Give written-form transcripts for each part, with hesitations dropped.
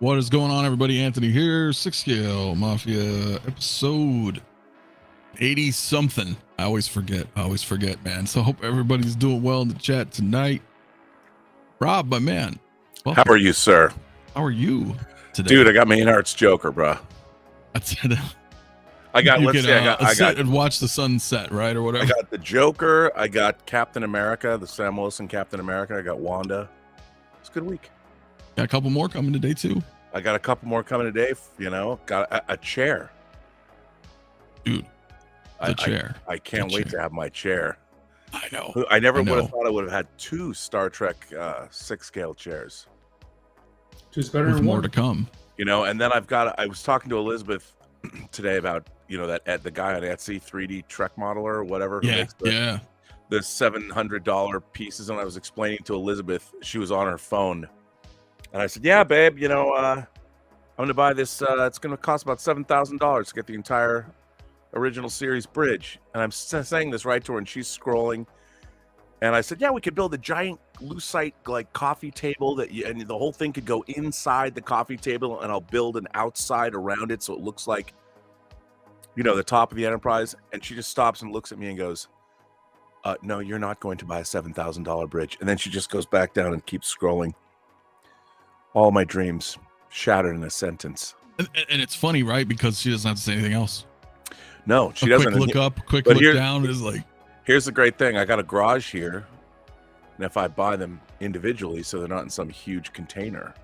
What is going on, everybody? Anthony here, 6 Scale Mafia episode 80 something. I always forget, man. So I hope everybody's doing well in the chat tonight. Rob, my man, welcome. How are you, sir? How are you today? Dude, I got Maynard's Joker, bro. I got, let's see, I got and watch the sunset, right? Or whatever. I got the Joker, I got Captain America, the Sam Wilson Captain America, I got Wanda. It's a good week. Got a couple more coming today too. I got a couple more coming today. You know, got a chair. Dude, the chair. I can't wait to have my chair. I know. I never would have thought I would have had 2 Star Trek 6 scale chairs. Two's better than more one to come. You know, and then I was talking to Elizabeth today about, you know, that the guy on Etsy, 3D Trek modeler or whatever. Yeah, the $700 pieces, and I was explaining to Elizabeth, she was on her phone. And I said, yeah, babe, you know, I'm going to buy this. It's going to cost about $7,000 to get the entire original series bridge. And I'm saying this right to her, and she's scrolling. And I said, yeah, we could build a giant lucite like coffee table and the whole thing could go inside the coffee table, and I'll build an outside around it so it looks like, you know, the top of the Enterprise. And she just stops and looks at me and goes, no, you're not going to buy a $7,000 bridge. And then she just goes back down and keeps scrolling. All my dreams shattered in a sentence. And it's funny, right? Because she doesn't have to say anything else. No, she doesn't. Quick look up, quick look down is like. Here's the great thing. I got a garage here. And if I buy them individually, so they're not in some huge container,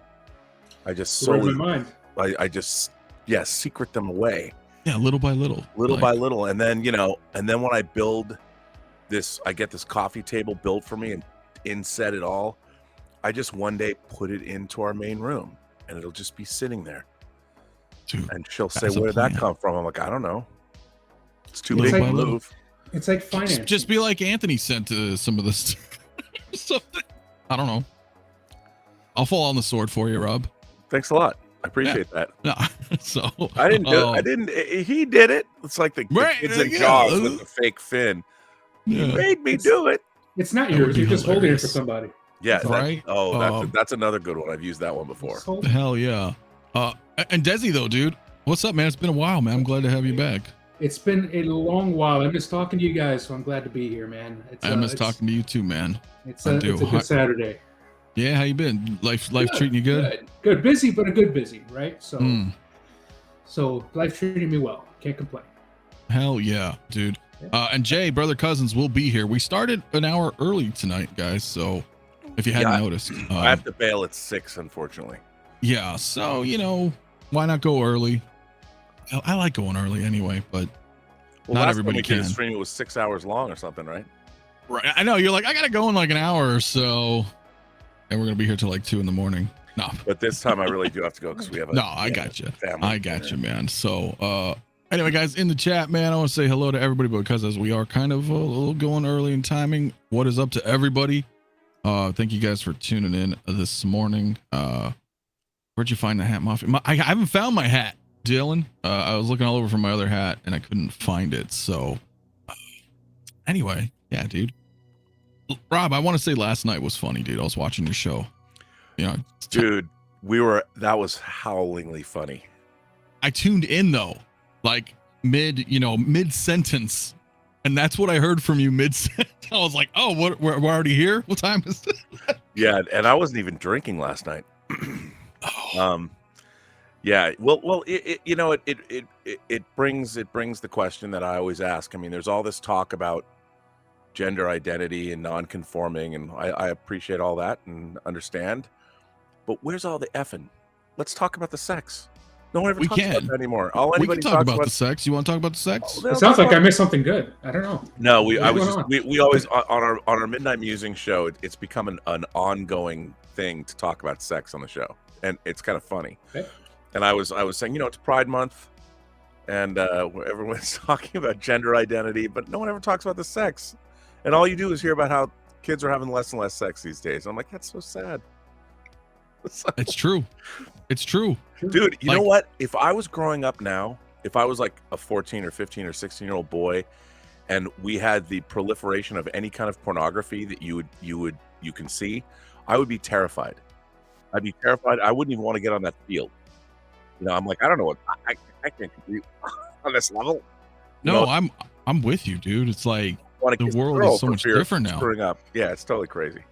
I just I just, secret them away. Yeah, little by little. Little by little. And then, you know, and then when I build this, I get this coffee table built for me and inset it all. I just one day put it into our main room, and it'll just be sitting there. Dude, and she'll say, where did that come from? I'm like, I don't know. It's too big to move. It's like finance. Just be like Anthony sent to some of this. Something. I don't know. I'll fall on the sword for you, Rob. Thanks a lot. I appreciate that. No, so I didn't do it. He did it. It's like the kids in Jaws with the fake fin. He made me do it. It's not yours. You're just holding it for somebody. Yeah, right. That's another good one. I've used that one before. Hell yeah. And Desi though, dude, what's up, man? It's been a while, man. I'm glad to have you back. It's been a long while. I miss talking to you guys, so I'm glad to be here, man. I miss talking to you too, man. It's a good Saturday. Yeah, how you been? Life treating you good? Good. Busy, but a good busy, right? So, so life treating me well. Can't complain. Hell yeah, dude. And Jay, brother Cousins, will be here. We started an hour early tonight, guys. So if you hadn't noticed, I have to bail at 6, unfortunately. Yeah, so you know, why not go early? I like going early anyway, but not everybody can. The stream, it was 6 hours long or something, right? Right. I know you're like, I gotta go in like an hour or so, and we're gonna be here till like 2 a.m. No, but this time I really do have to go because we have. I got you. I got you, man. So, anyway, guys, in the chat, man, I want to say hello to everybody because as we are kind of a little going early in timing, what is up to everybody? Thank you guys for tuning in this morning. Where'd you find the hat, Mafia? I haven't found my hat, Dylan. I was looking all over for my other hat and I couldn't find it. So anyway, yeah, dude. Rob, I want to say last night was funny, dude. I was watching your show. You know, dude, that was howlingly funny. I tuned in though, like mid sentence. And that's what I heard from you mid-sentence. I was like, oh, we're already here? What time is it? Yeah, and I wasn't even drinking last night. Yeah, well, it brings the question that I always ask. I mean, there's all this talk about gender identity and non-conforming, and I appreciate all that and understand. But where's all the effing? Let's talk about the sex. No one ever talks about that anymore. We can talk about the sex. You want to talk about the sex? It sounds like I missed something good. I don't know. No, we always on our Midnight Musing show. It's become an ongoing thing to talk about sex on the show, and it's kind of funny. Okay. And I was saying, you know, it's Pride Month, and everyone's talking about gender identity, but no one ever talks about the sex. And all you do is hear about how kids are having less and less sex these days. I'm like, that's so sad. It's true. It's true. Dude, you know what? If I was growing up now, if I was like a 14 or 15 or 16-year-old boy, and we had the proliferation of any kind of pornography that you can see, I would be terrified. I'd be terrified. I wouldn't even want to get on that field. You know, I'm like, I don't know what I can't compete on this level. You No, know, I'm with you, dude. It's like wanna the kiss a world girl is so for much fear of different now. screwing up. Yeah, it's totally crazy.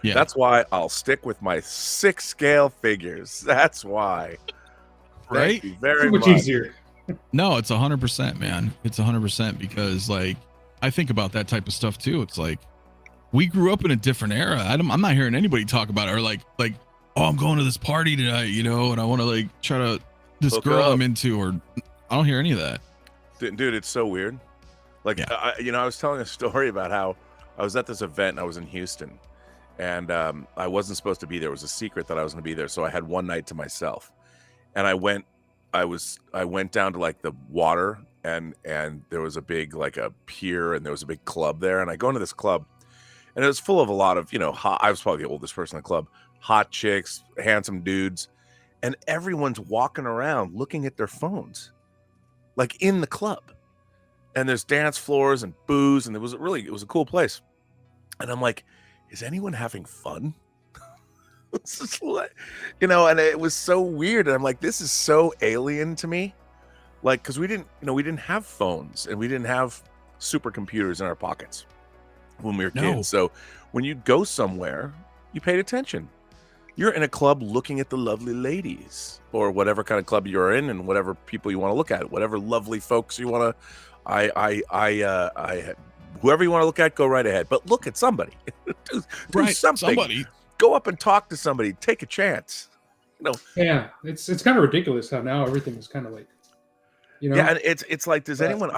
Yeah. That's why I'll stick with my 6 scale figures. That's why. Right? Thank you very So much much. easier. No, it's 100%, man. It's 100% because like I think about that type of stuff too. It's like we grew up in a different era. I'm not hearing anybody talk about it or like, oh, I'm going to this party tonight, you know, and I want to like try to this Hook girl up. I'm into, or I don't hear any of that. Dude, it's so weird. Like, Yeah. I was telling a story about how I was at this event. I was in Houston, and I wasn't supposed to be there. It was a secret that I was going to be there. So I had one night to myself, and I went down to like the water, and there was a big like a pier, and there was a big club there. And I go into this club, and it was full of a lot of I was probably the oldest person in the club, hot chicks, handsome dudes, and everyone's walking around looking at their phones, like in the club. And there's dance floors and booze, and it was a cool place. And I'm like, is anyone having fun? It's just like, and it was so weird. And I'm like, this is so alien to me. Like, because we didn't have phones, and we didn't have supercomputers in our pockets when we were No. kids. So when you'd go somewhere, you paid attention. You're in a club looking at the lovely ladies, or whatever kind of club you're in, and whatever people you want to look at, whatever lovely folks you want to. Whoever you want to look at, go right ahead. But look at somebody. do Right. something. Somebody. Go up and talk to somebody. Take a chance. Yeah, it's kind of ridiculous how now everything is kind of like, Yeah, and it's like, does anyone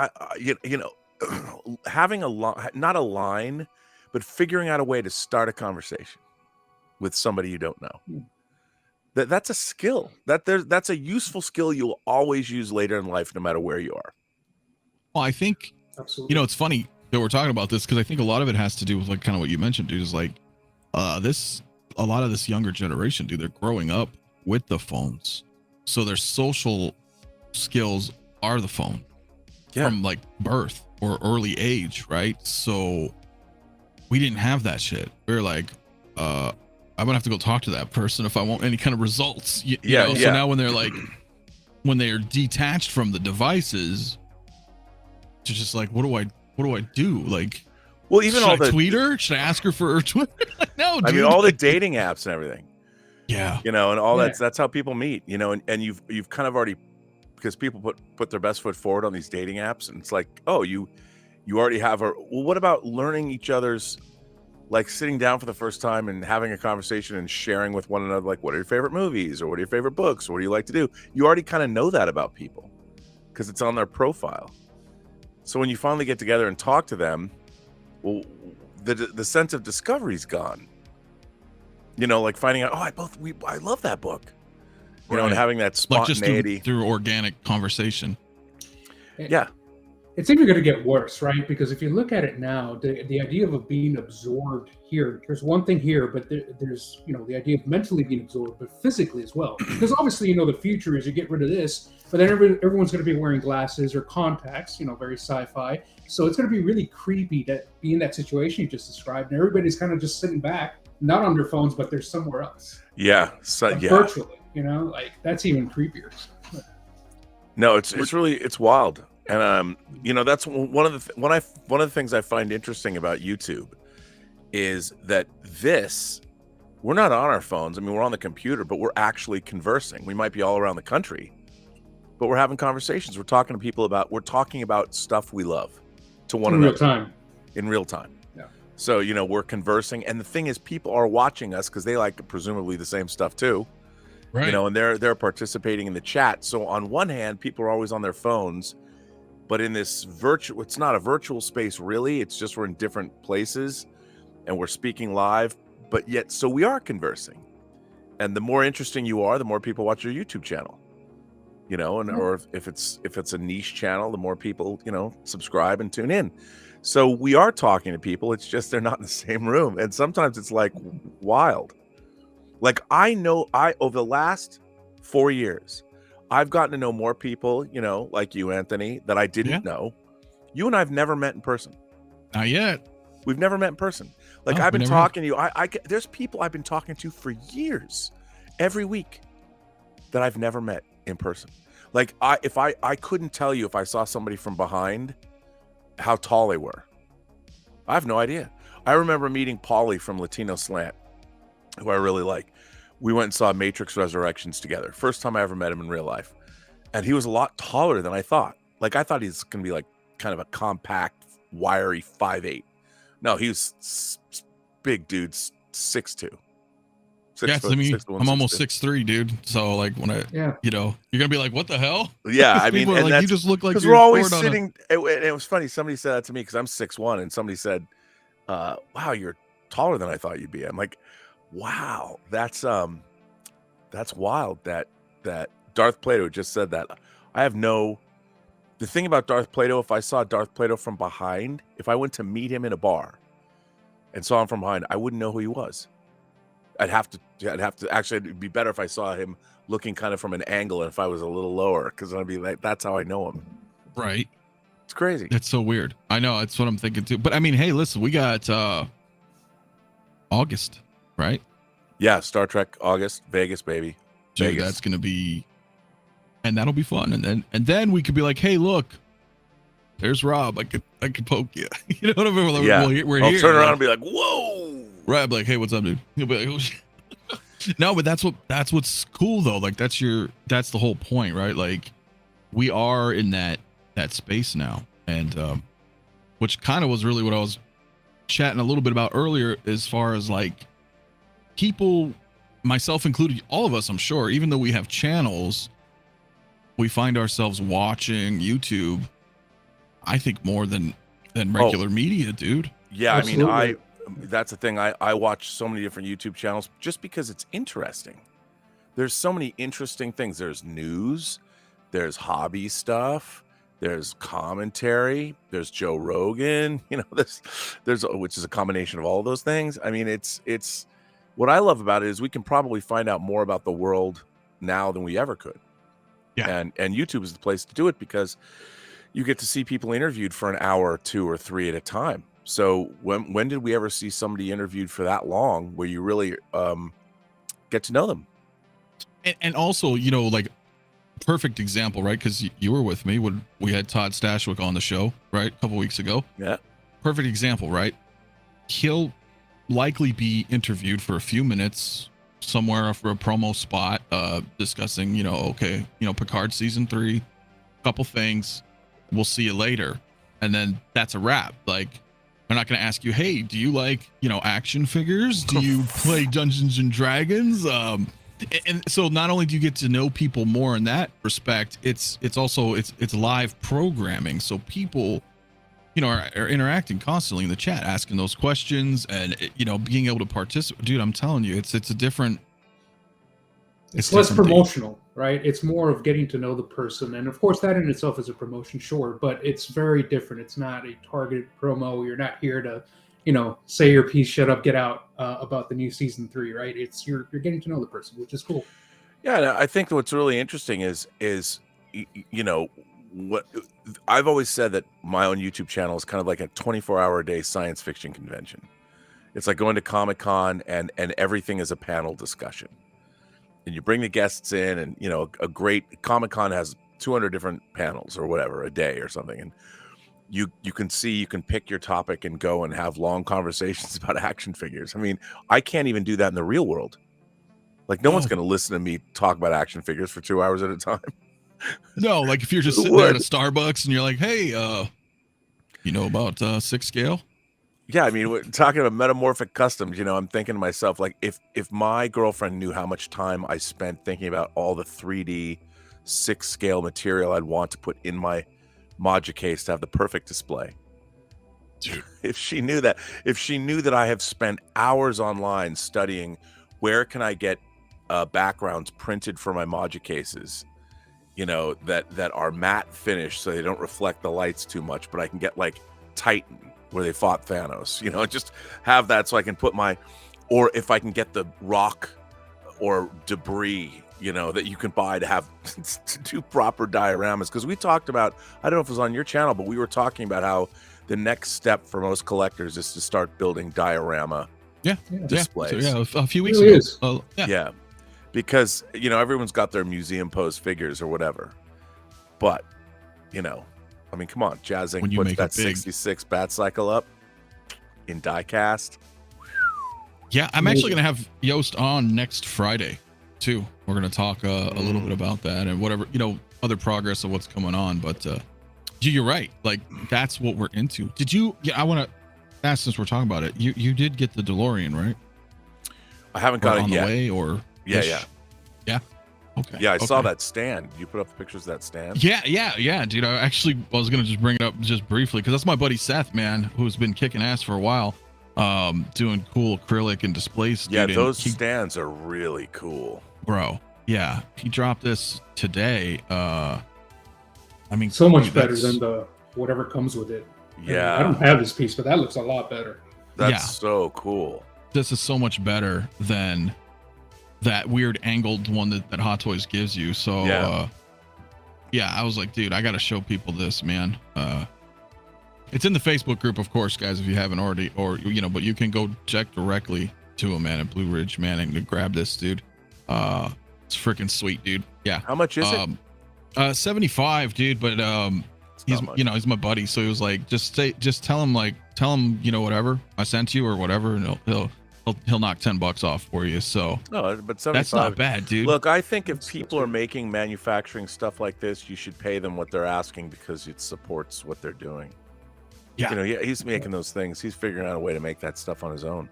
having not a line, but figuring out a way to start a conversation with somebody you don't know. That's a skill. That's a useful skill you'll always use later in life, no matter where you are. Well, I think, absolutely. it's funny that we're talking about this because I think a lot of it has to do with like kind of what you mentioned, dude, is like a lot of this younger generation, dude, they're growing up with the phones. So their social skills are the phone from like birth or early age, right? So we didn't have that shit. We were like, I'm gonna have to go talk to that person if I want any kind of results. You know? So now when they're detached from the devices, it's just like, what do I do? Like, well, even should all I the tweet her? Should I ask her for her Twitter? No, dude. I mean, all the dating apps and everything. Yeah. And all that's how people meet. And you've kind of already, because people put their best foot forward on these dating apps, and it's like, oh, you already have well, what about learning each other's, like sitting down for the first time and having a conversation and sharing with one another, like, what are your favorite movies, or what are your favorite books, or what do you like to do? You already kind of know that about people because it's on their profile. So when you finally get together and talk to them, well, the sense of discovery's gone. Like finding out, I love that book. And having that spontaneity, like just through organic conversation. Yeah. It's even going to get worse, right? Because if you look at it now, the idea of being absorbed here, there's one thing here, but there's, the idea of mentally being absorbed, but physically as well. Because obviously, the future is you get rid of this, but then everyone's going to be wearing glasses or contacts, very sci-fi. So it's going to be really creepy that be in that situation you just described, and everybody's kind of just sitting back, not on their phones, but they're somewhere else. Yeah. Virtually, like that's even creepier. No, it's wild. And that's one of the things I find interesting about YouTube is that we're not on our phones. I mean, we're on the computer, but we're actually conversing. We might be all around the country, but we're having conversations. We're talking about stuff we love to one another in real time. Yeah. So, we're conversing, and the thing is, people are watching us because they like presumably the same stuff too. Right. And they're participating in the chat. So on one hand, people are always on their phones. But in this it's not a virtual space, really. It's just we're in different places and we're speaking live, but yet, so we are conversing. And the more interesting you are, the more people watch your YouTube channel, or if it's a niche channel, the more people, subscribe and tune in. So we are talking to people. It's just they're not in the same room. And sometimes it's like wild. Like over the last 4 years, I've gotten to know more people, like you, Anthony, that I didn't know. You and I've never met in person. Not yet. We've never met in person. Like, I've been talking to you. There's people I've been talking to for years, every week that I've never met in person. Like I couldn't tell you if I saw somebody from behind how tall they were. I have no idea. I remember meeting Paulie from Latino Slant, who I really like. We went and saw Matrix Resurrections together. First time I ever met him in real life. And he was a lot taller than I thought. Like I thought he's going to be like kind of a compact, wiry 5'8". No, he was big dude, 6'2". Yeah, I mean, I'm almost 6'3", dude. So like when you know, you're gonna be like, what the hell? Yeah, I mean, and like, you just look like because we're always sitting. It was funny. Somebody said that to me because I'm 6'1", and somebody said, "Wow, you're taller than I thought you'd be." I'm like, "Wow, that's wild." That Darth Plato just said that. I have no. The thing about Darth Plato, if I saw Darth Plato from behind, if I went to meet him in a bar, and saw him from behind, I wouldn't know who he was. I'd have to actually, it'd be better if I saw him looking kind of from an angle and if I was a little lower, because I'd be like, that's how I know him. Right. It's crazy. It's so weird. I know. That's what I'm thinking too. But I mean, hey, listen, we got August, right? Yeah. Star Trek, August, Vegas, baby. Dude, Vegas. that's going to be, and that'll be fun. And then we could be like, hey, look, there's Rob. I could poke you. You know what I mean? Like, yeah. I'll here. Turn around and be like, whoa. Right, I'll be like, hey, what's up, dude? He'll be like, oh shit. No, but that's what's cool though. Like that's the whole point, right? Like we are in that space now, and which kind of was really what I was chatting a little bit about earlier, as far as like people, myself included, all of us, I'm sure, even though we have channels, we find ourselves watching YouTube, I think, more than regular media, dude. Yeah, Absolutely. I mean, that's the thing. I watch so many different YouTube channels just because it's interesting. There's so many interesting things. There's news, there's hobby stuff, there's commentary, there's Joe Rogan, you know, there's which is a combination of all of those things. I mean, it's what I love about it is we can probably find out more about the world now than we ever could. Yeah. And YouTube is the place to do it because you get to see people interviewed for an hour, 2 or 3 at a time. So when did we ever see somebody interviewed for that long where you really get to know them? And also, you know, like perfect example, right? Because you were with me when we had Todd Stashwick on the show, right? A couple weeks ago. Yeah. Perfect example, right? He'll likely be interviewed for a few minutes somewhere for a promo spot, discussing, you know, Picard season 3, couple things. We'll see you later. And then that's a wrap. Like, they're not going to ask you, hey, do you like, action figures? Do you play Dungeons and Dragons? And so not only do you get to know people more in that respect, it's also live programming. So people, are interacting constantly in the chat, asking those questions and, being able to participate. Dude, I'm telling you, it's a different. It's less promotional, right? It's more of getting to know the person. And of course, that in itself is a promotion, sure, but it's very different. It's not a targeted promo. You're not here to, say your piece, shut up, get out about the new season 3, right? It's you're getting to know the person, which is cool. Yeah, and I think what's really interesting is what I've always said, that my own YouTube channel is kind of like a 24-hour-a-day science fiction convention. It's like going to Comic-Con and everything is a panel discussion. And you bring the guests in, and a great Comic-Con has 200 different panels or whatever a day or something, and you can pick your topic and go and have long conversations about action figures. I mean, I can't even do that in the real world. Like, no one's going to listen to me talk about action figures for 2 hours at a time. No, like if you're just sitting there at a Starbucks and you're like, hey, about 6 scale. Yeah, I mean, we're talking about MetaMorphic Customs, I'm thinking to myself, like, if my girlfriend knew how much time I spent thinking about all the 3D 6 scale material I'd want to put in my Modja case to have the perfect display. Dude. If she knew that I have spent hours online studying where can I get backgrounds printed for my Modja cases, that are matte finish so they don't reflect the lights too much, but I can get like Titan where they fought Thanos, just have that so I can put or if I can get the rock or debris, that you can buy to have to do proper dioramas. Because we talked about, I don't know if it was on your channel, but we were talking about how the next step for most collectors is to start building diorama displays. So, a few weeks ago. Yeah. because you know everyone's got their museum pose figures or whatever, but you know, I mean, come on, Jazzing When you puts make that it big. 66 bat cycle up in die cast. Yeah, I'm actually gonna have Yost on next Friday too. We're gonna talk a little bit about that and whatever, you know, other progress of what's going on. But you're right, like that's what we're into. Did you? Yeah, I want to ask since we're talking about it. You did get the DeLorean, right? I haven't got it on yet. the way, or Yeah, ish? yeah. Okay. Yeah, I saw okay. that stand. You put up the pictures of that stand? Yeah, dude. I was gonna just bring it up just briefly because that's my buddy Seth, man, who's been kicking ass for a while, doing cool acrylic and displays. Yeah, dude, those stands are really cool. bro. Yeah, he dropped this today. I mean, So much dude, better that's- than the whatever comes with it. Yeah. I don't have this piece, but that looks a lot better. That's Yeah. so cool. This is so much better than that weird angled one that Hot Toys gives you. So Yeah. I was like, dude, I gotta show people this, man. It's in the Facebook group, of course, guys, if you haven't already, or you know, but you can go check directly to him, man, at Blue Ridge, man, and grab this, dude. It's freaking sweet, dude. Yeah. How much is it? 75, dude, but It's he's not much. you know, he's my buddy, so he was like, just tell him, you know, whatever I sent you or whatever, and he'll knock $10 off for you. So No, but 75. that's not bad, dude. Look, I think if people are making manufacturing stuff like this, you should pay them what they're asking because it supports what they're doing. Yeah. You know, yeah, he's making those things. He's figuring out a way to make that stuff on his own.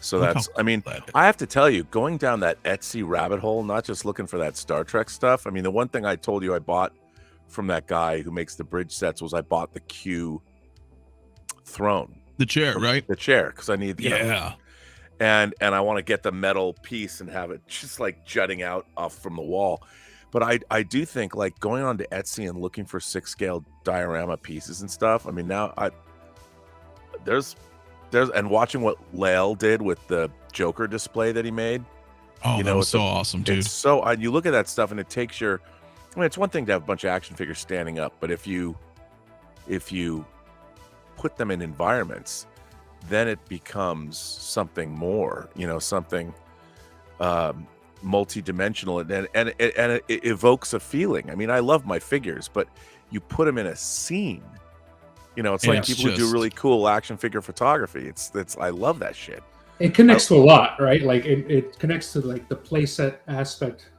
So Look that's, how I mean, cool that is. I have to tell you, going down that Etsy rabbit hole, not just looking for that Star Trek stuff. I mean, the one thing I told you I bought from that guy who makes the bridge sets was I bought the Q throne, The chair, right? the chair, because I need, you know, Yeah. and I want to get the metal piece and have it just like jutting out off from the wall. But I do think like going on to Etsy and looking for 6-scale diorama pieces and stuff. I mean, now there's and watching what Lael did with the Joker display that he made. Oh, You that know, was it's so awesome, dude. It's so you look at that stuff and it takes your. I mean, it's one thing to have a bunch of action figures standing up, but if you put them in environments, then it becomes something more. You know, something multi-dimensional, and it evokes a feeling. I mean, I love my figures, but you put them in a scene. You know, it's And like it's people who do just- really cool action figure photography. It's I love that shit. It connects to a lot, right? Like it connects to like the playset aspect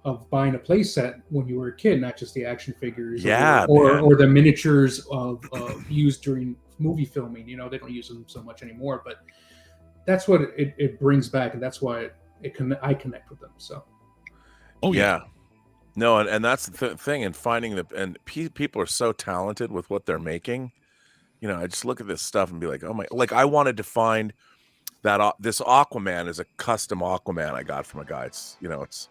of buying a playset when you were a kid, not just the action figures, Yeah, or man. or the miniatures of used during movie filming. You know, they don't use them so much anymore, but that's what it brings back, and that's why I connect with them. So Oh yeah. No, and that's the thing, and finding people are so talented with what they're making. You know, I just look at this stuff and be like, oh my, like I wanted to find that this Aquaman is a custom Aquaman I got from a guy. It's, you know, it's,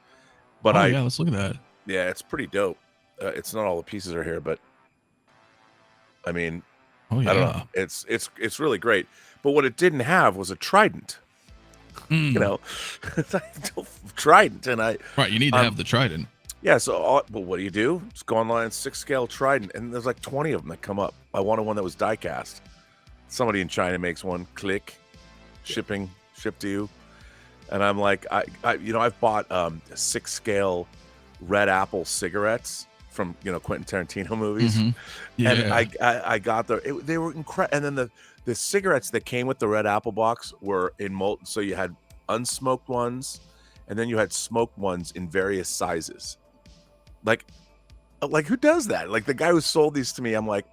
but Oh yeah, let's look at that. yeah, it's pretty dope. It's not all the pieces are here, but I mean, Oh I don't yeah. know. It's really great. But what it didn't have was a trident. Mm. You know, trident, and Right, you need to have the trident. yeah. So, well, what do? Just go online, 6-scale trident, and there's like 20 of them that come up. I wanted one that was die cast. Somebody in China makes one. Click, shipped to you, and I'm like, I've bought 6-scale red apple cigarettes from Quentin Tarantino movies. Mhm. Yeah. And I got they were incredible. And then the cigarettes that came with the red apple box were in molten. So you had unsmoked ones, and then you had smoked ones in various sizes. Like who does that? Like the guy who sold these to me, I'm like,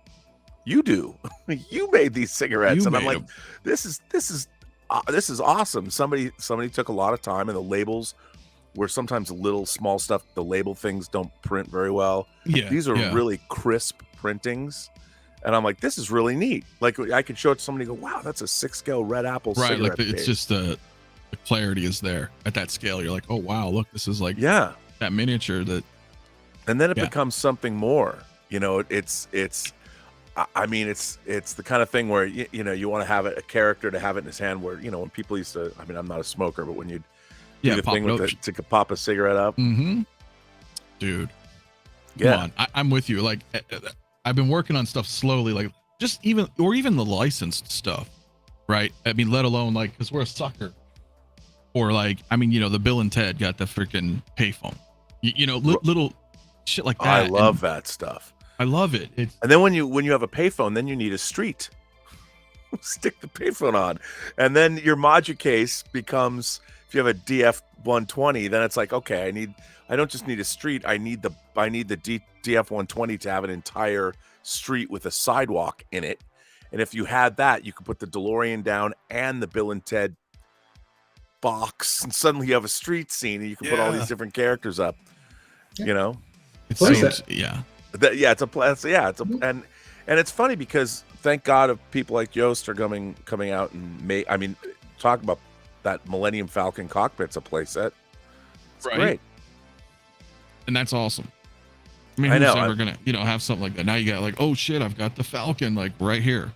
you do. You made these cigarettes, You and I'm made like, 'em. this is awesome. Somebody took a lot of time, and the labels were sometimes little small stuff. The label things don't print very well. Yeah. These are yeah. really crisp printings, and I'm like, this is really neat. Like I could show it to somebody and go, wow, that's a 6-scale red apple right. cigarette. Like it's page. just the clarity is there at that scale. You're like, oh wow, look, this is like Yeah. that miniature that. And then it Yeah. becomes something more. It's the kind of thing where you want to have a character to have it in his hand. Where when people used to, I mean, I'm not a smoker, but when you'd do Yeah, the pop thing it with up. to pop a cigarette up, Mm-hmm. Dude, yeah, come on. I'm with you. Like I've been working on stuff slowly, like just even the licensed stuff, right? I mean, let alone like, because we're a sucker Or like, I mean, you know, the Bill and Ted got the freaking payphone. You know, little shit like that. I love that stuff. I love it. It's And then when you have a payphone, then you need a street. Stick the payphone on, and then your module case becomes. If you have a DF120, then it's like, okay, I don't just need a street. I need the DF120 to have an entire street with a sidewalk in it. And if you had that, you could put the DeLorean down and the Bill and Ted box, and suddenly you have a street scene, and you can put all these different characters up. You know, it seems, and it's funny because thank God of people like Yoast are coming out and talk about that Millennium Falcon cockpit's a playset. It's great. And that's awesome. I mean, who's ever gonna, have something like that? Now you got like, oh shit, I've got the Falcon like right here.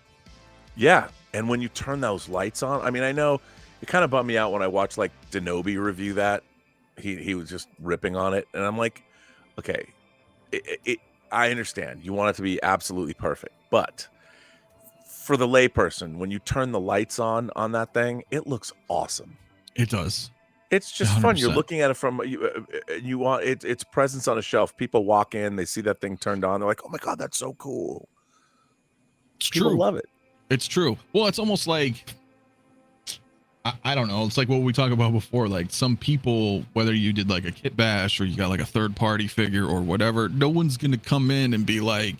Yeah, and when you turn those lights on, I mean, I know it kind of bummed me out when I watched like 𝗕𝗘𝗖𝗢𝗠𝗘 review that. He was just ripping on it, and I'm like, okay, I understand you want it to be absolutely perfect, but for the layperson, when you turn the lights on that thing, it looks awesome. It does. It's just 100%. fun. You're looking at it from you want its presence on a shelf. People walk in, they see that thing turned on, they're like, "Oh my god, that's so cool!" It's People true. love it. It's true. Well, it's almost like I don't know. It's like what we talked about before. Like some people, whether you did like a kit bash or you got like a third party figure or whatever, no one's gonna come in and be like,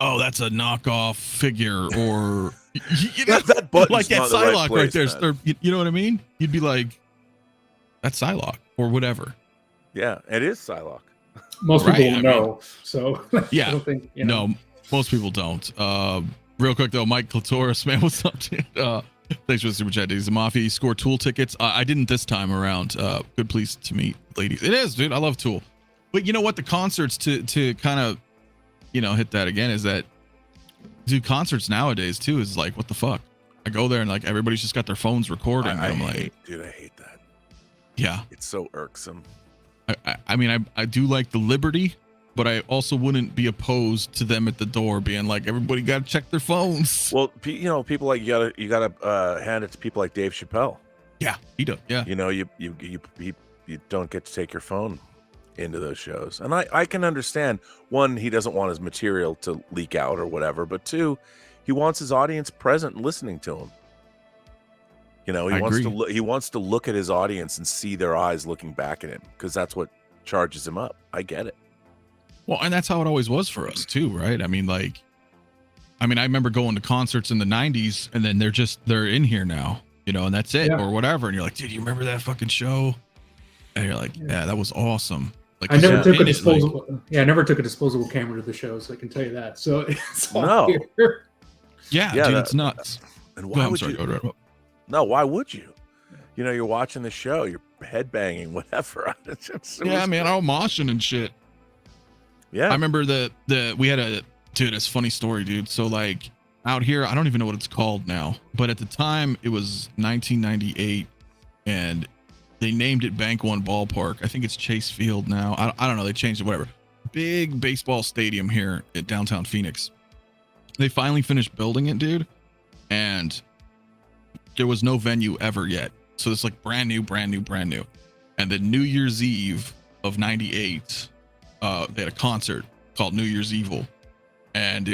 "Oh, that's a knockoff figure," or that button's like that not the right Psylocke place, right there. man. You know what I mean? You'd be like, "That's Psylocke," or whatever. Yeah, it is Psylocke. Most Right, people I know. So Yeah. I don't think, No, most people don't. Real quick though, Mike Clitoris, man, what's up, dude? Thanks for the super chat, dude. The MAFIA score Tool tickets. I didn't this time around. Good pleased to meet ladies. It is, dude. I love Tool. But you know what? The concerts to kind of, hit that again is that, dude, concerts nowadays too is like, what the fuck? I go there and like everybody's just got their phones recording. I I'm hate, like, dude, I hate that. yeah. It's so irksome. I mean, I do like the liberty, but I also wouldn't be opposed to them at the door being like, everybody got to check their phones. Well, people like you gotta hand it to people like Dave Chappelle. Yeah, he does. Yeah. You don't get to take your phone into those shows, and I can understand. One, he doesn't want his material to leak out or whatever, but two, he wants his audience present and listening to him. He wants to look at his audience and see their eyes looking back at him, because that's what charges him up. I get it. Well, and that's how it always was for us too, right? I mean, I remember going to concerts in the 90s and then they're in here now, and that's it, or whatever. And you're like, dude, you remember that fucking show? And you're like, yeah, that was awesome. Like, I never took a disposable. I never took a disposable camera to the shows. I can tell you that. So it's all here. Yeah, dude, it's nuts. And why would you? Go. No, why would you? You're watching the show, you're headbanging, whatever. Yeah, man, I'm moshing and shit. Yeah, I remember we had it's a funny story, dude. So like out here, I don't even know what it's called now, but at the time it was 1998 and they named it Bank One Ballpark. I think it's Chase Field now. I don't know. They changed it, whatever. Big baseball stadium here at downtown Phoenix. They finally finished building it, dude. And there was no venue ever yet. So it's like brand new. And then New Year's Eve of 98, they had a concert called New Year's Evil. And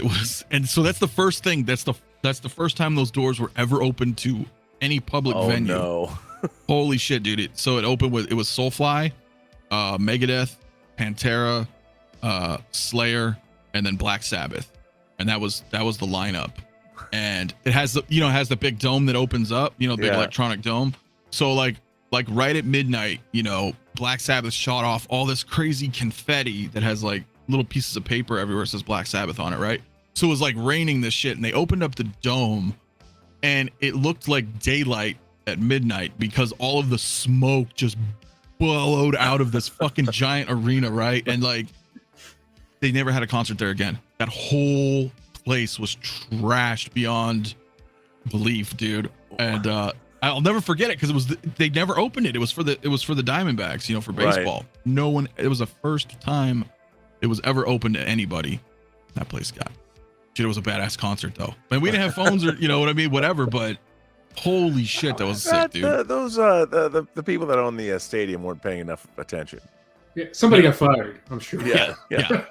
so that's the first thing. That's the first time those doors were ever open to any public venue. No. Holy shit, dude. It opened with, it was Soulfly, Megadeth, Pantera, Slayer, and then Black Sabbath. And that was the lineup. And it has the big dome that opens up, the big electronic dome. So like right at midnight, Black Sabbath shot off all this crazy confetti that has like little pieces of paper everywhere. It says Black Sabbath on it, right? So it was like raining this shit, and they opened up the dome and it looked like daylight at midnight because all of the smoke just billowed out of this fucking giant arena, right? And like they never had a concert there again. That whole place was trashed beyond belief, dude. And I'll never forget it because they never opened it. It was for the Diamondbacks, for baseball. Right. No one. It was the first time it was ever open to anybody. That place got. Shit, it was a badass concert though. And we didn't have phones or what I mean, whatever. But Holy shit, that was sick, dude. Those the people that own the stadium weren't paying enough attention. Yeah, somebody got fired, I'm sure. Yeah.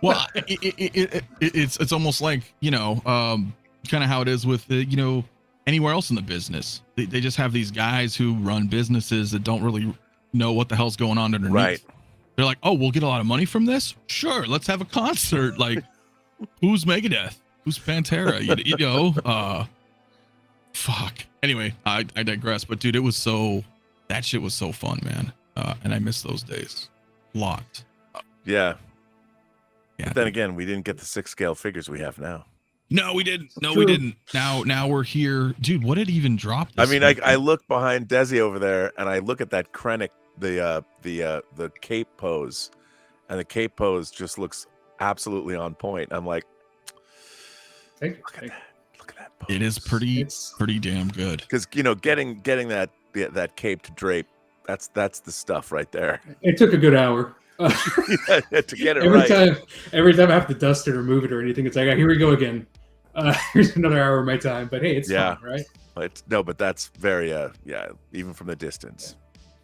Well, it's almost like, you know, kind of how it is with you know, anywhere else in the business. They just have these guys who run businesses that don't really know what the hell's going on underneath. Right. They're like, oh, we'll get a lot of money from this. Sure, let's have a concert. Like, who's Megadeth? Who's Pantera? You know, fuck. Anyway, I digress. But dude, that shit was so fun, man. And I miss those days a lot. Yeah. Yeah. But then again, we didn't get the 6 scale figures we have now. No, we didn't. No, we didn't. Now we're here, dude. What did even drop? I mean, I look behind Desi over there, and I look at that Krennic, the cape pose, and the cape pose just looks absolutely on point. I'm like, look at that pose. It is pretty damn good. Because you know, getting that cape to drape, that's the stuff right there. It took a good hour. To get it every time I have to dust it or move it or anything, it's like, here we go again. Here's another hour of my time. But hey, it's fun, right? But that's very even from the distance.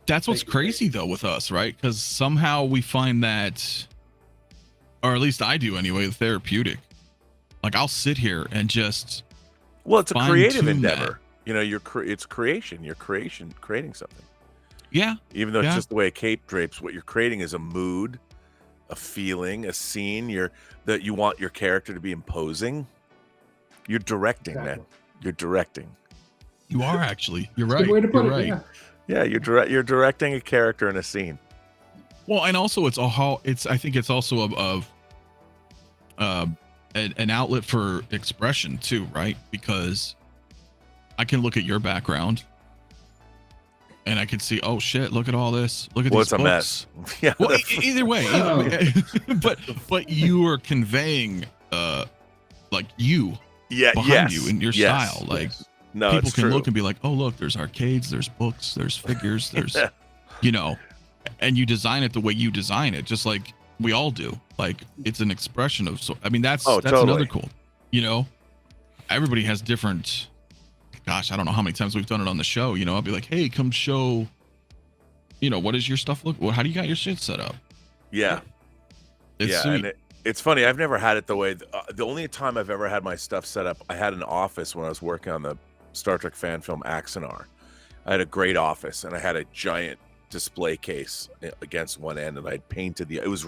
That's what's crazy though with us, right? Because somehow we find that, or at least I do anyway, therapeutic. Like I'll sit here and just it's a creative endeavor. That. You know, it's creation. You're creating something. Yeah. Even though it's just the way a cape drapes, what you're creating is a mood, a feeling, a scene. That you want your character to be imposing. You're directing, man. You're directing. You are actually. You're right. Good way to put you're it, right. Yeah, you're directing a character in a scene. Well, and also I think it's also an outlet for expression too, right? Because I can look at your background and I can see, oh shit, look at all this. Look at these books. A mess. Yeah. Well, either way, but you are conveying like you behind you in your style. Like no, people can look and be like, oh look, there's arcades, there's books, there's figures, there's you know, and you design it the way you design it, just like we all do. Like it's an expression of I mean that's totally. Another cool. You know, everybody has different. Gosh, I don't know how many times we've done it on the show. You know, I'll be like, hey, come show, you know, what does your stuff look? Well, how do you got your shit set up? Yeah. It's sweet. And it's funny. I've never had it the way, the only time I've ever had my stuff set up, I had an office when I was working on the Star Trek fan film Axanar. I had a great office and I had a giant display case against one end and I'd painted it was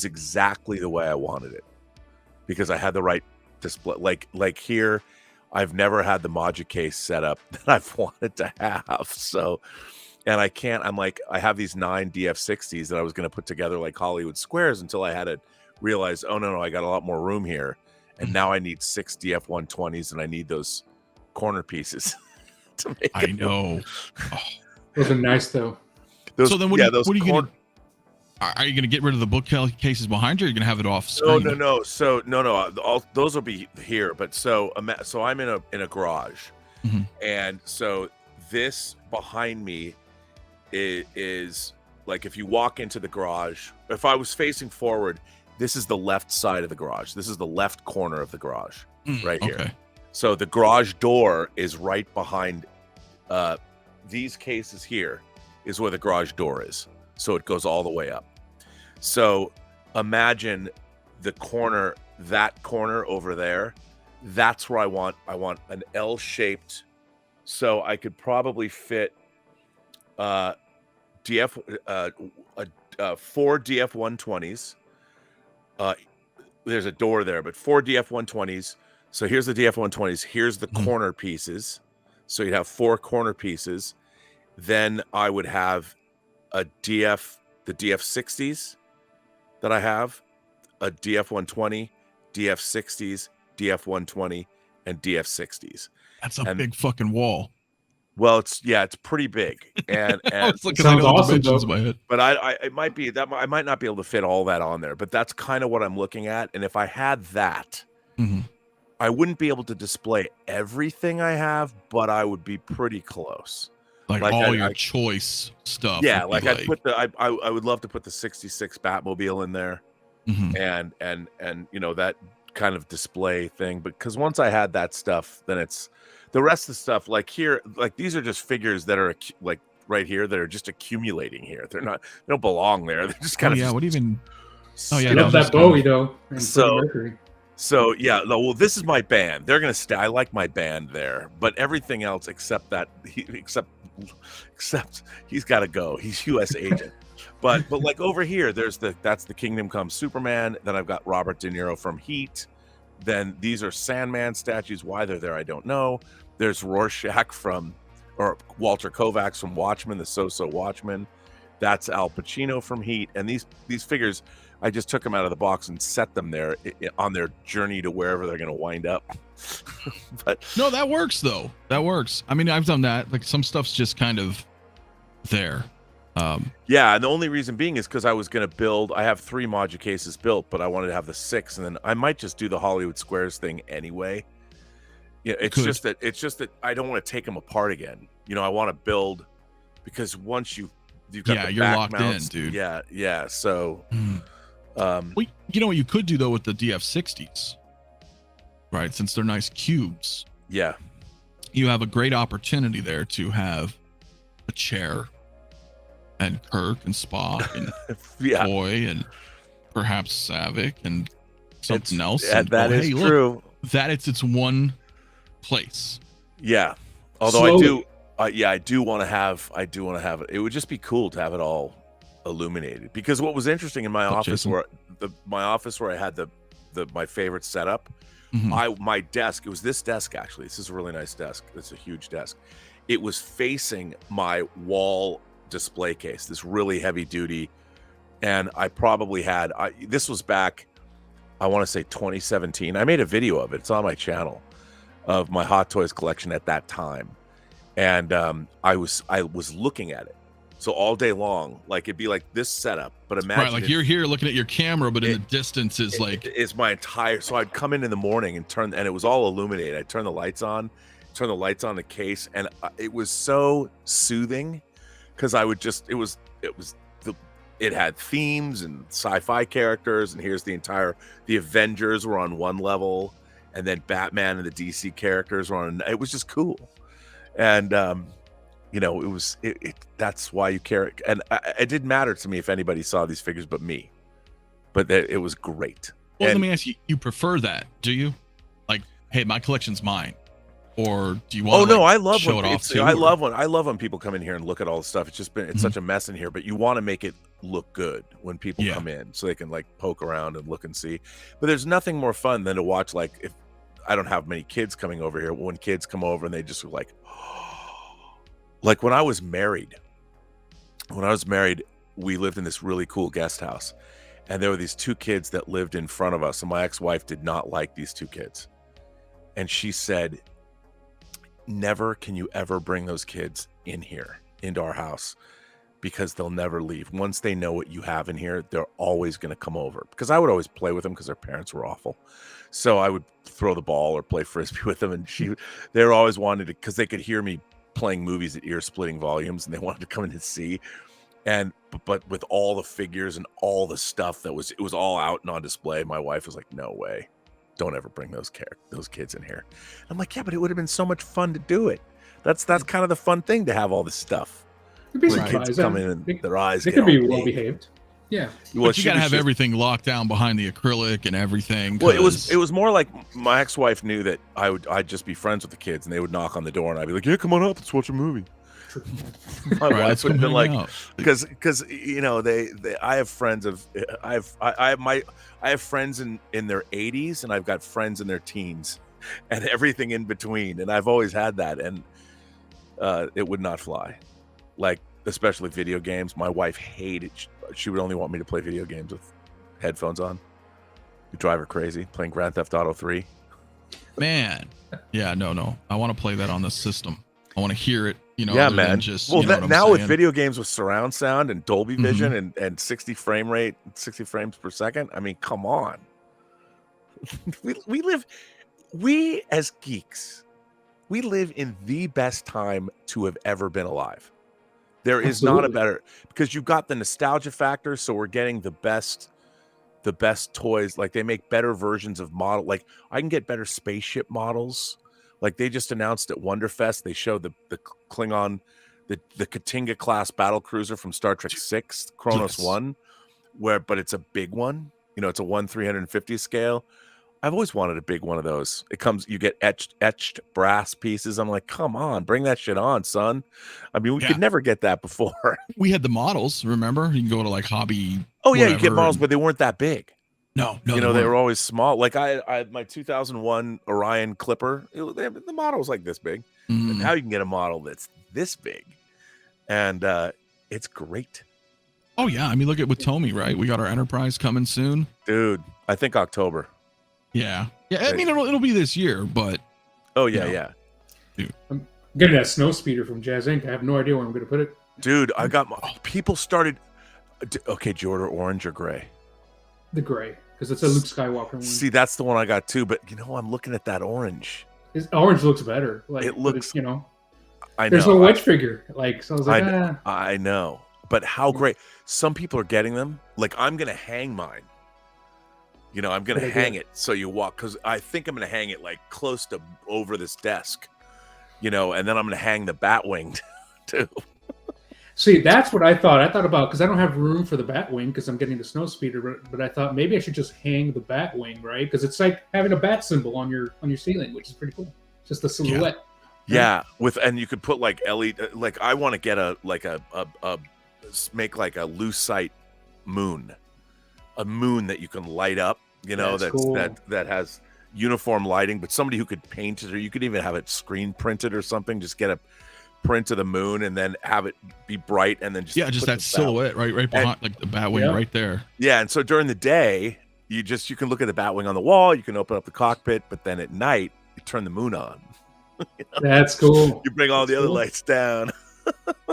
exactly the way I wanted it because I had the right display. Like here, I've never had the Module case set up that I've wanted to have. So, and I have these 9 DF60s that I was going to put together like Hollywood squares until I had to realize, oh no, I got a lot more room here. And now I need 6 DF120s and I need those corner pieces to make I know. Oh. Those are nice though. So then what are you going to are you going to get rid of the bookcases behind you? Or are you going to have it off screen? No. So all those will be here. But so I'm in a garage, and so this behind me is like if you walk into the garage. If I was facing forward, this is the left side of the garage. This is the left corner of the garage, right here. Okay. So the garage door is right behind these cases. Here is where the garage door is. So it goes all the way up. So imagine the corner, that corner over there. That's where I want an L-shaped. So I could probably fit 4 DF120s. There's a door there, but 4 DF120s. So here's the DF120s. Here's the corner pieces. So you'd have 4 corner pieces. Then I would have the DF60s that I have, a DF120, DF60s, DF120, and DF60s. That's a big fucking wall. Well, it's pretty big, and it's looking at all the dimensions in my head. But it might be that I might not be able to fit all that on there. But that's kind of what I'm looking at. And if I had that, I wouldn't be able to display everything I have, but I would be pretty close. Like all your choice stuff. Yeah, like I'd put I would love to put the 66 Batmobile in there, and you know that kind of display thing. Because once I had that stuff, then The rest of the stuff, like here, like these are just figures that are like right here that are just accumulating here. They don't belong there. They're just kind of. Yeah. What even? Oh yeah. I no, love just that kind Bowie of- though. And So- Freddie Mercury. So yeah, no, well, this is my band. They're gonna stay. I like my band there, but everything else except that, except he's got to go. He's U.S. agent. but like over here, that's the Kingdom Come Superman. Then I've got Robert De Niro from Heat. Then these are Sandman statues. Why they're there, I don't know. There's Rorschach or Walter Kovacs from Watchmen, the So-So Watchmen. That's Al Pacino from Heat. And these figures, I just took them out of the box and set them there on their journey to wherever they're going to wind up. But No, that works though. That works. I mean, I've done that. Like some stuff's just kind of there. yeah, and the only reason being is because I was going to build. I have 3 modular cases built, but I wanted to have the 6, and then I might just do the Hollywood Squares thing anyway. Yeah, it's just that I don't want to take them apart again. You know, I want to build because once you've got Yeah, the you're back locked in, mounts, dude. Yeah. So, Well, you know what you could do though with the DF60s, right? Since they're nice cubes, yeah, you have a great opportunity there to have a chair and Kirk and Spock and yeah. Boy and perhaps Savick and something else. Yeah, and, that is hey, look, true. that it's its one place. Yeah, although Slowly. I do want to have it. It would just be cool to have it all illuminated. Because what was interesting in my What's up, office, Jason? where I had my favorite setup, Mhm. my desk, it was this desk actually. This is a really nice desk. It's a huge desk. It was facing my wall display case, this really heavy duty, and I probably had this was back, I want to say 2017. I made a video of it. It's on my channel of my Hot Toys collection at that time. And I was looking at it. So all day long, like it'd be like this setup, but imagine Right, like you're here looking at your camera, but in the distance is like it's my entire. So I'd come in the morning and it was all illuminated. I'd turn the lights on the case, and it was so soothing because I would just it had themes and sci-fi characters, and here's the Avengers were on one level, and then Batman and the DC characters were on. It was just cool, and you know, that's why you care. And it didn't matter to me if anybody saw these figures but me, but it was great. Well, And- let me ask you, you prefer that, do you? Like, hey, my collection's mine. Or do you want to I love show when it off too? I love when people come in here and look at all the stuff. It's just been Mhm. such a mess in here, but you want to make it look good when people Yeah. come in so they can like poke around and look and see. But there's nothing more fun than to watch, like, if I don't have many kids coming over here, when kids come over and they just like like when I was married, we lived in this really cool guest house, and there were these 2 kids that lived in front of us, and my ex-wife did not like these 2 kids. And she said, never can you ever bring those kids into our house, because they'll never leave. Once they know what you have in here, they're always going to come over. Because I would always play with them because their parents were awful. So I would throw the ball or play frisbee with them, and they were always wanted to, because they could hear me playing movies at ear-splitting volumes, and they wanted to come in and see. And but with all the figures and all the stuff it was all out and on display, my wife was like, no way, don't ever bring those kids in here. I'm like, yeah, but it would have been so much fun to do it. That's kind of the fun thing, to have all this stuff. You'd be When surprised. kids come in and their eyes They get could be all well big. behaved. Yeah. Well, But you gotta have everything locked down behind the acrylic and everything. Well, it 'cause- was more like my ex-wife knew that I'd just be friends with the kids, and they would knock on the door, and I'd be like, yeah, come on up, let's watch a movie. My Right, wife let's would have go been like, hang out. because you know, I have friends I have friends in their 80s, and I've got friends in their teens, and everything in between, and I've always had that, and it would not fly, like especially video games. My wife hated. She would only want me to play video games with headphones on. You drive her crazy playing Grand Theft Auto 3. Man, yeah, no. I want to play that on the system. I want to hear it. You know, Yeah, other than man. Just, Well, you know what I'm now with saying? video games with surround sound and Dolby Mhm. Vision and 60 frame rate, 60 frames per second. I mean, come on. we as geeks, we live in the best time to have ever been alive. There is not a Absolutely. better, because you've got the nostalgia factor, so we're getting the best toys. Like, they make better versions of model. Like, I can get better spaceship models Like they just announced at Wonderfest, they showed the Klingon, the 𝗕𝗘𝗥𝗢𝗢 class battle cruiser from Star Trek 6, Kronos 1, but it's a big one. You know, it's a 1/350 scale. I've always wanted a big one of those. It comes, you get etched brass pieces. I'm like, come on, bring that shit on, son. I mean, we could never get that before. We had the models, remember? You can go to like hobby. Oh yeah, you get models, but they weren't that big. No, you know, they were always small. Like I had my 2001 Orion Clipper. The model was like this big. But now you can get a model that's this big, and it's great. Oh yeah, I mean, look at with Tomy, right? We got our Enterprise coming soon, dude. I think October. Yeah. I mean, it'll be this year, but yeah. Dude. I'm getting that snow speeder from Jazz Inc. I have no idea where I'm going to put it. Dude, I got people started. Okay, do you order orange or gray? The gray, because it's a Luke Skywalker one. See, that's the one I got too. But you know, I'm looking at that orange. His orange looks better. Like it looks, you know. I know. There's no wedge figure. Like, so I was like, I know. But how great! Some people are getting them. Like I'm gonna hang mine. You know, I'm gonna hang it so you walk, because I think I'm gonna hang it like close to over this desk. You know, and then I'm gonna hang the Batwing too. See, that's what I thought. I thought about, because I don't have room for the Batwing because I'm getting the snow speeder, but I thought maybe I should just hang the Batwing, right? Because it's like having a bat symbol on your ceiling, which is pretty cool. Just a silhouette. Yeah, and you could put like LED. Like I want to get make like a lucite moon, a moon that you can light up. You know, that's cool. that has uniform lighting, but somebody who could paint it, or you could even have it screen printed or something. Just get a print of the moon and then have it be bright, and then just that silhouette right behind, like the Batwing right there. Yeah, and so during the day, you can look at the Batwing on the wall. You can open up the cockpit, but then at night you turn the moon on. You know? That's cool. You bring all the other lights down,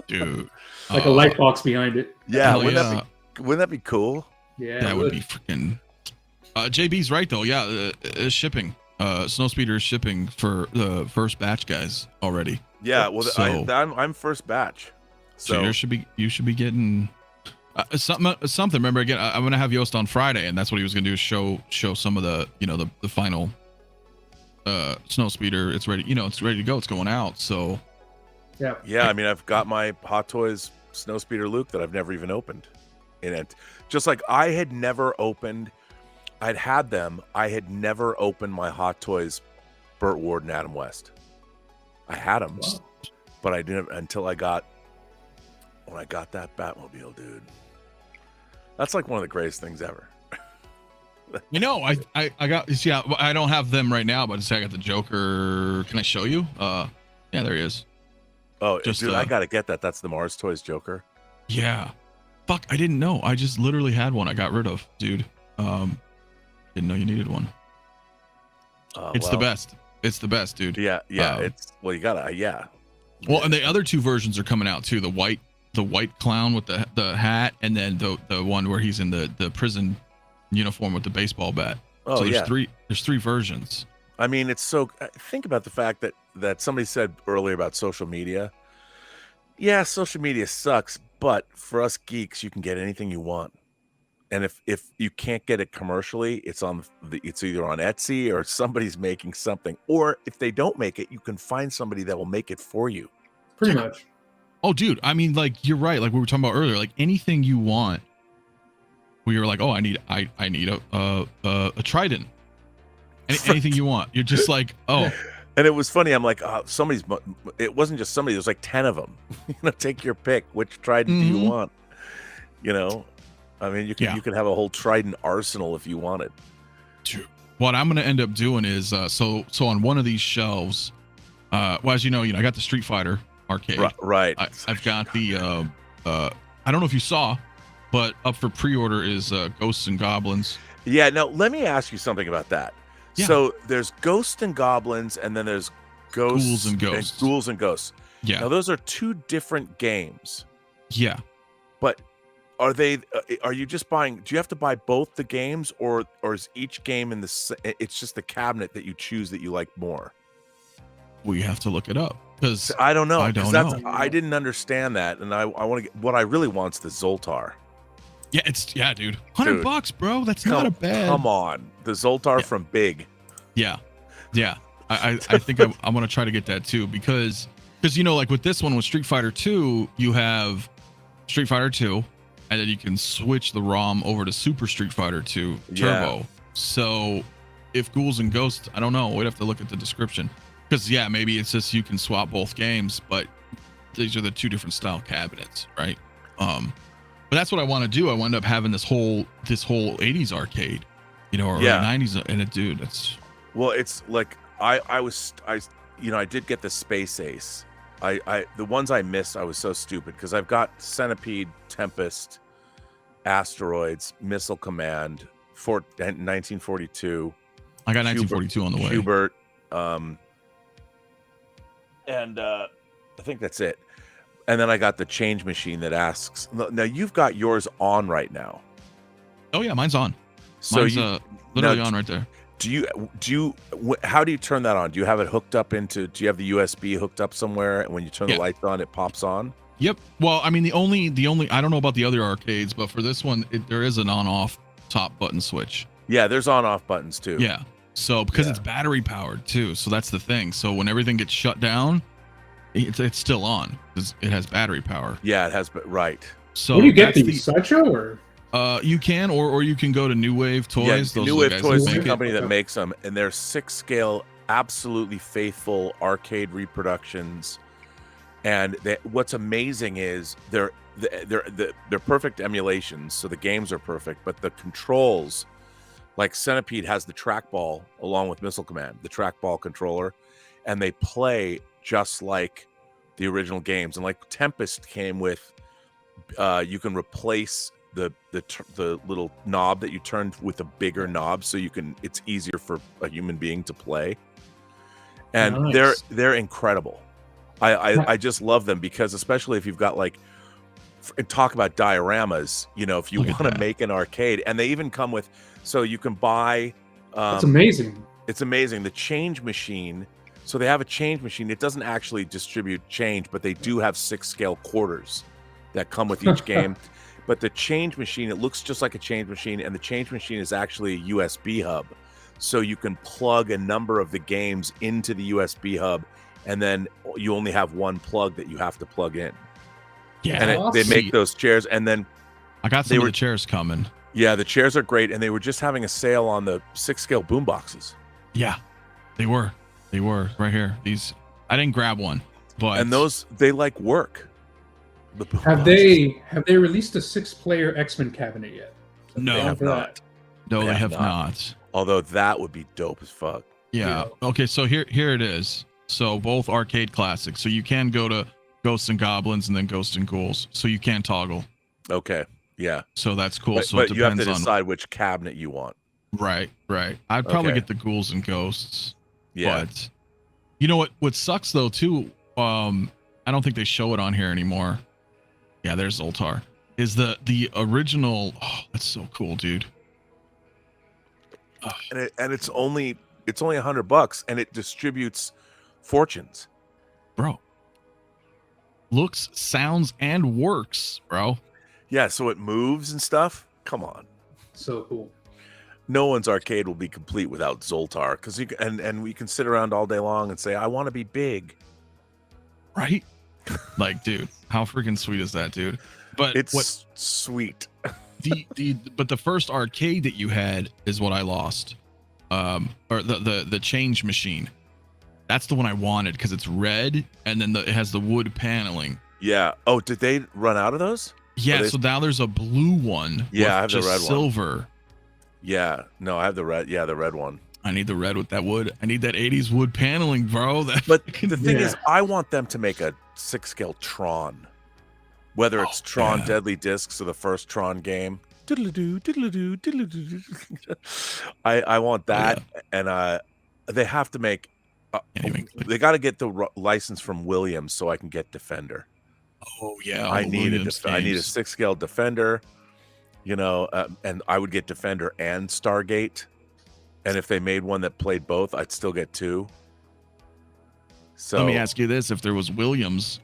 dude. Like a light box behind it. Yeah, wouldn't that be cool? Yeah, that would be freaking. JB's right though. Yeah, shipping. Snowspeeder is shipping for the first batch guys already. Yeah, well, I'm first batch, so you should be getting something. Remember, again, I'm gonna have Yost on Friday, and that's what he was gonna do is show some of the the final Snowspeeder. It's ready. It's ready to go. It's going out. So yeah. I mean, I've got my Hot Toys Snowspeeder Luke that I've never even opened in it. Just like I had never opened. I'd had them. I had never opened my Hot Toys Burt Ward and Adam West. I had them, but I didn't until when I got that Batmobile, dude. That's like one of the greatest things ever. I got, yeah, I don't have them right now, but I got the Joker. Can I show you? Yeah, there he is. Oh, dude, I gotta get that. That's the Mars Toys Joker. Yeah. Fuck, I didn't know. I just literally had one I got rid of, dude. Didn't know you needed one. It's the best. It's the best, dude. Yeah. You gotta, yeah. Well, and the other two versions are coming out too. The white clown with the hat, and then the one where he's in the prison uniform with the baseball bat. Oh, so there's three versions. I mean, it's so, think about the fact that somebody said earlier about social media. Yeah, social media sucks, but for us geeks, you can get anything you want. And if you can't get it commercially, it's either on Etsy or somebody's making something. Or if they don't make it, you can find somebody that will make it for you. Pretty much. Oh, dude. I mean, like, you're right. Like we were talking about earlier, like anything you want. We were like, oh, I need a trident. Anything you want. You're just like, oh. And it was funny. I'm like, it wasn't just somebody. There was like 10 of them. Take your pick. Which trident do you want? I mean, you could have a whole trident arsenal if you wanted. What I'm going to end up doing is, so on one of these shelves, well, as you know, I got the Street Fighter arcade. Right. I've got the, I don't know if you saw, but up for pre-order is Ghosts and Goblins. Yeah. Now, let me ask you something about that. Yeah. So there's Ghosts and Goblins, and then there's Ghouls and Ghosts. Yeah. Now, those are two different games. Yeah. But are you just buying, do you have to buy both the games, or is each game it's just the cabinet that you choose that you like more? We have to look it up, because I don't know. I don't know. I didn't understand that, and I want to get, what I really want is the Zoltar. Yeah, dude. $100, bro. That's not a bad. Come on, the Zoltar from Big. Yeah. I think I'm gonna try to get that too, because you know, like with this one with Street Fighter 2, you have Street Fighter 2, and then you can switch the ROM over to Super Street Fighter 2 Turbo. Yeah. So if Ghouls and Ghosts, I don't know, we'd have to look at the description, because yeah, maybe it's just you can swap both games, but these are the two different style cabinets, right? But that's what I want to do. I wind up having this whole 80s arcade, you know, or Yeah. 90s, and it, dude, that's Well, it's like I did get the Space Ace. The ones I missed, I was so stupid because I've got Centipede, Tempest, Asteroids, Missile Command, 1942. I got 1942 on the way. 𝗕𝗘𝗢𝗡, and I think that's it. And then I got the Change Machine that asks. Now you've got yours on right now. Oh yeah, mine's on. So Mine's literally now, on right there. How do you turn that on? Do you have it hooked up into? Do you have the USB hooked up somewhere? And when you turn the lights on, it pops on. Yep. Well, I mean, the only I don't know about the other arcades, but for this one, there is an on-off top button switch. Yeah, there's on-off buttons too. Yeah. So because it's battery powered too, so that's the thing. So when everything gets shut down, it's still on because it has battery power. Yeah, it has. But right. So Where do you get these? Sideshow or? You can, or you can go to New Wave Toys. Yeah, Those New are the Wave guys Toys that is the make it. company that makes them, and they're 6-scale, absolutely faithful arcade reproductions. And what's amazing is they're perfect emulations, so the games are perfect, but the controls, like Centipede has the trackball along with Missile Command, the trackball controller, and they play just like the original games. And like Tempest came with, you can replace the little knob that you turn with a bigger knob, so it's easier for a human being to play. And Nice. they're incredible. I just love them because, especially if you've got like, talk about dioramas, you know, if you want to make an arcade, and they even come with, so you can buy. That's amazing. It's amazing. The change machine. So they have a change machine. It doesn't actually distribute change, but they do have 6-scale quarters that come with each game. But the change machine, it looks just like a change machine, and the change machine is actually a USB hub. So you can plug a number of the games into the USB hub, and then you only have one plug that you have to plug in. Yeah, And they make those chairs, and then I got some of the chairs coming. Yeah, the chairs are great, and they were just having a sale on the 6-scale boom boxes. Yeah, they were right here. These, I didn't grab one, but and those, they like work. Have they released a 6-player X-Men cabinet yet? No, They have not. No, they have not. Although that would be dope as fuck. Yeah. Okay, so here it is. So both arcade classics. So you can go to Ghosts and Goblins and then Ghosts and Ghouls. So you can toggle. Okay. Yeah. So that's cool. But, So but it you have to depends on decide which cabinet you want. Right. I'd probably Okay. get the Ghouls and Ghosts. Yeah. But you know what sucks though too, I don't think they show it on here anymore. Yeah, there's Zoltar. Is the original, oh, that's so cool, dude. And it's only $100, and it distributes fortunes. Bro. Looks, sounds, and works, bro. Yeah, so it moves and stuff. Come on. So cool. No one's arcade will be complete without Zoltar, because and we can sit around all day long and say, I want to be big. Right? Like, dude, how freaking sweet is that, dude? But It's sweet. but the first arcade that you had is what I lost. Or the change machine. That's the one I wanted because it's red and then it has the wood paneling. Yeah. Oh, did they run out of those? Yeah, so now there's a blue one. Yeah, I have just the red one. silver. Yeah. No, I have the red. Yeah, the red one. I need the red with that wood. I need that 80s wood paneling, bro. But the thing is, I want them to make a 6-scale Tron. Whether it's Tron Deadly Discs or the first Tron game. Diddle-a-doo, diddle-a-doo, diddle-a-doo. I want that. And they have to make... they got to get the license from Williams so I can get Defender. Oh, yeah. I need a 6-scale Defender, you know, and I would get Defender and Stargate. And if they made one that played both, I'd still get 2. So let me ask you this. If there was Williams,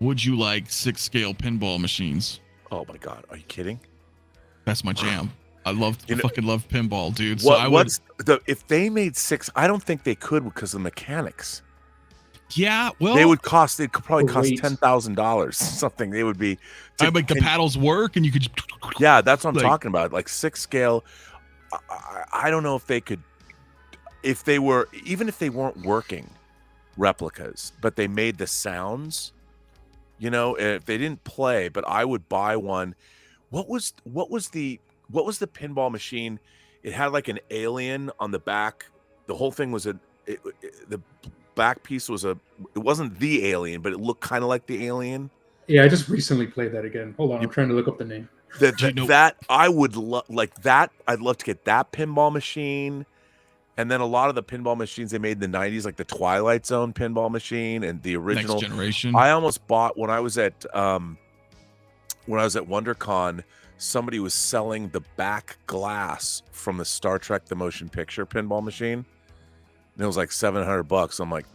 would you like 6-scale pinball machines? Oh my God. Are you kidding? That's my jam. I fucking love pinball, dude. If they made 6, I don't think they could because of the mechanics. Yeah, well, they could probably cost weight. $10,000 something. They would be like the paddles work and you could. Yeah, that's what I'm talking about. Like 6 scale. I don't know if they could, even if they weren't working replicas, but they made the sounds. You know, if they didn't play, but I would buy one. What was the pinball machine? It had like an alien on the back. The whole thing was the back piece was it wasn't the alien, but it looked kind of like the alien. Yeah, I just recently played that again. Hold on, I'm trying to look up the name. That I would like that. I'd love to get that pinball machine. And then a lot of the pinball machines they made in the 90s, like the Twilight Zone pinball machine and the original Next Generation. I almost bought when I was at WonderCon, somebody was selling the back glass from the Star Trek the Motion Picture pinball machine. And it was like $700. I'm like,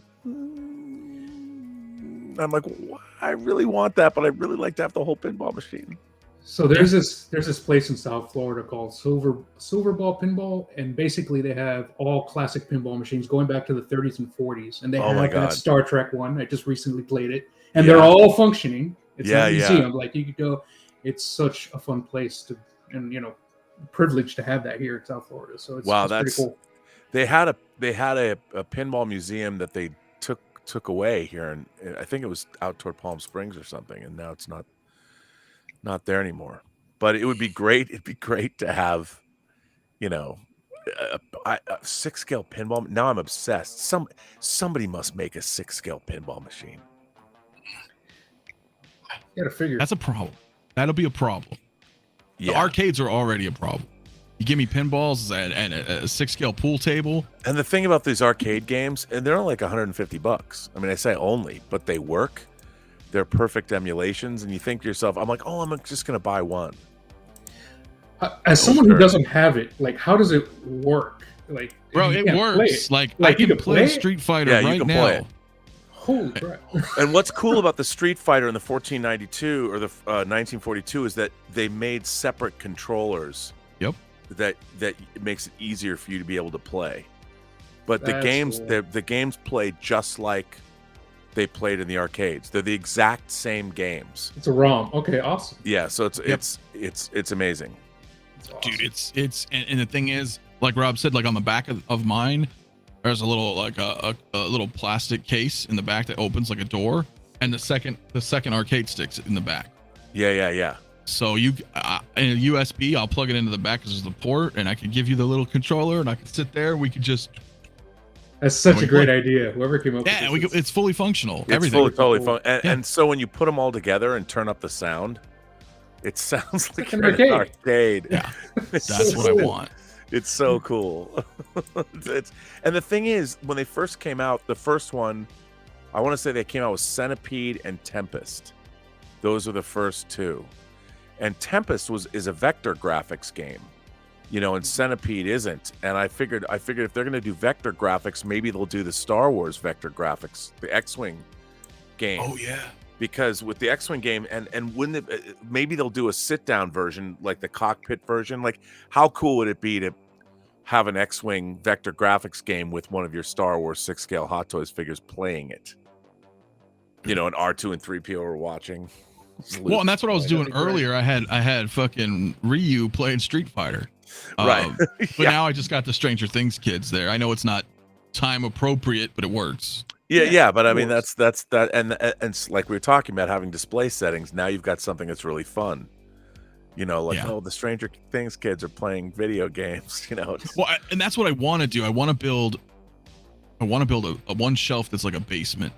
I really want that, but I really like to have the whole pinball machine. So there's this place in South Florida called Silverball Pinball, and basically they have all classic pinball machines going back to the 30s and 40s, and they have that Star Trek one. I just recently played it, and they're all functioning. It's a museum. Like you could go. It's such a fun place and privileged to have that here in South Florida. So it's pretty cool. They had a pinball museum that they took away here, and I think it was out toward Palm Springs or something, and now it's not there anymore. But it would be great. It'd be great to have, a 6-scale pinball. Now I'm obsessed. Somebody must make a 6-scale pinball machine. You gotta figure. That's a problem. That'll be a problem. Yeah. The arcades are already a problem. You give me pinballs and a 6-scale pool table. And the thing about these arcade games, and they're only like $150. I mean, I say only, but they work. They're perfect emulations, and you think to yourself, I'm like, I'm just going to buy one. As someone who doesn't have it, like, how does it work? Like, bro, it works. Like I can play Street Fighter right now. Play it. Holy crap. And what's cool about the Street Fighter in the 1492 or the 1942 is that they made separate controllers. Yep. That makes it easier for you to be able to play. But the games play just like they played in the arcades. They're the exact same games. It's a ROM. Okay, awesome. Yeah, so it's amazing. Awesome. Dude, it's and the thing is, like Rob said, like on the back of mine, there's a little like a little plastic case in the back that opens like a door, and the second arcade stick's in the back. Yeah. So in a USB, I'll plug it into the back because there's the port, and I can give you the little controller, and I can sit there. We could just. That's such a great idea. Whoever came up with this. It's fully functional. It's everything. Totally fun. And so when you put them all together and turn up the sound, it sounds like you're in an arcade. Yeah, that's what I want. It's so cool. And the thing is, when they first came out, the first one, I want to say they came out with Centipede and Tempest. Those are the first two. And Tempest is a vector graphics game. And Centipede isn't. And I figured if they're going to do vector graphics, maybe they'll do the Star Wars vector graphics, the X-Wing game. Oh yeah. Because with the X-Wing game, and when maybe they'll do a sit-down version, like the cockpit version. Like, how cool would it be to have an X-Wing vector graphics game with one of your Star Wars 6-scale Hot Toys figures playing it? And R2 and 3PO are watching. Well, and that's what I was doing earlier. I had fucking Ryu playing Street Fighter. Right. But now I just got the Stranger Things kids there. I know it's not time appropriate, but it works. Yeah, but I mean that's that, and like we were talking about having display settings. Now you've got something that's really fun. The Stranger Things kids are playing video games. Well, and that's what I want to do. I want to build a one shelf that's like a basement,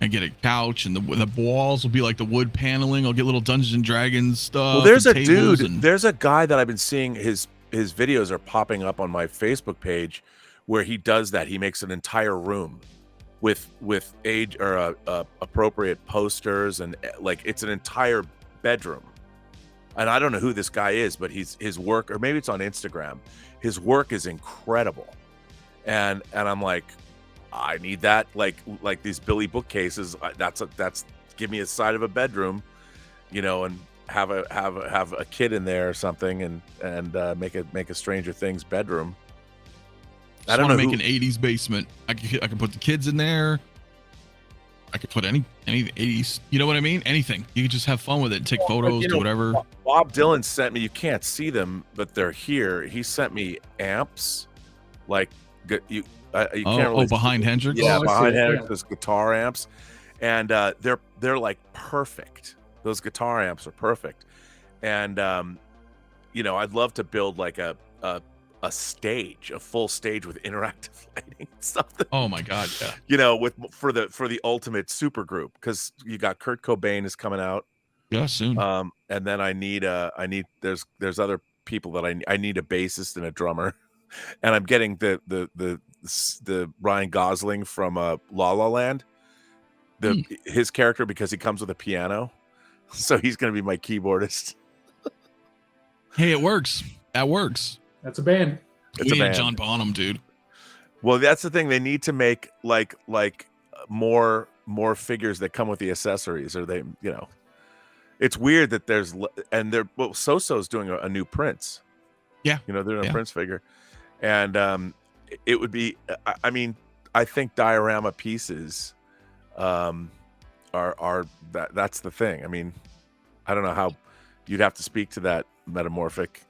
and get a couch, and the walls will be like the wood paneling. I'll get little Dungeons and Dragons stuff. Well, there's a dude. There's a guy that I've been seeing his videos are popping up on my Facebook page, where he does that. He makes an entire room with age or appropriate posters, and like it's an entire bedroom. And I don't know who this guy is, but his work, or maybe it's on Instagram. His work is incredible, and I'm like, I need that. Like these Billy bookcases. That's give me a side of a bedroom, and have a kid in there or something, and make a Stranger Things bedroom. I don't want to make an 80s basement. I can put the kids in there. I could put any 80s. You know what I mean? Anything. You can just have fun with it. Take photos, do whatever. Bob Dylan sent me. You can't see them, but they're here. He sent me amps, like you can't really behind Hendrix. Yeah, behind Hendrix, those guitar amps, and they're like perfect. Those guitar amps are perfect, and I'd love to build like a stage, a full stage with interactive lighting and stuff. Oh my god, yeah. For the ultimate super group, because you got Kurt Cobain is coming out. Yeah, soon. And then I need there's other people that I need a bassist and a drummer, and I'm getting the Ryan Gosling from La La Land, his character, because he comes with a piano, so he's gonna be my keyboardist. Hey, it works. That works. That's a band. We need John Bonham, dude. Well, that's the thing. They need to make like more figures that come with the accessories, or it's weird that So-So's doing a new Prince. Yeah. They're doing a Prince figure. And it would be, I mean, I think diorama pieces are that's the thing. I mean, I don't know how you'd have to speak to that metamorphic.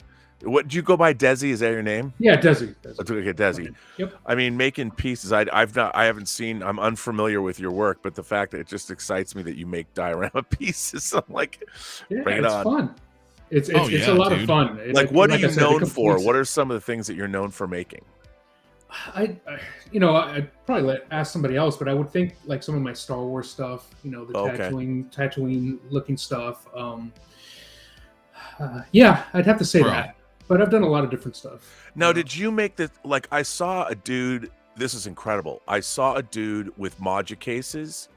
What do you go by, Desi? Is that your name? Yeah, Desi. Okay, Desi. Yep. I mean, making pieces. I haven't seen. I'm unfamiliar with your work, but the fact that it just excites me that you make diorama pieces. I'm like, bring it on. Fun. It's a lot of fun. Like, what are you known for? What are some of the things that you're known for making? I'd probably ask somebody else, but I would think like some of my Star Wars stuff. The Tatooine looking stuff. I'd have to say that. But I've done a lot of different stuff. Now, did you make the, like, I saw a dude, this is incredible. I saw a dude with Modular cases,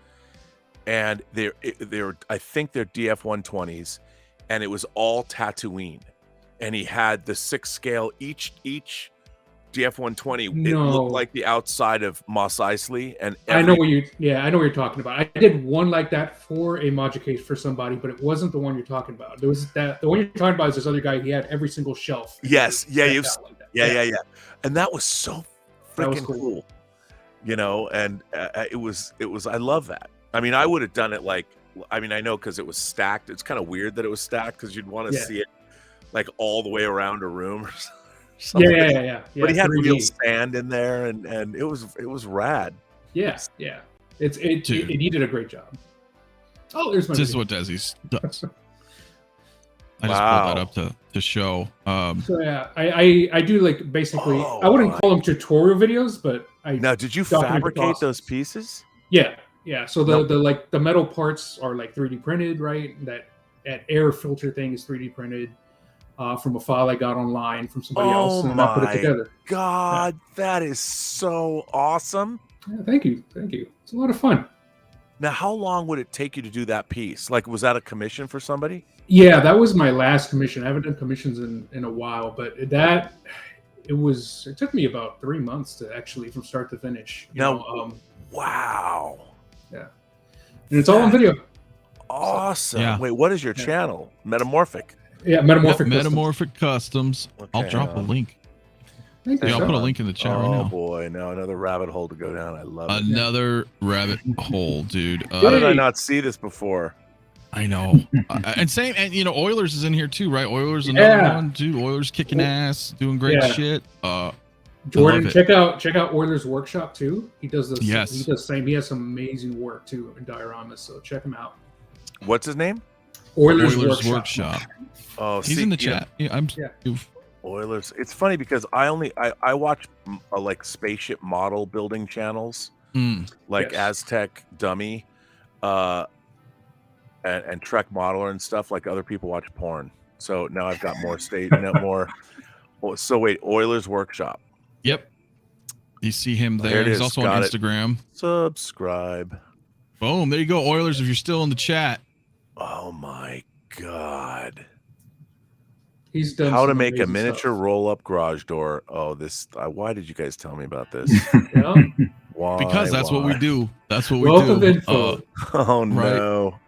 and they're I think they're DF-120s, and it was all Tatooine. And he had the 6 scale, each DF-120, it looked like the outside of Mos Eisley. And I know what you're talking about. I did one like that for a Modular case for somebody, but it wasn't the one you're talking about. There was the one you're talking about is this other guy. He had every single shelf. Yes, yeah. And that was so freaking cool. And it was. I love that. I mean, I would have done it I know because it was stacked. It's kind of weird that it was stacked because you'd want to see it like all the way around a room or something. Yeah. But he had real sand in there, and it was rad. Yes, yeah. He did a great job. Oh, there's my. This is what Desi's does. I just pulled that up to show. So yeah, I do like basically. I wouldn't call them tutorial videos, but Now, did you fabricate those pieces? Yeah. So the metal parts are like 3D printed, right? That air filter thing is 3D printed. From a file I got online from somebody else, and I put it together. God, that is so awesome! Yeah, thank you. It's a lot of fun. Now, how long would it take you to do that piece? Like, was that a commission for somebody? Yeah, that was my last commission. I haven't done commissions in a while, but it took me about 3 months to actually from start to finish. Wow. Yeah, and it's all on video. Awesome. Yeah. Wait, what is your channel? Metamorphic. Yeah, MetaMorphic Customs. Okay, I'll drop a link. I'll put a link in the chat right now. Oh boy, now another rabbit hole to go down. I love it. Another rabbit hole, dude. How did I not see this before? I know. And Oilers is in here too, right? Oilers another one, dude. Oilers kicking ass, doing great shit. Jordan, check out Oilers Workshop too. He does this. Yes. He does the same. He has some amazing work too in dioramas. So check him out. What's his name? Oilers Workshop. Oh, he's in the chat. Oilers. It's funny because I watch like spaceship model building channels, like Aztec Dummy, and Trek Modeler and stuff. Like other people watch porn. So now I've got more more. So wait, Oilers Workshop. Yep. You see him there. He's also on Instagram. Subscribe. Boom. There you go, Oilers. If you're still in the chat. Oh my God. He's done how to make a miniature roll-up garage door. Oh, this. Why did you guys tell me about this? Why? Because that's what we do. That's what we do. Info. Oh no! Right. Wow.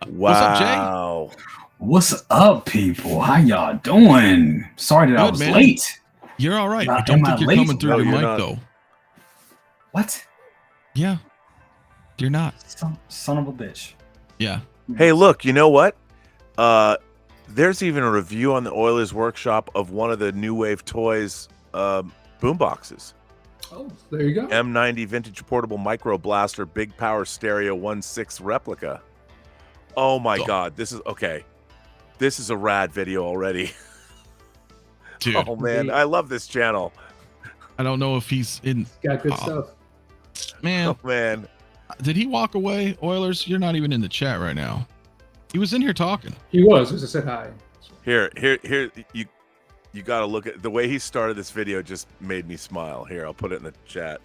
What's up, Jay? What's up, people? How y'all doing? Sorry that I Good, was man. late. You're all right. Am I don't I think you're late? coming through No, your you're mic not. though. What? Yeah, you're not. Son of a bitch. Yeah. Hey, look, you know what? There's even a review on the Oilers Workshop of one of the New Wave Toys boomboxes. Oh, there you go. M90 vintage portable micro blaster, big power stereo 1/6 replica. Oh my God, this is okay. This is a rad video already. Dude, Oh man, I love this channel. I don't know if he's in. Got good stuff. Man, Oh man, did he walk away? Oilers, you're not even in the chat right now. He was in here talking. He was, as I said hi. here, you got to look at the way he started this video. Just made me smile. Here, I'll put it in the chat.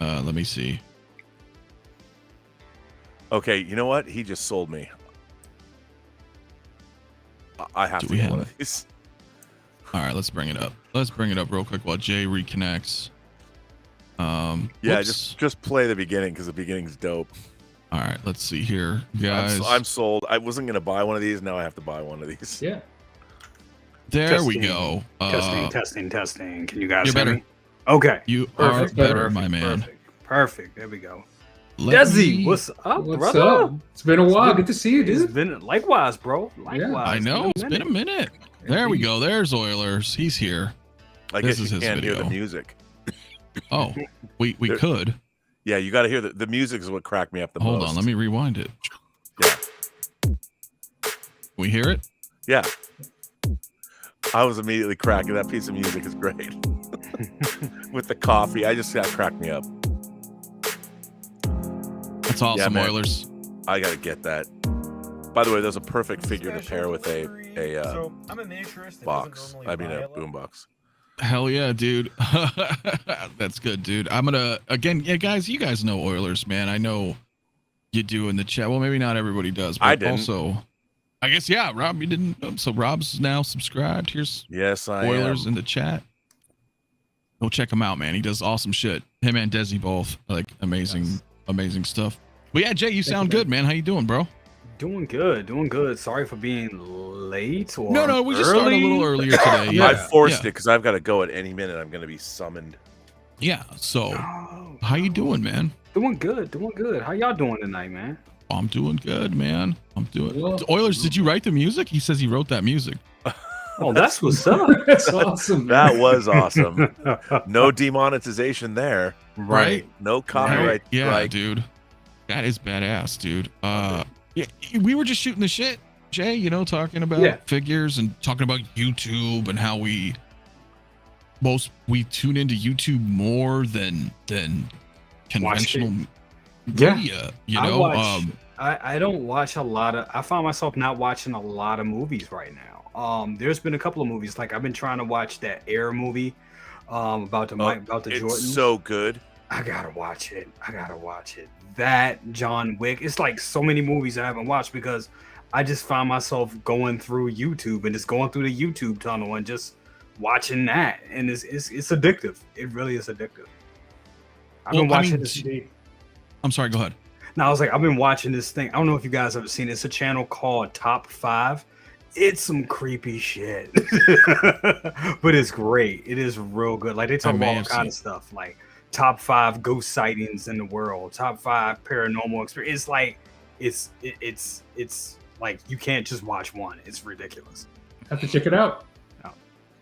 Let me see. Okay, you know what? He just sold me. I have Do to we get have one it? of these. All right, let's bring it up. Let's bring it up real quick while Jay reconnects. Yeah, whoops. just play the beginning because the beginning's dope. All right, let's see here, guys. I'm sold. I wasn't gonna buy one of these. Now I have to buy one of these. Yeah. There we Testing. go. Testing. Can you guys You're hear better. me? Okay. You Perfect, are better, perfect, my man. Perfect. There we go. Let Desi, me- what's up, What's brother? up? It's been a while. Good to see you, It's dude. been likewise, bro. Likewise. I know it's been a minute. There we go. There's Oilers. He's here. I This guess is you his can't hear the video. music. Oh, we There- could. Yeah, you got to hear the music is what cracked me up the Hold most. on, let me rewind it. Yeah. We hear it? Yeah. I was immediately cracking. That piece of music is great. With the coffee, that cracked me up. That's awesome, man. Oilers. I gotta get that. By the way, there's a perfect figure to pair with a So I'm a miniaturist that box. doesn't I normally mean, a buy lot. boombox. Hell yeah, dude. That's good, dude. I'm gonna yeah, guys. You guys know Oilers, man. I know you do in the chat. Well, maybe not everybody does, but I didn't. also, I guess yeah. Rob, you didn't. So Rob's now subscribed. Here's Yes, I Oilers am. in the chat. Go check him out, man. He does awesome shit. Him and Desi both like amazing stuff. But yeah, Jay, you sound you, good, man. How you doing, bro? Doing good. Sorry for being late or No, we just started a little earlier today. Yeah. I forced yeah. it because I've got to go at any minute. I'm going to be summoned. Yeah. So, Oh, how you doing, man? Doing good. How y'all doing tonight, man? I'm doing good, man. I'm doing. Well- Oilers, did you write the music? He says he wrote that music. Oh, that's what's up. That's awesome. That was awesome. No demonetization there. Right. No copyright. Yeah, strike. dude. That is badass, dude. Yeah, we were just shooting the shit, Jay, you know, talking about Yeah. figures and talking about YouTube and how we tune into YouTube more than conventional media, you know. I don't watch a lot of. I find myself not watching a lot of movies right now. There's been a couple of movies like I've been trying to watch that Air movie, about the It's Jordans. so good. I gotta watch it. That John Wick. It's like so many movies I haven't watched because I just find myself going through YouTube and just going through the YouTube tunnel and just watching that, and it's addictive. It really is addictive. I've been watching this. I'm sorry. Go ahead. Now I was like, I've been watching this thing. I don't know if you guys ever seen it. It's a channel called Top 5. It's some creepy shit, but it's great. It is real good. Like they talk about all kind of stuff, like top 5 ghost sightings in the world, top 5 paranormal experience. It's like it's like you can't just watch one. It's ridiculous. Have to check it out.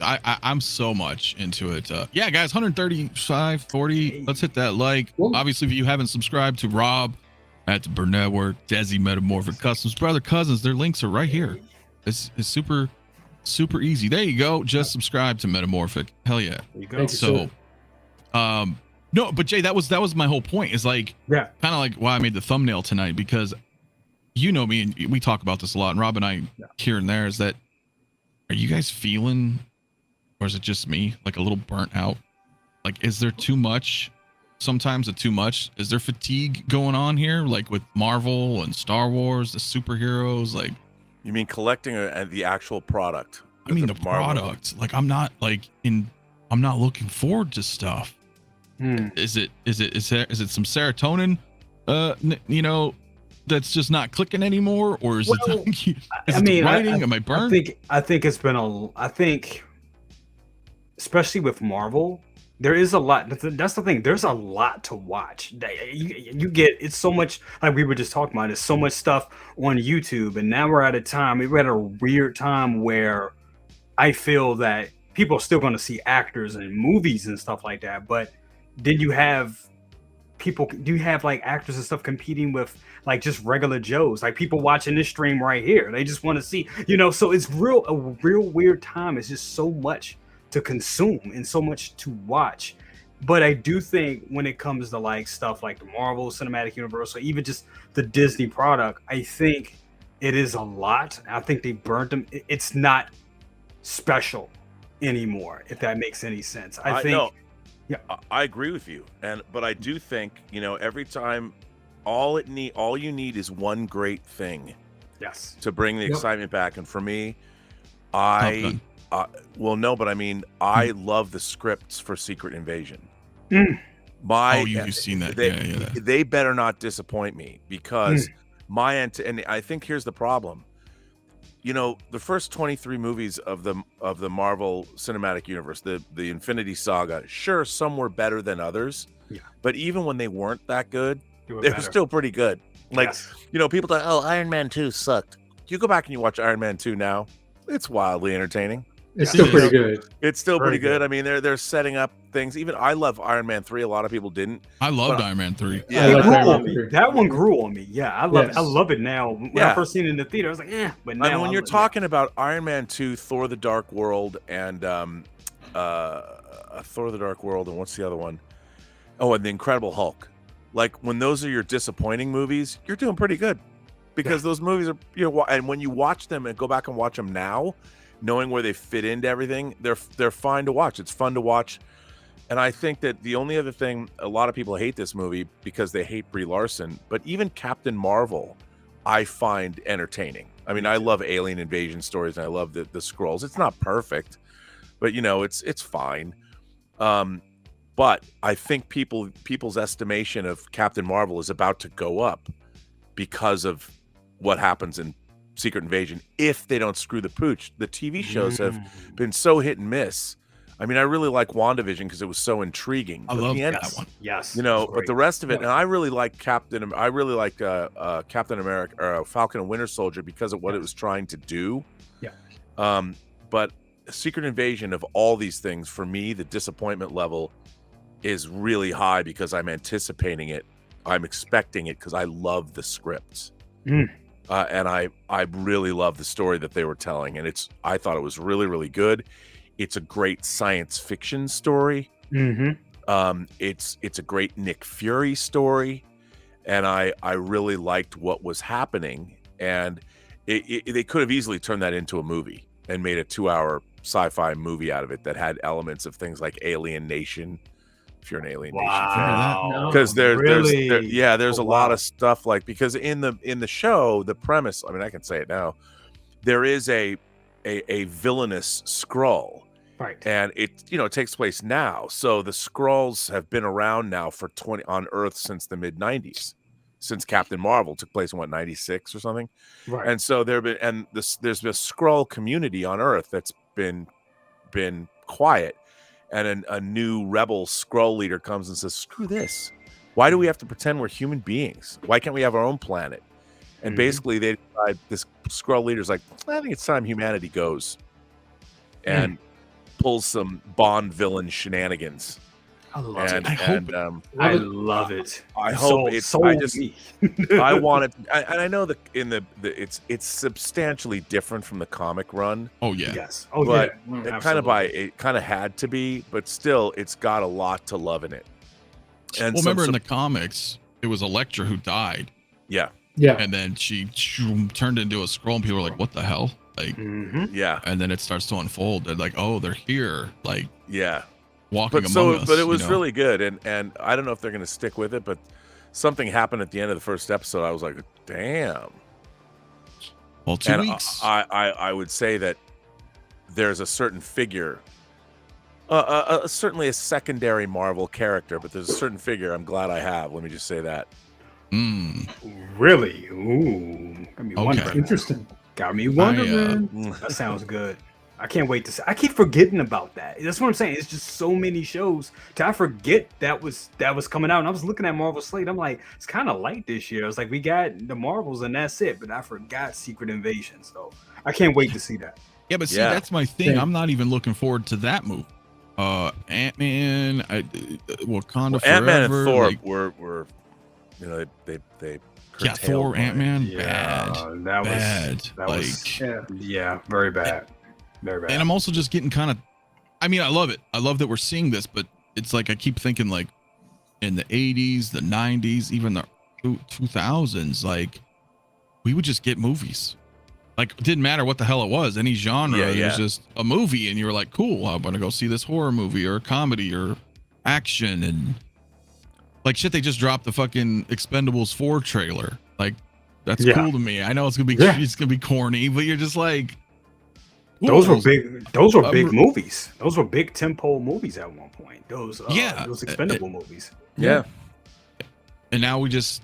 I'm so much into it. Yeah, guys, 135, 40. Let's hit that like. Whoa. Obviously, if you haven't subscribed to Rob at the Burnett Work, Desi MetaMorphic Customs, brother cousins, their links are right here. It's super easy. There you go. Just subscribe to Metamorphic. Hell yeah. There you go. Thank you, So, sir. no, but Jay, that was my whole point. Is like Yeah. kind of like why I made the thumbnail tonight, because you know me and we talk about this a lot, and Rob and I here and there, is that are you guys feeling, or is it just me, like a little burnt out? Like, is there too much? Sometimes too much. Is there fatigue going on here, like with Marvel and Star Wars, the superheroes? Like, You mean collecting the actual product? I mean the Marvel. product. Like, I'm not looking forward to stuff. Is it some serotonin that's just not clicking anymore, or is Well, it? Is it the writing? Am I burned? I think it's been I think, especially with Marvel, there is a lot. That's the thing. There's a lot to watch. You get it's so much. Like we were just talking about, it's so much stuff on YouTube, and now we're at a weird time where I feel that people are still going to see actors in movies and stuff like that, but then you have people. Do you have like actors and stuff competing with like just regular Joes, like people watching this stream right here? They just want to see, So it's a real weird time. It's just so much to consume and so much to watch. But I do think when it comes to like stuff like the Marvel Cinematic Universe, or even just the Disney product, I think it is a lot. I think they burnt them. It's not special anymore, if that makes any sense. I think. Yeah, I agree with you, but I do think every time, all you need is one great thing, yes, to bring the excitement back. And for me, I love the scripts for Secret Invasion. You've seen that? They better not disappoint me, because and I think here's the problem. The first 23 movies of the Marvel Cinematic Universe, the Infinity Saga, sure, some were better than others. Yeah. But even when they weren't that good, they were still pretty good. Like, people thought, Iron Man 2 sucked. You go back and you watch Iron Man 2 now, it's wildly entertaining. It's still pretty good. It's still pretty good. I mean, they're setting up things. Even I love Iron Man 3. A lot of people didn't. I loved Iron Man 3. Yeah, that one grew on me. Yeah, I love it. I love it now. When I first seen it in the theater, I was like, but now when you're talking about Iron Man 2, Thor: The Dark World, and Thor: The Dark World, and what's the other one? Oh, and The Incredible Hulk. Like, when those are your disappointing movies, you're doing pretty good, because those movies are and when you watch them and go back and watch them now, knowing where they fit into everything, they're fine to watch. It's fun to watch. And I think that the only other thing, a lot of people hate this movie because they hate Brie Larson, but even Captain Marvel, I find entertaining. I mean, I love alien invasion stories, and I love the Skrulls. It's not perfect, but it's fine. But I think people's estimation of Captain Marvel is about to go up because of what happens in Secret Invasion. If they don't screw the pooch, the TV shows have been so hit and miss. I mean, I really like WandaVision because it was so intriguing. I love that one. Yes, but the rest of it, and I really like Captain America, or Falcon and Winter Soldier, because of what it was trying to do. Yeah. But Secret Invasion, of all these things, for me, the disappointment level is really high because I'm anticipating it. I'm expecting it because I love the scripts. And I really love the story that they were telling, and I thought it was really, really good. It's a great science fiction story. It's a great Nick Fury story, and I really liked what was happening. And they could have easily turned that into a movie and made a 2-hour sci-fi movie out of it that had elements of things like Alien Nation. If you're an Alien Nation fan, because there's a lot of stuff, like, because in the show, the premise, I mean, I can say it now, there is a villainous Skrull, right? And it takes place now. So the Skrulls have been around now on Earth since the mid 90s, since Captain Marvel took place in 96 or something, right? And so there's been a Skrull community on Earth that's been quiet. And a new rebel Skrull leader comes and says, screw this. Why do we have to pretend we're human beings? Why can't we have our own planet? And basically, they decide, this Skrull leader's like, I think it's time humanity goes. And pulls some Bond villain shenanigans. I love it. I love it. I hope it's. I want it, and I know that it's substantially different from the comic run. Oh yeah, yes. Oh but yeah, it kind of had to be, but still, it's got a lot to love in it. And remember in the comics, it was Elektra who died. Yeah, and then she turned into a Skrull, and people were like, "What the hell?" Like, yeah, and then it starts to unfold. They're like, "Oh, they're here!" Like, yeah. Walking among us, but it was really good, and I don't know if they're going to stick with it, but something happened at the end of the first episode. I was like, damn. Well, 2 weeks. I would say that there's a certain figure, certainly a secondary Marvel character, but there's a certain figure I'm glad I have. Let me just say that. Really? Ooh, got me wondering. Interesting. Got me wondering. That sounds good. I can't wait to see. I keep forgetting about that. That's what I'm saying. It's just so many shows. I forget that was coming out. And I was looking at Marvel slate. I'm like, it's kind of light this year. I was like, we got the Marvels and that's it. But I forgot Secret Invasion. So I can't wait to see that. Yeah, but see, that's my thing. I'm not even looking forward to that movie. Ant-Man, Wakanda Forever. Ant-Man and Thor like, were they Thor, Ant-Man, Yeah, bad. that bad. was very bad. Very bad. And I'm also just getting kind of, I mean, I love it. I love that we're seeing this, but it's like I keep thinking like in the 80s, the 90s, even the 2000s, like we would just get movies. Like it didn't matter what the hell it was, any genre. It was just a movie, and you were like, cool, I'm gonna go see this horror movie or comedy or action. And like shit, they just dropped the fucking Expendables 4 trailer. Like that's cool to me. I know it's gonna be corny, but you're just like, those were big movies. Those were big tempo movies at one point. Those Expendable movies. Yeah. And now it's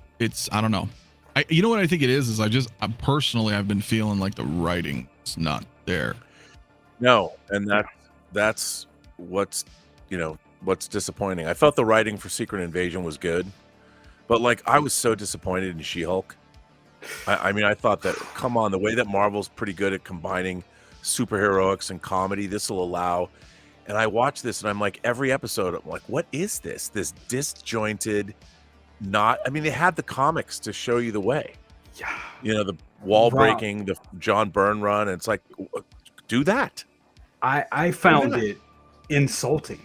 I don't know. You know what I think it is I've been feeling like the writing's not there. No, and that's what's disappointing. I felt the writing for Secret Invasion was good, but like I was so disappointed in She-Hulk. I mean, I thought that, come on, the way that Marvel's pretty good at combining superheroics and comedy, this will allow. And I watched this and I'm like, every episode, I'm like, what is this? This disjointed, they had the comics to show you the way. Yeah. The wall breaking, the John Byrne run. And it's like, do that. I found it insulting.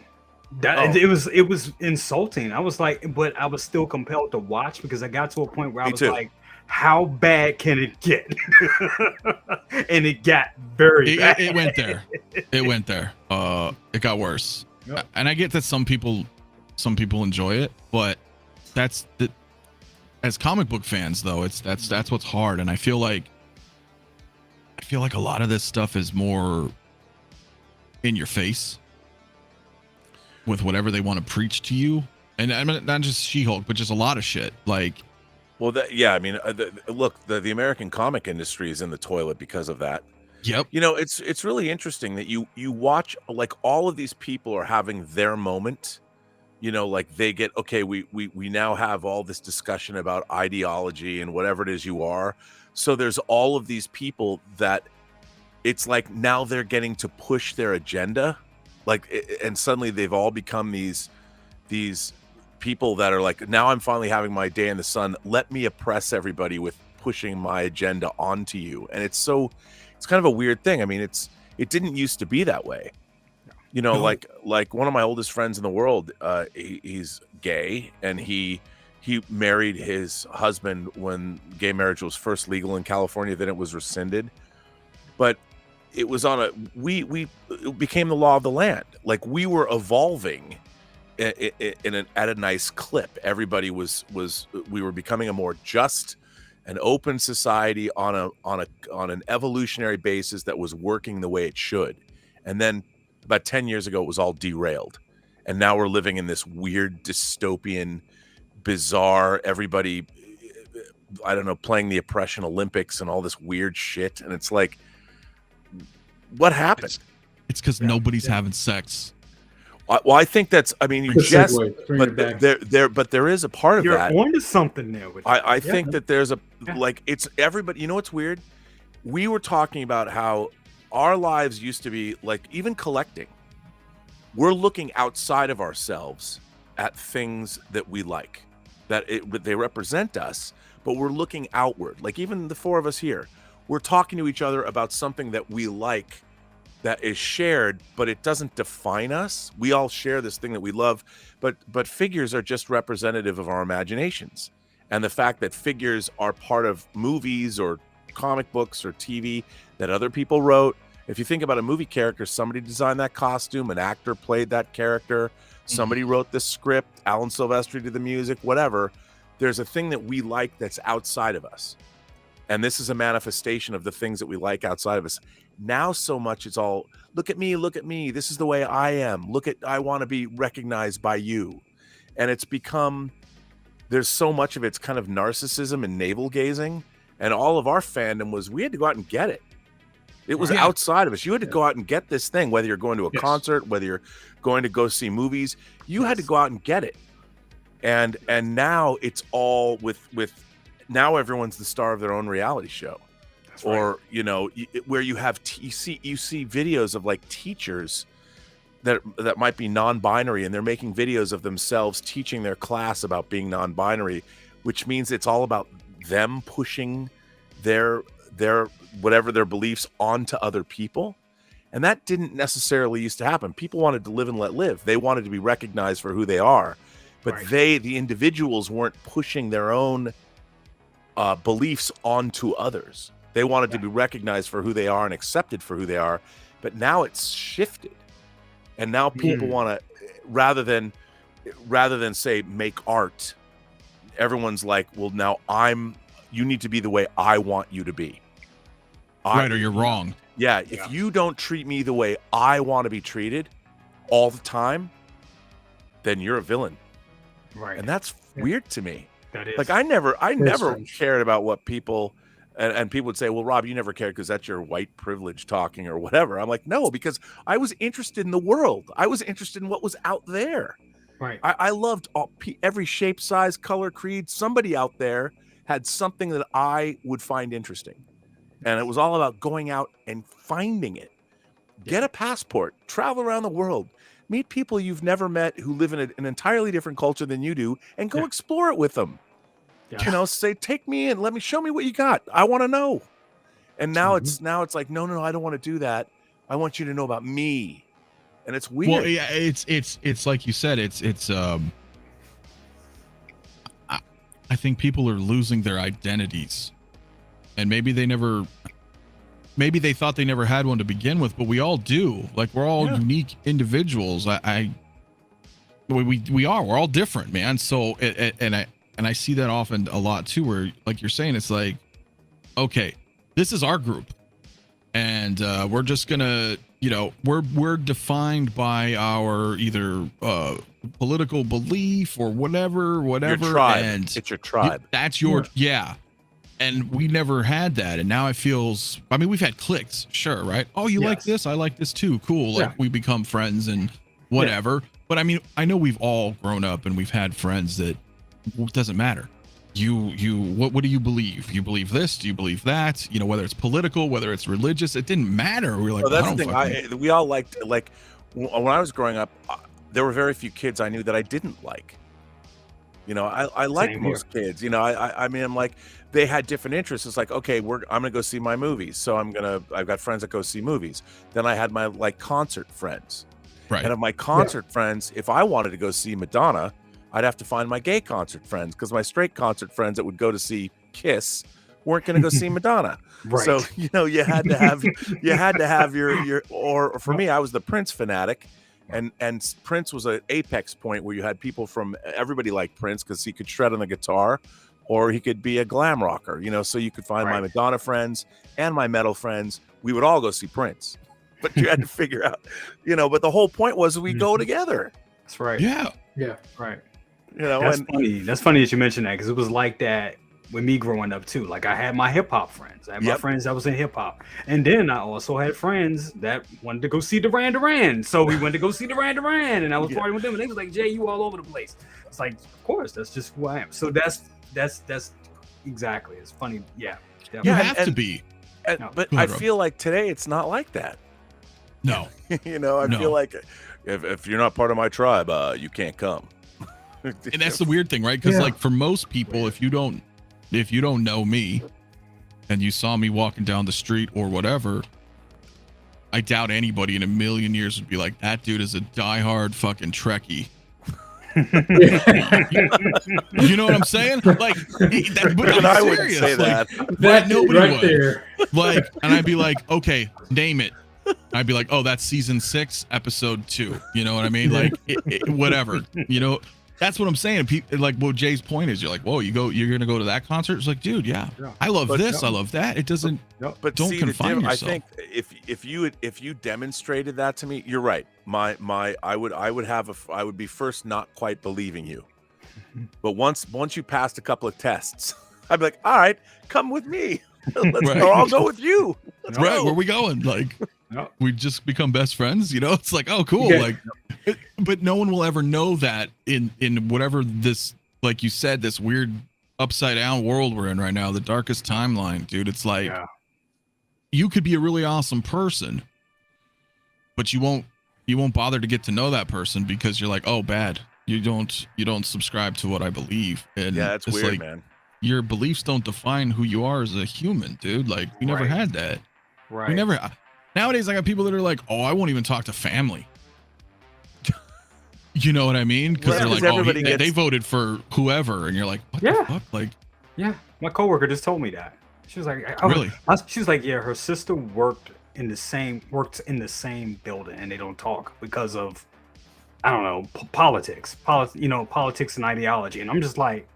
It was insulting. I was like, but I was still compelled to watch because I got to a point where I was like, how bad can it get? And it got very bad. It went there. It went there. It got worse. Yep. And I get that some people enjoy it, but as comic book fans though, that's what's hard. And I feel like a lot of this stuff is more in your face with whatever they want to preach to you. And I mean, not just She-Hulk, but just a lot of shit. Like, well, look, the American comic industry is in the toilet because of that. Yep. It's really interesting that you watch, like, all of these people are having their moment. Like they get, okay, we now have all this discussion about ideology and whatever it is you are. So there's all of these people that it's like now they're getting to push their agenda, and suddenly they've all become these people that are like, now I'm finally having my day in the sun. Let me oppress everybody with pushing my agenda onto you. And it's kind of a weird thing. I mean, it didn't used to be that way. Like one of my oldest friends in the world, he's gay, and he married his husband when gay marriage was first legal in California. Then it was rescinded, but it was it became the law of the land. Like we were evolving at a nice clip. Everybody we were becoming a more just and open society on an evolutionary basis that was working the way it should. And then about 10 years ago, it was all derailed. And now we're living in this weird dystopian, bizarre, everybody, I don't know, playing the oppression Olympics and all this weird shit. And it's like, what happened? It's because nobody's having sex. Well, I think that's, I mean, but there is a part of that. You're onto something there. I think that there's like, it's everybody, you know what's weird? We were talking about how our lives used to be like, even collecting, we're looking outside of ourselves at things that we like, they represent us, but we're looking outward. Like even the four of us here, we're talking to each other about something that we like, that is shared, but it doesn't define us. We all share this thing that we love, but figures are just representative of our imaginations. And the fact that figures are part of movies or comic books or TV that other people wrote. If you think about a movie character, somebody designed that costume, an actor played that character, somebody wrote the script, Alan Silvestri did the music, whatever. There's a thing that we like that's outside of us. And this is a manifestation of the things that we like outside of us. Now so much it's all, look at me, this is the way I am. I want to be recognized by you. And it's become there's so much of it's kind of narcissism and navel gazing, and all of our fandom was we had to go out and get it. It was outside of us. You had to go out and get this thing, whether you're going to a concert, whether you're going to go see movies, you had to go out and get it. And now it's all with now everyone's the star of their own reality show. That's or right. Where you have you see videos of like teachers that might be non-binary, and they're making videos of themselves teaching their class about being non-binary, which means it's all about them pushing their whatever their beliefs onto other people. And that didn't necessarily used to happen. People wanted to live and let live. They wanted to be recognized for who they are, but right. the individuals weren't pushing their own beliefs onto others. They wanted to be recognized for who they are and accepted for who they are. But now it's shifted. And now people want to, rather than say make art, everyone's like, well, now you need to be the way I want you to be. Right, or you're wrong. Yeah, if you don't treat me the way I want to be treated all the time, then you're a villain. Right. And that's weird to me. That is. Like I never cared about what people and people would say, well, Rob, you never cared because that's your white privilege talking or whatever. I'm like, no, because I was interested in the world. I was interested in what was out there. Right. I loved every shape, size, color, creed. Somebody out there had something that I would find interesting. And it was all about going out and finding it. Get a passport, travel around the world, meet people you've never met who live in an entirely different culture than you do, and go explore it with them. Yeah. Say, take me in, show me what you got. I want to know. And now it's like, no, I don't want to do that. I want you to know about me. And it's weird. Well, yeah, it's like you said, I think people are losing their identities. And maybe they thought they never had one to begin with, but we all do. Like we're all unique individuals. We're all different, man. So and I see that often a lot too, where like you're saying, it's like, okay, this is our group, and we're just gonna, we're defined by our either political belief or whatever. Your tribe. And it's your tribe. That's your And we never had that. And now it feels, we've had cliques, sure, right? Oh, you like this? I like this too. Cool. Like we become friends and whatever. Yeah. But I know we've all grown up and we've had friends that it doesn't matter. What do you believe? You believe this? Do you believe that? Whether it's political, whether it's religious, it didn't matter. We were like, that's the thing. We all liked, like when I was growing up, there were very few kids I knew that I didn't like. I like most kids. I'm like, they had different interests. It's like, okay, I'm gonna go see my movies. So I've got friends that go see movies. Then I had my concert friends. Right. And of my concert friends, if I wanted to go see Madonna, I'd have to find my gay concert friends, because my straight concert friends that would go to see Kiss weren't gonna go see Madonna. Right. So you had to have your or for me, I was the Prince fanatic. And Prince was an apex point where you had people from everybody liked Prince because he could shred on the guitar, or he could be a glam rocker, so you could find my Madonna friends and my metal friends. We would all go see Prince, but you had to figure out, but the whole point was we go together. That's right. Yeah. Yeah. Right. That's funny. That's funny that you mentioned that, because it was like that with me growing up too. Like I had my hip hop friends. I had my friends that was in hip hop, and then I also had friends that wanted to go see Duran. So we went to go see Duran, and I was partying with them, and they was like, "Jay, you all over the place." It's like, of course, that's just who I am. So that's exactly. It's funny. Yeah. You have to be. But I feel like today it's not like that. No. I feel like if you're not part of my tribe, you can't come. And that's the weird thing, right? Because like for most people, if you don't know me and you saw me walking down the street or whatever, I doubt anybody in a million years would be like, that dude is a diehard fucking Trekkie. You know what I'm saying? Like, but I wouldn't say that. But nobody right would. there. Like, and I'd be like, okay, name it. I'd be like, oh, that's season 6, episode 2. You know what I mean? Like, whatever. That's what I'm saying. Like what Jay's point is, you're like, whoa, you're gonna go to that concert? It's like, dude, I love this, I love that. It doesn't. But don't confine yourself. I think if you demonstrated that to me, you're right. I would be first not quite believing you, But once you passed a couple of tests, I'd be like, all right, come with me. Let's Right. or I'll go with you. Let's Right, go. where we going? Like, No. we just become best friends, you know? It's like, oh, cool. Yeah. Like, but no one will ever know that in whatever this, like you said, this weird upside down world we're in right now, the darkest timeline, dude. It's like, Yeah. you could be a really awesome person, but you won't bother to get to know that person because you're like, oh, bad. You don't subscribe to what I believe. And Yeah, that's it's weird, like, man. your beliefs don't define who you are as a human, dude. Like, we never Right. had that. Right. We never. Nowadays, I got people that are like, "Oh, I won't even talk to family." You know what I mean? Because Yeah, they're 'cause like, "Oh, everybody they gets- voted for whoever," and you're like, "What Yeah. the fuck?" Like, Yeah, my coworker just told me that. She was like, Really? She was like, yeah, her sister worked in the same building, and they don't talk because of, I don't know, politics, politics and ideology. And I'm just like,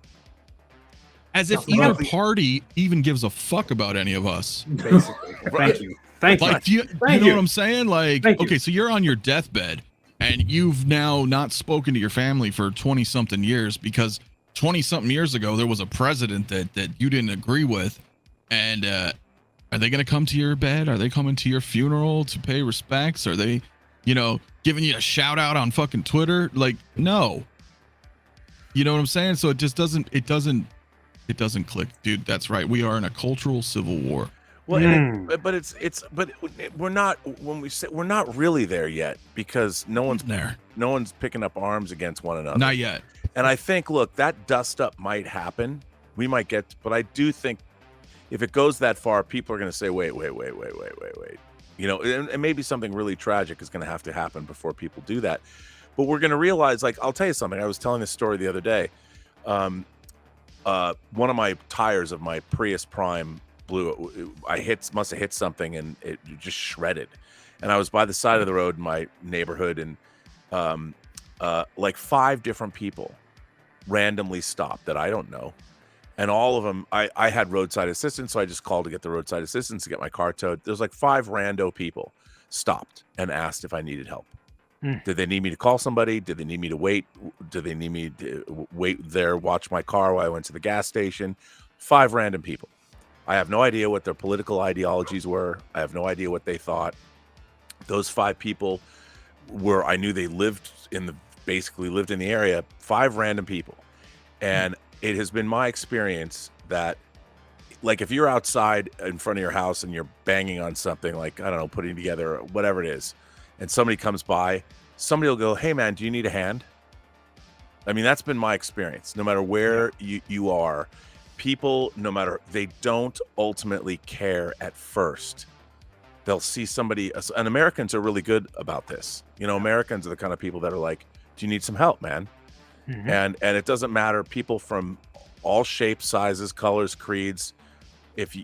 as if Yeah, either exactly. party even gives a fuck about any of us. basically, thank you. Like, do you Thank know you. what I'm saying? Like, Thank you. okay, so you're on your deathbed, and you've now not spoken to your family for 20 something years because 20 something years ago there was a president that you didn't agree with, and are they going to come to your bed? Are they coming to your funeral to pay respects? Are they, giving you a shout out on fucking Twitter? Like, no. You know what I'm saying? So it just doesn't click, dude. That's right. We are in a cultural civil war. Well, but we're not, when we say we're not really there yet, because no one's picking up arms against one another. Not yet. And I think, look, that dust up might happen. We might get, but I do think if it goes that far, people are going to say, wait. And maybe something really tragic is going to have to happen before people do that. But we're going to realize, like, I'll tell you something. I was telling this story the other day. One of my tires of my Prius Prime blew. Must have hit something, and it just shredded. And I was by the side of the road in my neighborhood, and like 5 different people randomly stopped that I don't know. And all of them, I had roadside assistance, so I just called to get the roadside assistance to get my car towed. There's like 5 rando people stopped and asked if I needed help. Did they need me to call somebody? Did they need me to wait? Did they need me to wait there, watch my car while I went to the gas station? 5 random people. I have no idea what their political ideologies were. I have no idea what they thought. Those 5 people I knew they basically lived in the area. 5 random people. And it has been my experience that, like, if you're outside in front of your house and you're banging on something, like, I don't know, putting together whatever it is, and somebody comes by, somebody will go, hey man, do you need a hand? I mean, that's been my experience. No matter where you are, people, they don't ultimately care at first. They'll see somebody, and Americans are really good about this. Americans are the kind of people that are like, do you need some help, man? Mm-hmm. And it doesn't matter, people from all shapes, sizes, colors, creeds. If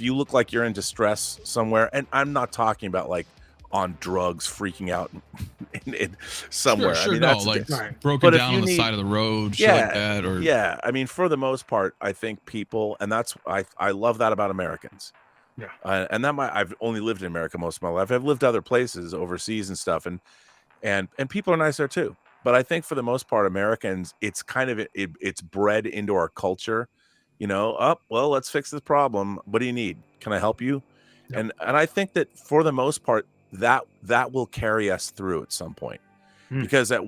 you look like you're in distress somewhere, and I'm not talking about like on drugs, freaking out in somewhere. Sure, I mean, no, that's like broken down on the side of the road, shit like that, or yeah. I mean, for the most part, I think people, and that's I love that about Americans. Yeah, and I've only lived in America most of my life. I've lived other places overseas and stuff, and people are nice there too. But I think for the most part, Americans, it's kind of it's bred into our culture. Well, let's fix this problem. What do you need? Can I help you? Yep. And I think that for the most part, that will carry us through at some point. Because at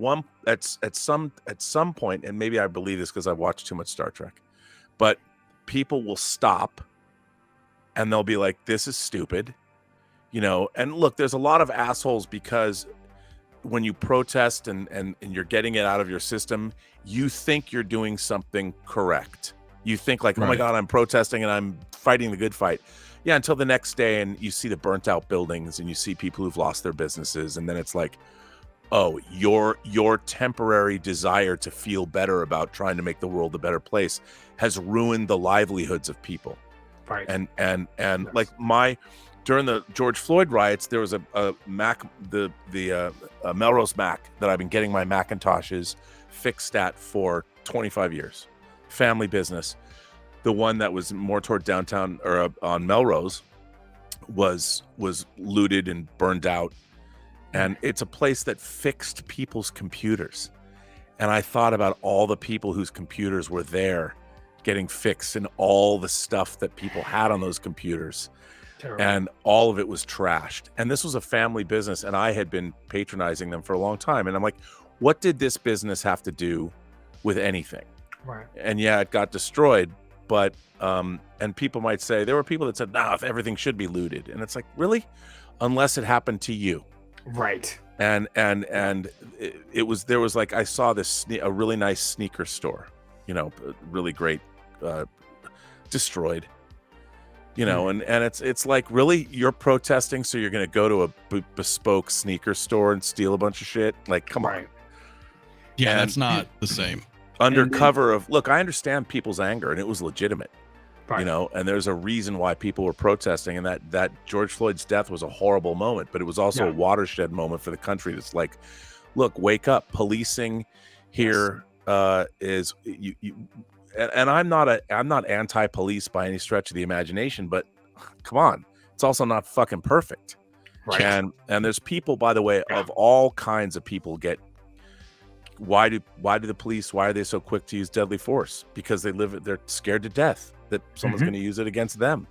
some point, and maybe I believe this because I've watched too much Star Trek, but people will stop and they'll be like, this is stupid. And look, there's a lot of assholes, because when you protest and you're getting it out of your system, you think you're doing something correct. You think like, oh my God, I'm protesting and I'm fighting the good fight. Yeah, until the next day, and you see the burnt out buildings and you see people who've lost their businesses, and then it's like, oh, your temporary desire to feel better about trying to make the world a better place has ruined the livelihoods of people. Right. And yes. Like during the George Floyd riots, there was a Mac, the Melrose Mac that I've been getting my Macintoshes fixed at for 25 years. Family business. The one that was more toward downtown or on Melrose was looted and burned out. And it's a place that fixed people's computers. And I thought about all the people whose computers were there getting fixed and all the stuff that people had on those computers. Terrible. And all of it was trashed. And this was a family business, and I had been patronizing them for a long time. And I'm like, what did this business have to do with anything? Right. And yeah, it got destroyed, but and people might say, there were people that said, nah, everything should be looted. And it's like, really? Unless it happened to you. Right. And it was, there was like, I saw this a really nice sneaker store, you know, really great, destroyed, you know, and it's like, really, you're protesting, so you're going to go to a bespoke sneaker store and steal a bunch of shit? Like, come on. Yeah, And that's not the same. Under cover of, look, I understand people's anger, and it was legitimate. Right. You know, and there's a reason why people were protesting, and that George Floyd's death was a horrible moment, but it was also a watershed moment for the country. That's like, look, wake up. Policing here is you and I'm not anti-police by any stretch of the imagination, but come on, it's also not fucking perfect. Right. And there's people, by the way, of all kinds of people get. Why do the police? Why are they so quick to use deadly force? Because they're scared to death that someone's going to use it against them.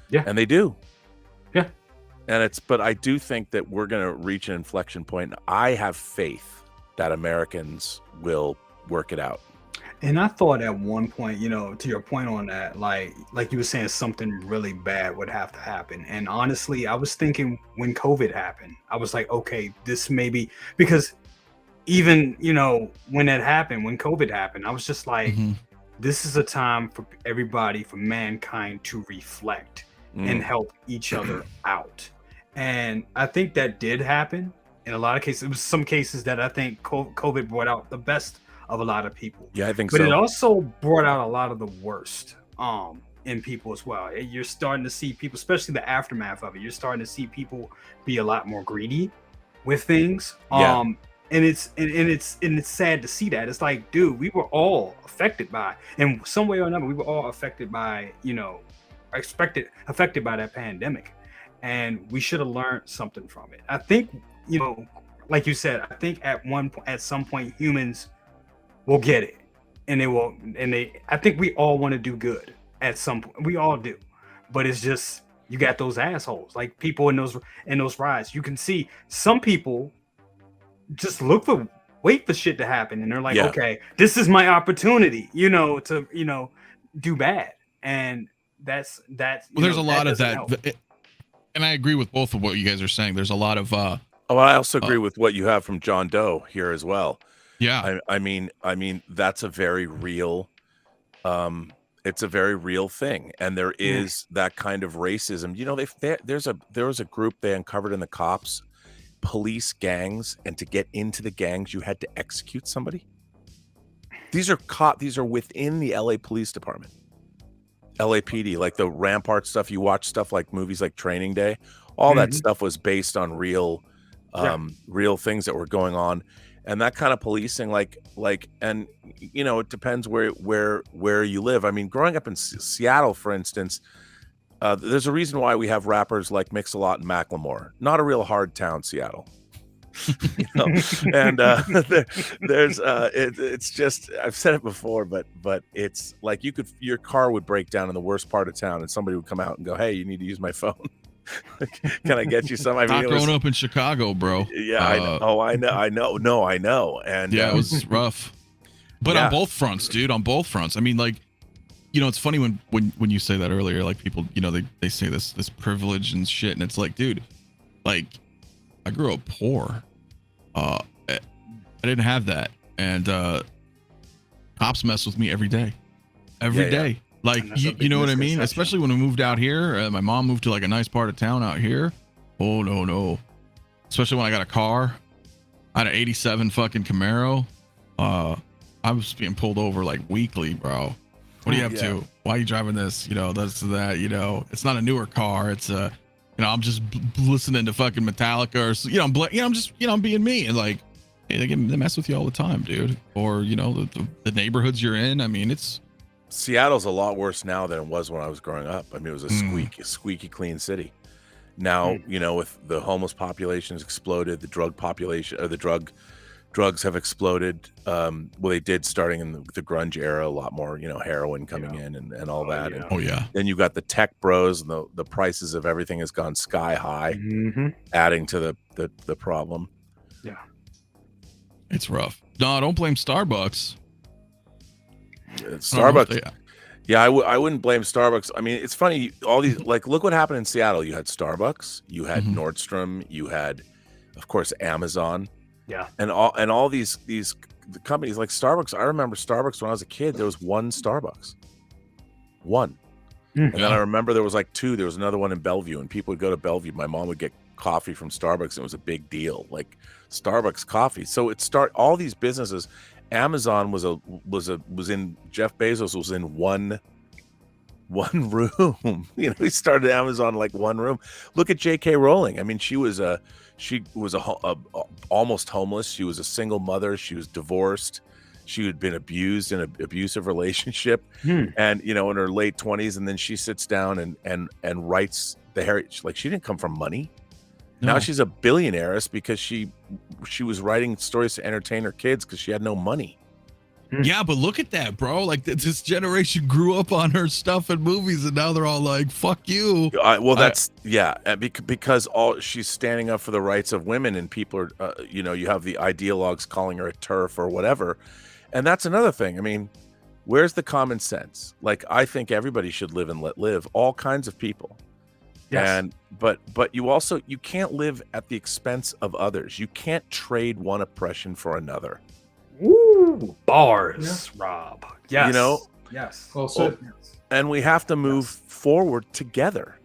Yeah. And they do. Yeah. But I do think that we're going to reach an inflection point. I have faith that Americans will work it out. And I thought at one point, you know, to your point on that, like you were saying, something really bad would have to happen. And honestly, I was thinking when COVID happened, I was like, okay, this may be, because even, you know, when that happened, when COVID happened, I was just like, this is a time for everybody, for mankind to reflect and help each other out. And I think that did happen in a lot of cases. It was some cases that I think COVID brought out the best of a lot of people. Yeah, I think but so. It also brought out a lot of the worst in people as well. You're starting to see people, especially the aftermath of it, you're starting to see people be a lot more greedy with things. And it's sad to see that. It's like, dude, we were all affected by, in some way or another, we were all affected by, you know, affected by that pandemic, and we should have learned something from it. I think, you know, like you said, I think at some point humans will get it, and I think we all want to do good at some point. We all do, but it's just, you got those assholes, like people in those riots. You can see some people just wait for shit to happen, and they're like, okay, this is my opportunity, you know, to, you know, do bad. And that's well, there's a lot of that, and I agree with both of what you guys are saying. There's a lot of I also agree with what you have from John Doe here as well. Yeah, I mean that's a very real it's a very real thing, and there is that kind of racism. You know, there was a group they uncovered in the cops, police gangs, and to get into the gangs you had to execute somebody. These are within the LA Police Department, LAPD, like the Rampart stuff. You watch stuff like movies like Training Day, all that stuff was based on real things that were going on. And that kind of policing, like and you know, it depends where you live. I mean, growing up in Seattle, for instance, there's a reason why we have rappers like Mix-a-Lot and Macklemore. Not a real hard town, Seattle. You know? And it's just, I've said it before, but it's like your car would break down in the worst part of town, and somebody would come out and go, "Hey, you need to use my phone. Can I get you some?" I mean, not growing up in Chicago, bro. Yeah, I know. And yeah, it was rough. But on both fronts, dude, on both fronts. I mean, like, you know, it's funny when you say that earlier, like people, you know, they say this privilege and shit, and it's like, dude, like, I grew up poor. I didn't have that, and cops mess with me every day. Like, you know what I mean? Especially when we moved out here. My mom moved to like a nice part of town out here. Oh no. Especially when I got a car. I had an 87 fucking Camaro. I was being pulled over like weekly, bro. What are you up to? Why are you driving this? You know, that's that, you know, it's not a newer car. It's you know, I'm just listening to fucking Metallica, or, I'm being me. And like, hey, they mess with you all the time, dude. Or, you know, the neighborhoods you're in. I mean, Seattle's a lot worse now than it was when I was growing up. I mean, it was a squeaky clean city. Now, you know, with the homeless population has exploded, the drug population, or the drug drugs have exploded. Well, they did starting in the grunge era, a lot more, heroin coming in and all that. yeah. And Oh yeah. then you got the tech bros, and the prices of everything has gone sky high, adding to the problem. Yeah. It's rough. No, don't blame Starbucks. Starbucks. Yeah, I wouldn't blame Starbucks. I mean, it's funny. All these, like, look what happened in Seattle. You had Starbucks, you had Nordstrom, you had, of course, Amazon. Yeah. And all these companies like Starbucks. I remember Starbucks when I was a kid. There was one Starbucks. One. And then I remember there was like two. There was another one in Bellevue, and people would go to Bellevue. My mom would get coffee from Starbucks, and it was a big deal. Like Starbucks coffee. So all these businesses. Amazon was in Jeff Bezos was in one room. He started Amazon like one room. Look at J.K. Rowling. I mean, she was almost homeless. She was a single mother. She was divorced. She had been abused in an abusive relationship, and in her late 20s. And then she sits down and writes the heritage. Like, she didn't come from money. No. Now she's a billionaireess because she was writing stories to entertain her kids because she had no money. Yeah, but look at that, bro. Like, this generation grew up on her stuff and movies, and now they're all like, "Fuck you." Because she's standing up for the rights of women, and people are, you have the ideologues calling her a TERF or whatever, and that's another thing. I mean, where's the common sense? Like, I think everybody should live and let live. All kinds of people. Yes. And but you can't live at the expense of others. You can't trade one oppression for another. Ooh, bars, Rob. Yes. Yes. Also, and we have to move forward together.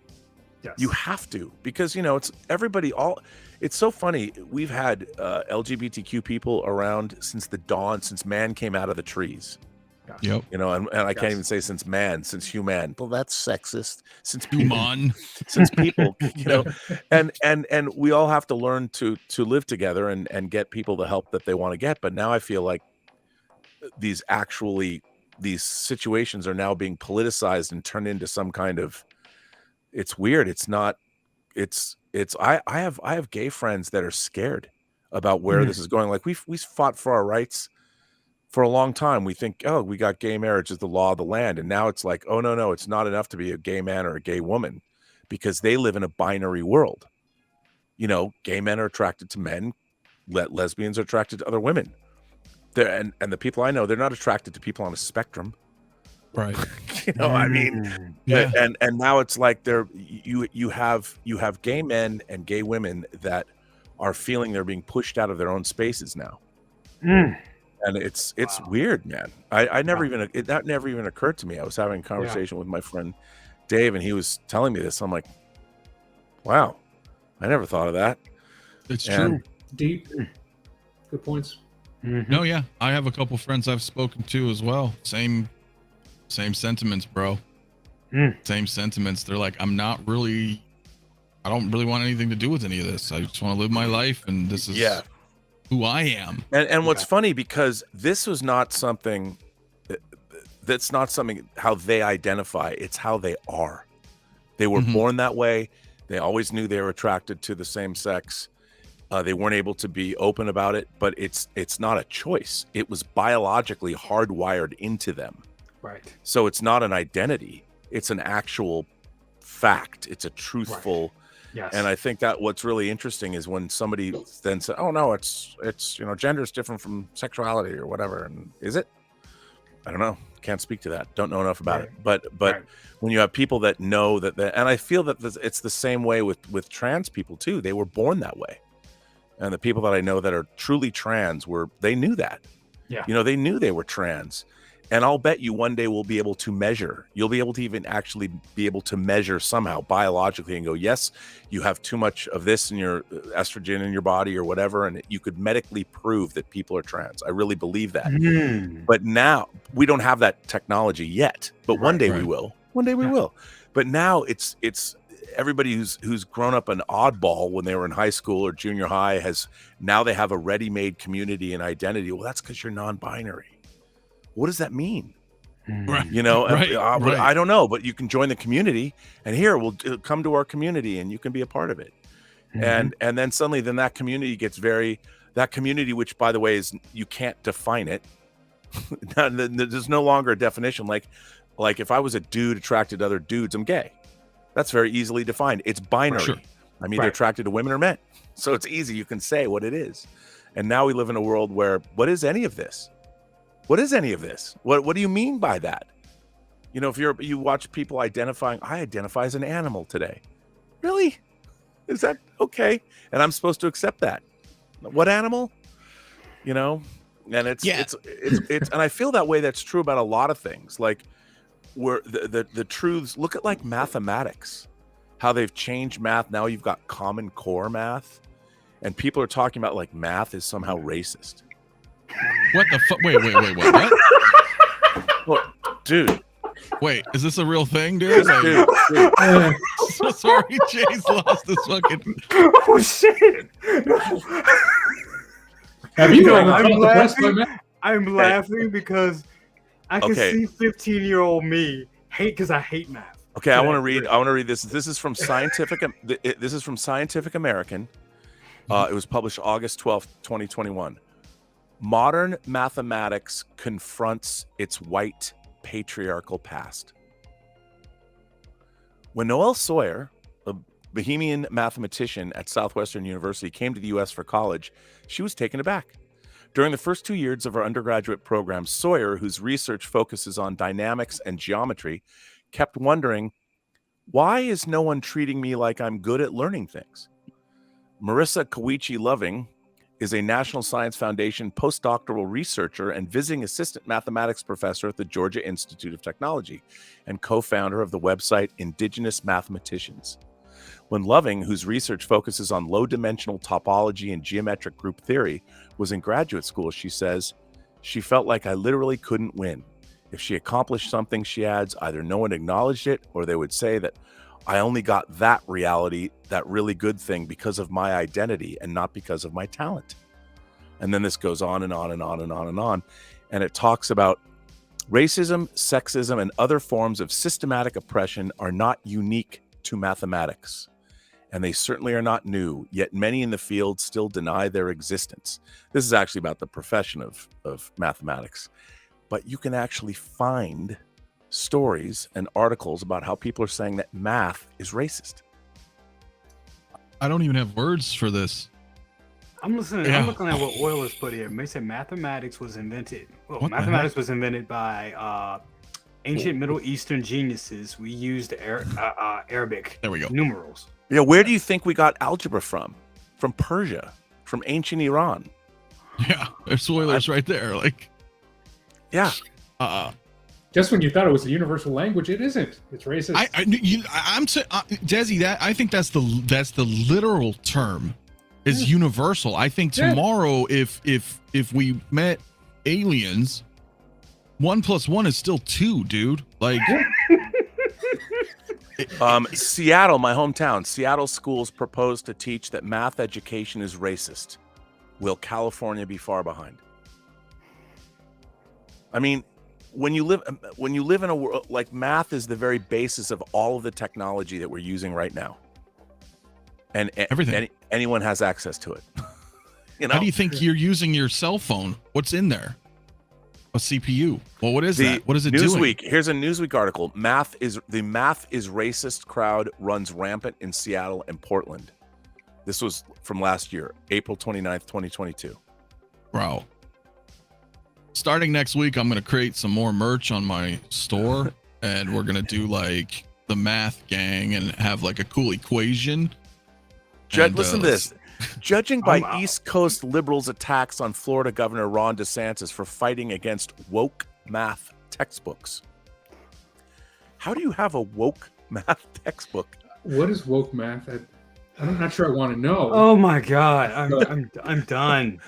Yes. You have to, because it's everybody. It's so funny. We've had LGBTQ people around since the dawn, since man came out of the trees. Yep. And I can't even say since human. Well, that's sexist. Since people, and we all have to learn to live together and get people the help that they want to get. But now I feel like these situations are now being politicized and turned into some kind of, it's weird. It's not, I have gay friends that are scared about where this is going. Like, we fought for our rights for a long time. We think, we got gay marriage as the law of the land. And now it's like, oh, no, it's not enough to be a gay man or a gay woman, because they live in a binary world. Gay men are attracted to men, lesbians are attracted to other women. And the people I know, they're not attracted to people on a spectrum. Right. I mean, yeah. And now it's like you have gay men and gay women that are feeling they're being pushed out of their own spaces now. And it's weird, man. That never even occurred to me. I was having a conversation with my friend Dave, and he was telling me this. I'm like, wow, I never thought of that. It's true. Deep. Good points. No, yeah. I have a couple friends I've spoken to as well. Same sentiments, bro. Same sentiments. They're like, I don't really want anything to do with any of this. I just want to live my life, and this is who I am. And what's funny, because this was not something that's not something how they identify, it's how they are. They were born that way. They always knew they were attracted to the same sex. They weren't able to be open about it, but it's not a choice. It was biologically hardwired into them. Right. So it's not an identity. It's an actual fact. It's a truthful. Yes. And I think that what's really interesting is when somebody then says, "Oh no, it's gender is different from sexuality or whatever," and is it? I don't know. Can't speak to that. Don't know enough about it. But when you have people that know that, and I feel that it's the same way with trans people too. They were born that way, and the people that I know that are truly trans they knew that. Yeah. They knew they were trans. And I'll bet you one day we'll be able to measure. You'll be able to even actually be able to measure somehow biologically and go, yes, you have too much of this in your estrogen in your body or whatever. And you could medically prove that people are trans. I really believe that. But now we don't have that technology yet. But one day we will. One day we will. But now it's everybody who's grown up an oddball when they were in high school or junior high now they have a ready-made community and identity. Well, that's because you're non-binary. What does that mean? Right. I don't know, but you can join the community, and here we'll come to our community, and you can be a part of it. And then suddenly, that community gets very. That community, which by the way is you can't define it. There's no longer a definition. Like if I was a dude attracted to other dudes, I'm gay. That's very easily defined. It's binary. Sure. I'm either attracted to women or men. So it's easy. You can say what it is. And now we live in a world where what is any of this? What is any of this? What do you mean by that? You know, if you watch people identifying, I identify as an animal today. Really? Is that okay? And I'm supposed to accept that. What animal? You know? And it's and I feel that way. That's true about a lot of things. Like where the truths, look at like mathematics, how they've changed math. Now you've got Common Core math, and people are talking about like math is somehow racist. What the fuck? Wait, what? Well, dude. Wait, is this a real thing, dude? Like, Dude. So sorry, Jay's lost his fucking. Oh shit! Have you No, ever I'm felt depressed by laughing. math? I'm laughing because I can Okay. see 15-year-old me hate because I hate math. Okay, I want to read this. This is from Scientific. This is from Scientific American. It was published August 12th, 2021. Modern mathematics confronts its white patriarchal past. When Noel Sawyer, a Bohemian mathematician at Southwestern University, came to the U.S. for college, she was taken aback. During the first 2 years of her undergraduate program, Sawyer, whose research focuses on dynamics and geometry, kept wondering, why is no one treating me like I'm good at learning things? Marissa Koichi-Loving is a National Science Foundation postdoctoral researcher and visiting assistant mathematics professor at the Georgia Institute of Technology and co-founder of the website Indigenous Mathematicians. When Loving, whose research focuses on low-dimensional topology and geometric group theory, was in graduate school, she says, she felt like I literally couldn't win. If she accomplished something, she adds, either no one acknowledged it or they would say that I only got that reality, that really good thing, because of my identity and not because of my talent. And then this goes on and on and on and on and on. And it talks about racism, sexism, and other forms of systematic oppression are not unique to mathematics. And they certainly are not new, yet many in the field still deny their existence. This is actually about the profession of mathematics. But you can actually find stories and articles about how people are saying that math is racist. I don't even have words for this. I'm listening. Yeah. I'm looking at what Euler's put here. They said mathematics was invented. Well, What the mathematics was invented by ancient Middle Eastern geniuses. We used Arabic There we go. numerals. Yeah, where do you think we got algebra from? From Persia, from ancient Iran. Yeah, there's spoilers right there. Like, Yeah. Just when you thought it was a universal language, it isn't. It's racist. I'm saying, Jazzy, that I think that's the literal term is universal. I think tomorrow, if we met aliens, 1 + 1 is still 2, dude. Like, Seattle, my hometown, Seattle schools propose to teach that math education is racist. Will California be far behind? I mean, when you live in a world like math is the very basis of all of the technology that we're using right now, and Everything. anyone has access to it. You know, how do you think you're using your cell phone? What's in there? A CPU. Well, what is that? What is it Newsweek, doing? here's a Newsweek article. The math is racist crowd runs rampant in Seattle and Portland. This was from last year, April 29th, 2022. Bro. Starting next week, I'm going to create some more merch on my store, and we're going to do like the math gang and have like a cool equation. Listen to this. Judging by East Coast liberals' attacks on Florida Governor Ron DeSantis for fighting against woke math textbooks. How do you have a woke math textbook? What is woke math? I'm not sure I want to know. Oh my god, I'm done,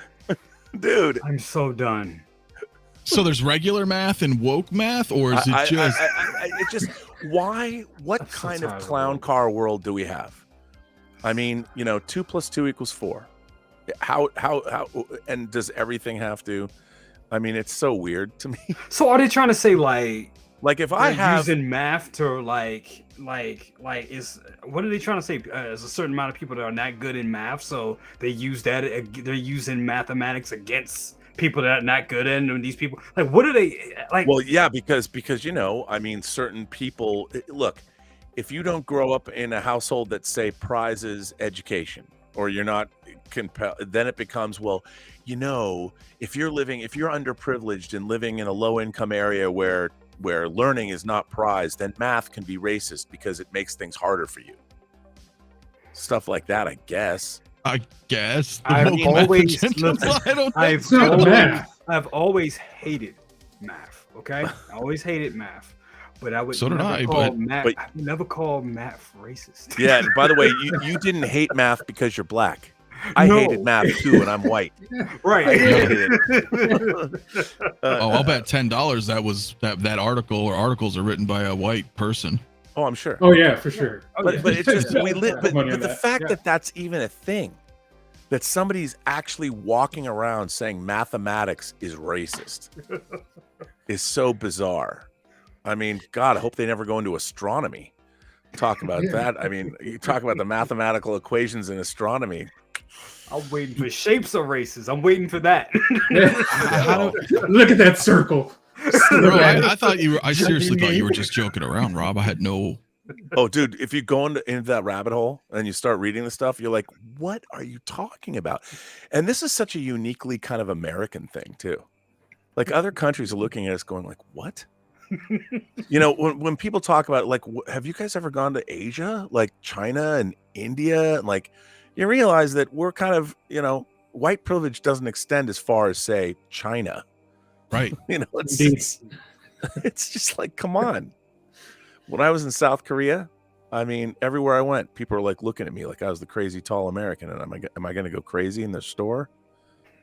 Dude. I'm so done. So there's regular math and woke math, or is it just? It just why? What That's kind so of tired of clown woke. car world do we have? I mean, 2 + 2 = 4. How and does everything have to? I mean, it's so weird to me. So are they trying to say like Like if I They're have using math to like is what are they trying to say? There's a certain amount of people that are not good in math, so they use that. They're using mathematics against people that are not good in, and these people like what are they like? well, yeah, because I mean, certain people look. If you don't grow up in a household that say prizes education, or you're not then it becomes, well, if you're underprivileged and living in a low income area where learning is not prized, then math can be racist because it makes things harder for you. Stuff like that, I guess. I've always hated math. Okay, I always hated math. But I would never call math racist. Yeah, and by the way, you didn't hate math because you're black. I hated math too, and I'm white. Right. I hated it. I'll bet $10 that article or articles are written by a white person. Oh, I'm sure. Oh yeah, for sure. But it's just but the fact that that's even a thing, that somebody's actually walking around saying mathematics is racist, is so bizarre. I mean, God, I hope they never go into astronomy. Talk about that. I mean, you talk about the mathematical equations in astronomy. I'm waiting for shapes of races. I'm waiting for that. Look at that circle. Bro, I seriously thought you were just joking around, Rob. I had no. Oh, dude, if you go into that rabbit hole and you start reading the stuff, you're like, what are you talking about? And this is such a uniquely kind of American thing, too. Like other countries are looking at us going like, what? When people talk about like, have you guys ever gone to Asia, like China and India, and like you realize that we're kind of, white privilege doesn't extend as far as say China, right? It's just like, come on. When I was in South Korea, I mean, everywhere I went, people were like looking at me like I was the crazy tall American, and am I going to go crazy in the store?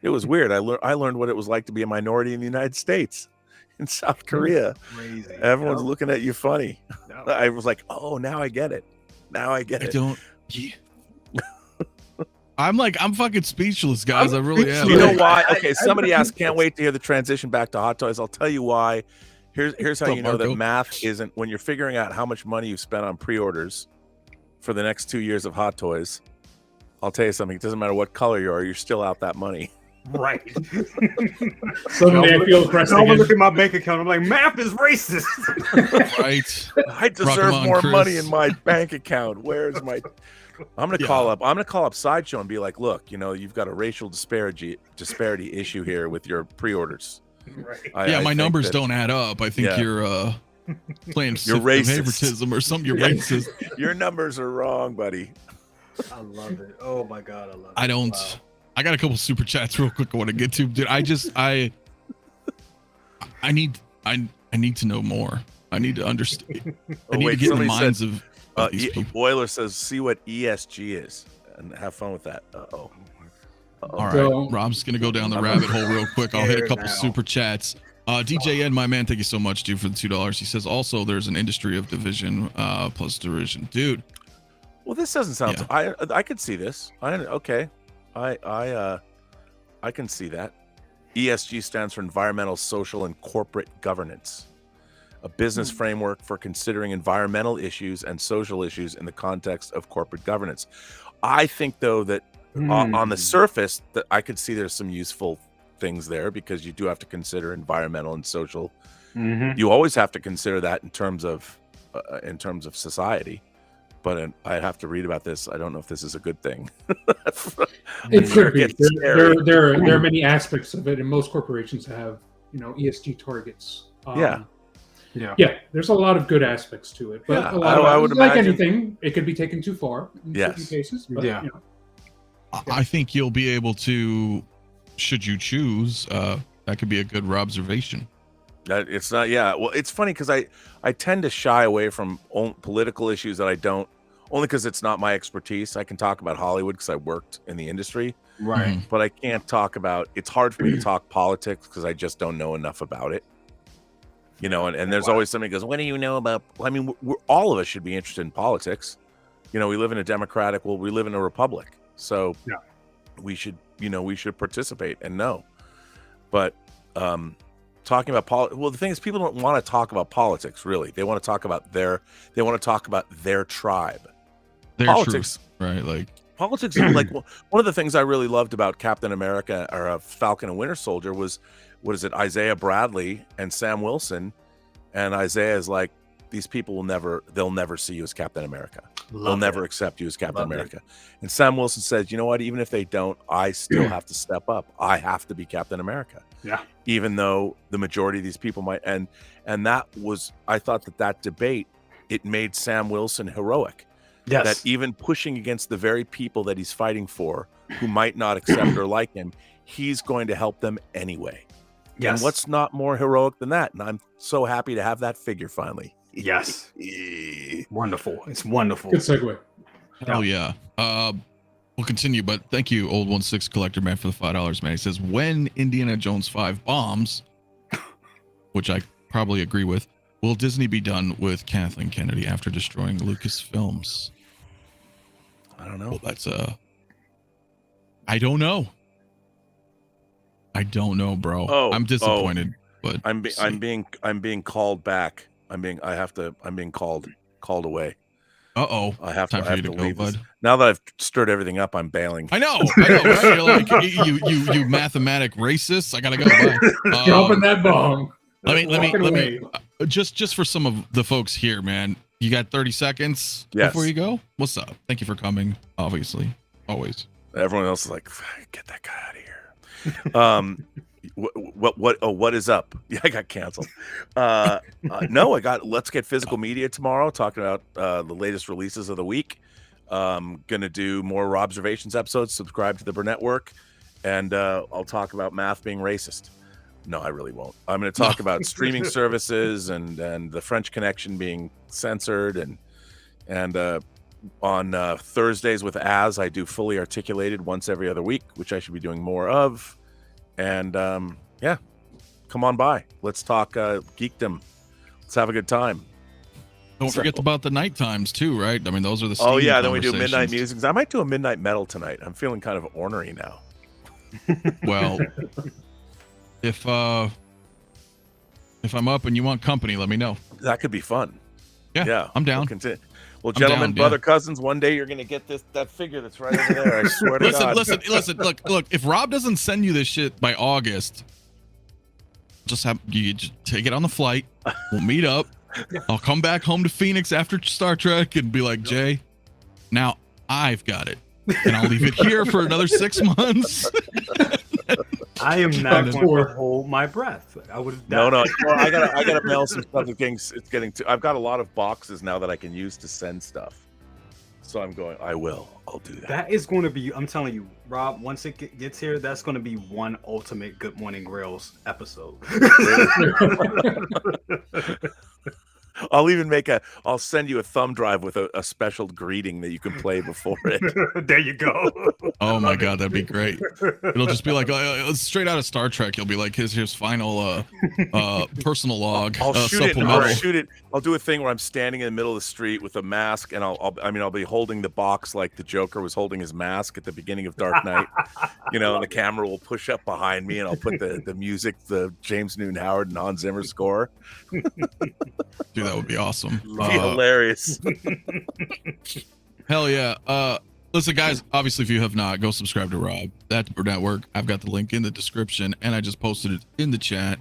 It was weird. I learned what it was like to be a minority in the United States. In South Korea, crazy. Everyone's looking at you funny. No. I was like, oh, now I get it. I'm fucking speechless, guys. I really am. You know why? Okay, somebody asked, can't wait to hear the transition back to Hot Toys. I'll tell you why. Here's how you know that math isn't, when you're figuring out how much money you've spent on pre-orders for the next 2 years of Hot Toys. I'll tell you something. It doesn't matter what color you are, you're still out that money. Right. Suddenly I feel oppressed. I look at my bank account. I'm like, math is racist. Right. I deserve more money in my bank account. Where's my? I'm gonna call up Sideshow and be like, look, you've got a racial disparity issue here with your pre-orders. Right. My numbers don't add up. I think you're playing favoritism or something. You're racist. Your numbers are wrong, buddy. I love it. Oh my God, I love it. I don't. Wow. I got a couple super chats real quick I want to get to. Dude, I need to know more. I need to understand. I need to get in the minds of these people. Euler says, see what ESG is and have fun with that. All right. Rob's going to go down the rabbit hole real quick. I'll hit a couple super chats. DJN, my man, thank you so much, dude, for the $2. He says, also, there's an industry of division plus derision. Dude. Well, this doesn't sound... Yeah. I could see this. Okay. I can see that. ESG stands for environmental, social, and corporate governance, a business framework for considering environmental issues and social issues in the context of corporate governance. I think, though, that on the surface, that I could see there's some useful things there because you do have to consider environmental and social. Mm-hmm. You always have to consider that in terms of society. But I'd have to read about this. I don't know if this is a good thing. It could be. There are many aspects of it, and most corporations have, ESG targets. Yeah. There's a lot of good aspects to it, but I would like anything, it could be taken too far in certain cases. But, I think you'll be able to, should you choose, that could be a good observation. It's not. Yeah. Well, it's funny because I tend to shy away from political issues that I don't. Only because it's not my expertise. I can talk about Hollywood because I worked in the industry. Right. But I can't talk about, it's hard for me to talk politics because I just don't know enough about it. And there's always somebody who goes, what do you know about, I mean, all of us should be interested in politics. We live in a we live in a republic. So we should participate and know. But talking about well, the thing is, people don't want to talk about politics, really. They want to talk about their tribe. Their Politics, truth, right? Like politics is like one of the things I really loved about Captain America or Falcon and Winter Soldier was, what is it, Isaiah Bradley and Sam Wilson. And Isaiah is like, these people they'll never see you as Captain America. They'll never accept you as Captain America. And Sam Wilson says, you know what, even if they don't, I still have to step up. I have to be Captain America. Yeah. Even though the majority of these people might, and that was, I thought that debate, it made Sam Wilson heroic. Yes. That even pushing against the very people that he's fighting for, who might not accept or like him, he's going to help them anyway. Yes. And what's not more heroic than that? And I'm so happy to have that figure finally. Yes. Wonderful. It's wonderful. Good segue. Oh yeah. We'll continue, but thank you, Old 16 Collector Man, for the $5, man. He says, when Indiana Jones 5 bombs, which I probably agree with, will Disney be done with Kathleen Kennedy after destroying Lucasfilms? I don't know. Well, that's I don't know. I don't know, bro. I'm disappointed, but I'm being called back. I'm being called away. I have Time to, for I you have to to leave go, this. bud. Now that I've stirred everything up, I'm bailing. I know, right? You're like, you mathematic racists. I gotta go. Bye. Dropping that bomb. Let me just for some of the folks here, man. You got 30 seconds before you go. What's up? Thank you for coming. Obviously, always. Everyone else is like, get that guy out of here. What is up? Yeah, I got canceled. No, Let's Get Physical Media tomorrow, talking about the latest releases of the week. Gonna do more Observations episodes. Subscribe to the Burnett Work, and I'll talk about math being racist. No, I really won't. I'm going to talk about streaming services and the French Connection being censored, and on Thursdays with Az, I do Fully Articulated once every other week, which I should be doing more of. And yeah, come on by. Let's talk geekdom. Let's have a good time. Don't forget about the night times too, right? I mean, those are the oh yeah, then we do conversations. midnight musings. I might do a midnight metal tonight. I'm feeling kind of ornery now. Well, if I'm up and you want company, let me know. That could be fun. Yeah, I'm down. Well, gentlemen, brother, cousins, one day you're gonna get that figure that's right over there. I swear to God. Listen. Look. If Rob doesn't send you this shit by August, just take it on the flight. We'll meet up. I'll come back home to Phoenix after Star Trek and be like, Jay, now I've got it, and I'll leave it here for another 6 months. I am not going to hold my breath. I would have died. No. Well, I gotta mail some stuff. It's getting to. I've got a lot of boxes now that I can use to send stuff. So I'm going. I'll do that. That is going to be. I'm telling you, Rob. Once it gets here, that's going to be one ultimate Good Morning Grails episode. I'll send you a thumb drive with a special greeting that you can play before it. There you go. Oh my God, that'd be great. It'll just be like straight out of Star Trek. You'll be like, his final personal log. I'll shoot it. I'll do a thing where I'm standing in the middle of the street with a mask, and I'll be holding the box like the Joker was holding his mask at the beginning of Dark Knight. And the camera will push up behind me, and I'll put the music, the James Newton Howard and Hans Zimmer score. Dude, that would be awesome. Be hilarious. Hell yeah. Listen, guys, obviously, if you have not, go subscribe to Rob at the Burnett Work. I've got the link in the description, and I just posted it in the chat.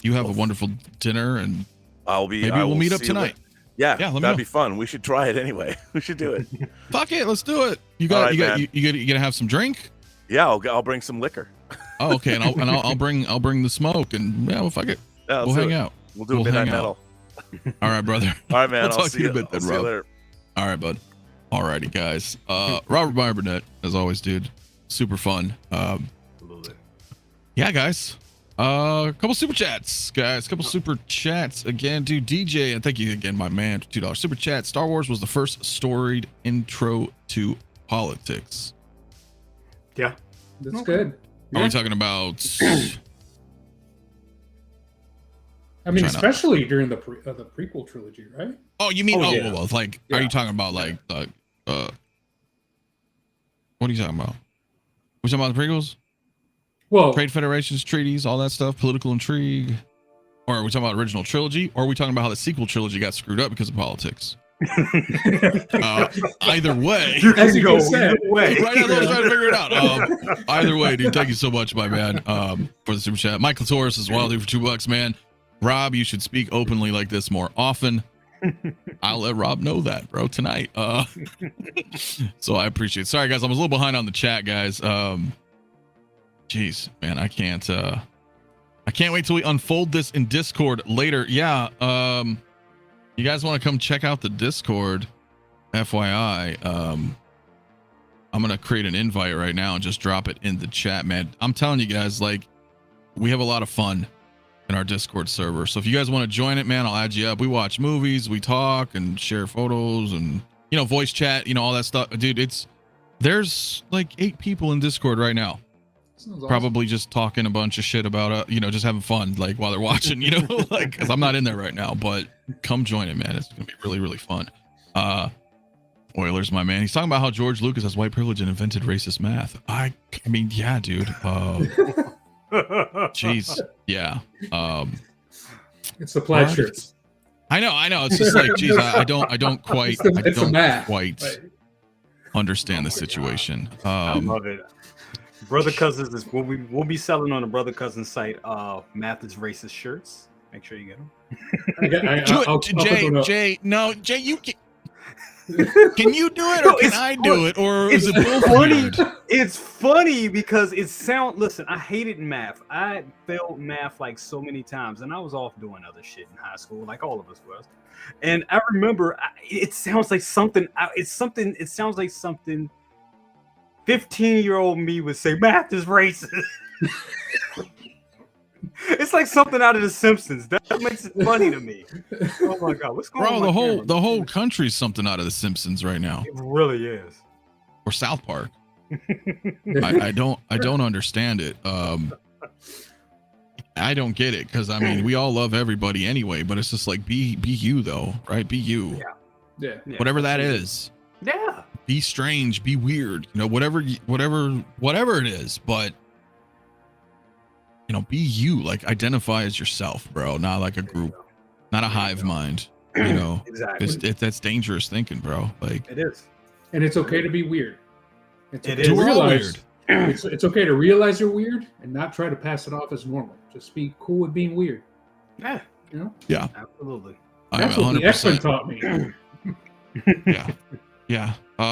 You have a wonderful dinner, and maybe we'll meet up tonight. Yeah, that'd be fun. We should try it anyway. We should do it. Fuck it, let's do it. You gonna have some drink? Yeah, I'll bring some liquor. Oh, okay, and I'll bring the smoke, and yeah, well, fuck it. Yeah, we'll hang out. We'll do a midnight metal. All right, brother. All right, man. I'll talk to you in a bit then, Rob. Later. All right, bud. All righty, guys. Robert Meyer Burnett, as always, dude. Super fun. Yeah, guys. A couple super chats, guys. Couple super chats again to DJ, and thank you again, my man, for $2 super chat. Star Wars was the first storied intro to politics. Yeah, that's good. Are we talking about? I mean, especially during the prequel trilogy, right? Oh, you mean well, like, are you talking about like what are you talking about? We talking about the prequels? Well, trade federations, treaties, all that stuff, political intrigue? Or are we talking about original trilogy? Or are we talking about how the sequel trilogy got screwed up because of politics? Either way. as you just said, Right now, I was trying to figure it out. Either way, dude, thank you so much, my man, for the super chat. Michael Torres is wild, dude, for $2, man. Rob, you should speak openly like this more often. I'll let Rob know that, bro, tonight. So I appreciate it. Sorry, guys, I was a little behind on the chat, guys. Jeez, man, I can't wait till we unfold this in Discord later. Yeah, you guys want to come check out the Discord? FYI, I'm gonna create an invite right now and just drop it in the chat, man. I'm telling you guys, like, we have a lot of fun in our Discord server. So if you guys want to join it, man, I'll add you up. We watch movies, we talk and share photos and, you know, voice chat, you know, all that stuff. Dude, there's like 8 people in Discord right now. sounds Probably just talking a bunch of shit about, you know, just having fun, like while they're watching, you know, like, cause I'm not in there right now, but come join it, man. It's going to be really, really fun. Oilers, my man. He's talking about how George Lucas has white privilege and invented racist math. I mean, yeah, dude. Jeez. Yeah. It's the plaid shirts. I know. It's just like, geez, I don't quite, understand the situation. I love it. Brother Cousins is we'll be selling on the Brother Cousins site. Math is racist shirts. Make sure you get them. Jay, you can you do it, or can I do it, or is it both weird? It's funny because listen, I hated math. I failed math like so many times, and I was off doing other shit in high school, like all of us was. And I remember it sounds like something. It sounds like something 15-year-old me would say. Math is racist. It's like something out of The Simpsons. That makes it funny to me. Oh my god, what's going on? Bro, the whole country's something out of The Simpsons right now. It really is. Or South Park. I don't understand it. I don't get it, because I mean, we all love everybody anyway, but it's just like, be you though, right? Be you. Yeah. Whatever that is. Yeah. Be strange, be weird, you know, whatever it is, but you know, be you, like identify as yourself, bro, not like a group, not a hive mind, you know. Exactly. That's dangerous thinking, bro. Like it is. And it's okay to be weird. It's okay It is. to We're all realize, it's okay to realize you're weird and not try to pass it off as normal. Just be cool with being weird. Yeah. You know? Yeah. Absolutely. That's what the X-Men taught me. Yeah.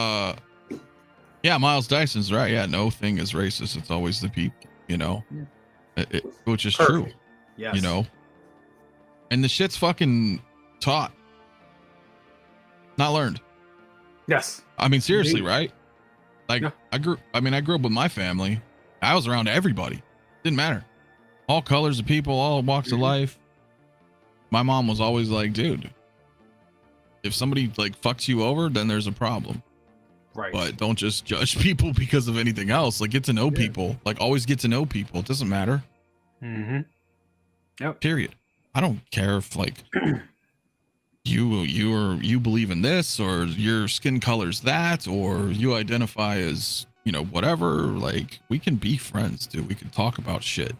Yeah, Miles Dyson's right. Yeah, no thing is racist. It's always the people, you know. Yeah. Which is Perfect. true. Yes. You know. And the shit's fucking taught. Not learned. Yes. I mean, seriously, Indeed. right? Like Yeah. I grew up with my family. I was around everybody. Didn't matter. All colors of people, all walks of life. My mom was always like, dude, if somebody like fucks you over, then there's a problem. Right. But don't just judge people because of anything else. Like, get to know people. Like, always get to know people. It doesn't matter. Mm-hmm. Yep. Period. I don't care if like you believe in this, or your skin color's that, or you identify as, you know, whatever. Like, we can be friends, dude. We can talk about shit.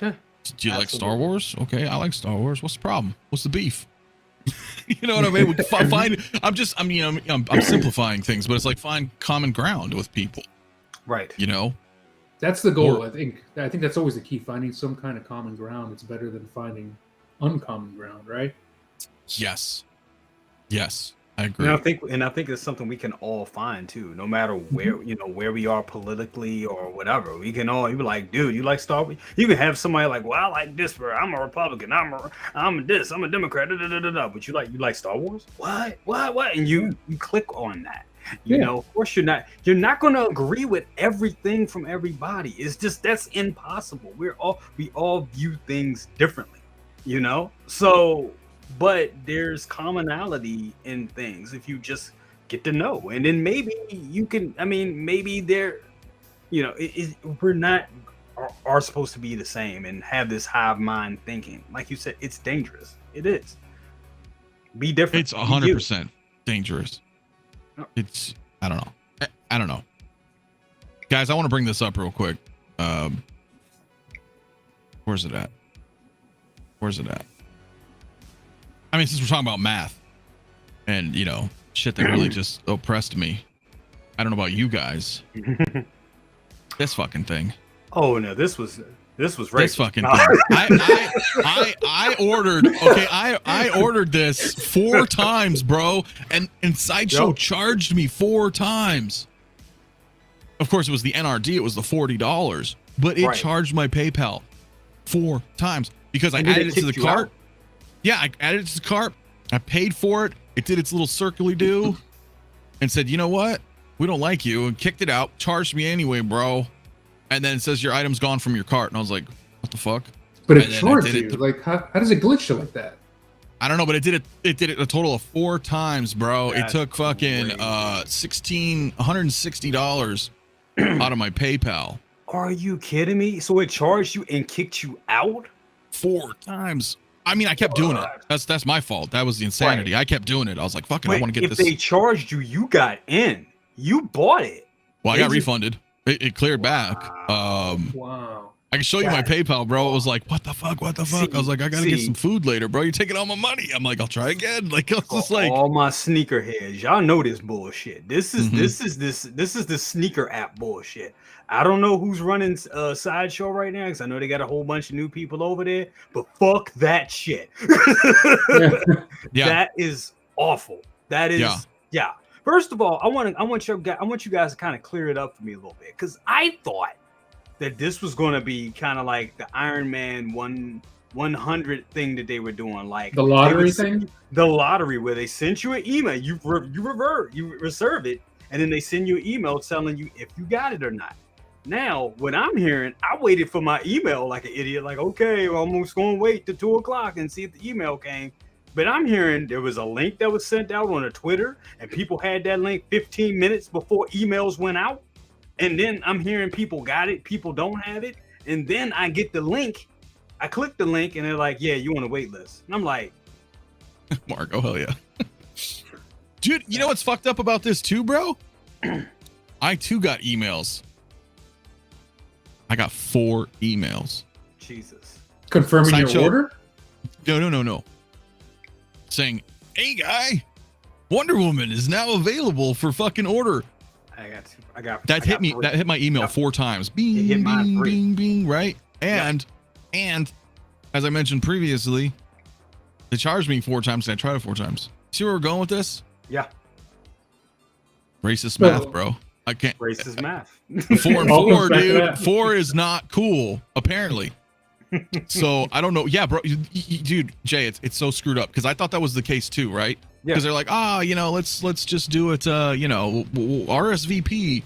Yeah. Do you like Star Wars? Okay, I like Star Wars. What's the problem? What's the beef? You know what I mean? We can find. I'm simplifying things, but it's like find common ground with people. Right. You know. That's the goal. I think that's always the key. Finding some kind of common ground. It's better than finding uncommon ground, right? Yes, I agree. And I think it's something we can all find too, no matter where where we are politically or whatever. We can all, you be like, dude, you like Star Wars? You can have somebody like, well, I like this, but I'm a Republican. I'm a Democrat. But you like Star Wars? What? And you click on that. You know, of course you're not going to agree with everything from everybody. It's just, that's impossible. We all view things differently, you know? So, but there's commonality in things if you just get to know, and then maybe you can, maybe they're, we're not are supposed to be the same and have this hive mind thinking. Like you said, it's dangerous. It is. Be different. It's 100% dangerous. It's, I don't know. Guys, I want to bring this up real quick. Where's it at? Where's it at? I mean, since we're talking about math and, you know, shit that really just oppressed me. I don't know about you guys. This fucking thing. Oh no, this was right. This fucking thing. I ordered. Okay, I ordered this 4 times, bro, and Sideshow charged me 4 times. Of course, it was the NRD. It was the $40, but it charged my PayPal 4 times because I added it to the cart. Yeah, I added it to the cart. I paid for it. It did its little circly do, and said, "You know what? We don't like you," and kicked it out. Charged me anyway, bro. And then it says your item's gone from your cart, and I was like, "What the fuck?" But it charged you. Like, how does it glitch you like that? I don't know, but it did it a total of 4 times, bro. It took fucking $160 out of my PayPal. Are you kidding me? So it charged you and kicked you out 4 times. I mean, I kept doing it. That's my fault. That was the insanity. Right. I kept doing it. I was like, "Fucking, I want to get this." If they charged you, you got in. You bought it. Well, I got refunded. It cleared back. Wow. I can show you my PayPal, bro. It was like, what the fuck? What the fuck? I was like, I gotta get some food later, bro. You're taking all my money. I'm like, I'll try again. Like, I was just like, all my sneakerheads, y'all know this bullshit. This is the sneaker app bullshit. I don't know who's running Sideshow right now because I know they got a whole bunch of new people over there. But fuck that shit. Yeah. That is awful. That is yeah. First of all, I want you guys to kind of clear it up for me a little bit because I thought that this was going to be kind of like the Iron Man 100 thing that they were doing, like the lottery thing. The lottery where they sent you an email, you reserve it, and then they send you an email telling you if you got it or not. Now, what I'm hearing, I waited for my email like an idiot, like, okay, well, I'm just going to wait till 2 o'clock and see if the email came. But I'm hearing there was a link that was sent out on a Twitter, and people had that link 15 minutes before emails went out. And then I'm hearing people got it, people don't have it. And then I get the link. I click the link, and they're like, yeah, you on a wait list. And I'm like, Mark, oh, hell yeah. Dude, you know what's fucked up about this too, bro? I too got emails. I got 4 emails. Jesus. Confirming Sideshow. your order? No. Saying, hey, guy, Wonder Woman is now available for fucking order. That hit my email 4 times. Bing, bing, bing, bing, right? And as I mentioned previously, they charged me 4 times and I tried it 4 times. See where we're going with this? Yeah. Racist math, bro. I can't. Racist math. 4 and 4, dude. 4 is not cool, apparently. So I don't know. Yeah, bro, dude, Jay, it's so screwed up because I thought that was the case too, right? Because they're like, let's just do it, RSVP,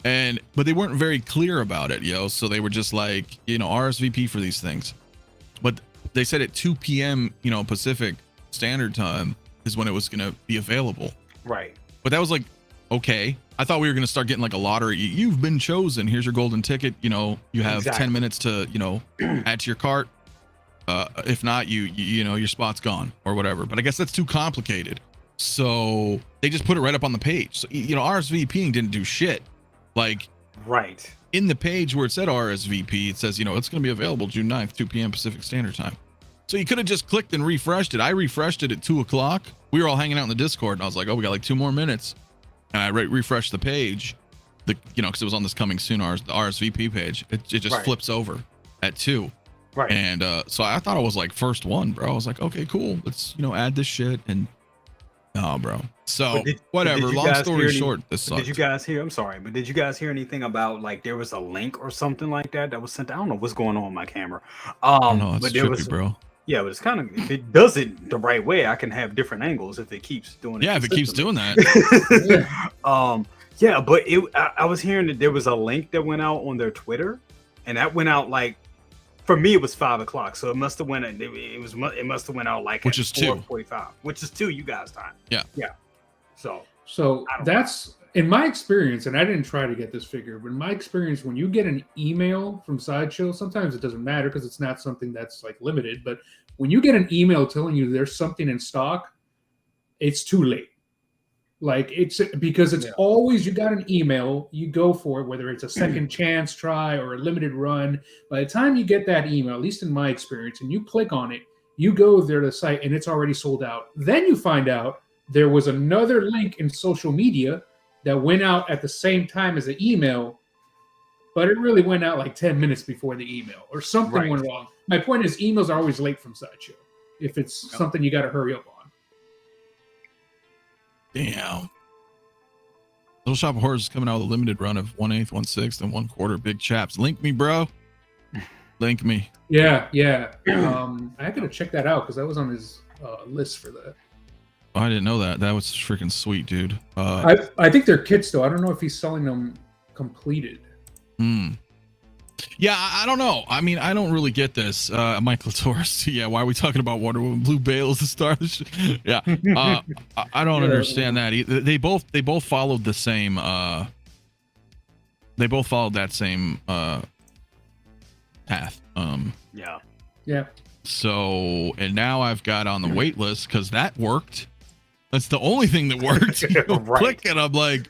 but they weren't very clear about it, So they were just like, RSVP for these things, but they said at 2 p.m. Pacific Standard Time is when it was gonna be available, right? But that was like, okay, I thought we were gonna start getting like a lottery. You've been chosen. Here's your golden ticket. You have 10 minutes to add to your cart. If not, your spot's gone or whatever. But I guess that's too complicated. So they just put it right up on the page. So RSVPing didn't do shit. Like right in the page where it said RSVP, it says it's going to be available June 9th, 2 p.m. Pacific Standard Time. So you could have just clicked and refreshed it. I refreshed it at 2 o'clock. We were all hanging out in the Discord, and I was like, oh, we got like 2 more minutes. And I refreshed the page, because it was on this coming soon, the RSVP page. It just flips over at 2. Right. And so I thought it was like first one, bro. I was like, okay, cool. Let's, add this shit. And bro. So whatever. Long story short, this sucked. Did you guys hear? I'm sorry, but did you guys hear anything about like there was a link or something like that was sent? I don't know what's going on with my camera. No, it's but trippy, there was, bro. Yeah, but it's kind of, if it does it the right way, I can have different angles if it keeps doing it. Yeah, if it keeps doing that. Yeah, but I was hearing that there was a link that went out on their Twitter, and that went out like, for me it was 5 o'clock, so it must have went. It must have went out like which is 4:45, which is 2 you guys' time. Yeah. So that's in my experience, and I didn't try to get this figure, but in my experience, when you get an email from Sideshow, sometimes it doesn't matter because it's not something that's like limited. But when you get an email telling you there's something in stock, it's too late. Like it's because it's always you got an email, you go for it, whether it's a second chance try or a limited run. By the time you get that email, at least in my experience, and you click on it, you go there to the site and it's already sold out. Then you find out there was another link in social media that went out at the same time as the email, but it really went out like 10 minutes before the email or something went wrong. My point is emails are always late from Sideshow if it's something you got to hurry up on. Damn. Little Shop of Horrors is coming out with a limited run of 1/8, 1/6, and 1/4 big chaps. Link me, bro. Link me. Yeah. I gotta check that out because that was on his list for that. Oh, I didn't know that. That was freaking sweet, dude. I think they're kits though. I don't know if he's selling them completed. Yeah, I don't know. I mean, I don't really get this. Michael Torres. Yeah, why are we talking about Wonder Woman? Blue Bale is the star of the show. Yeah. I don't understand that either. They both followed the same they both followed that same path. Yeah. So, and now I've got on the wait list because that worked. That's the only thing that worked. Click and I'm like,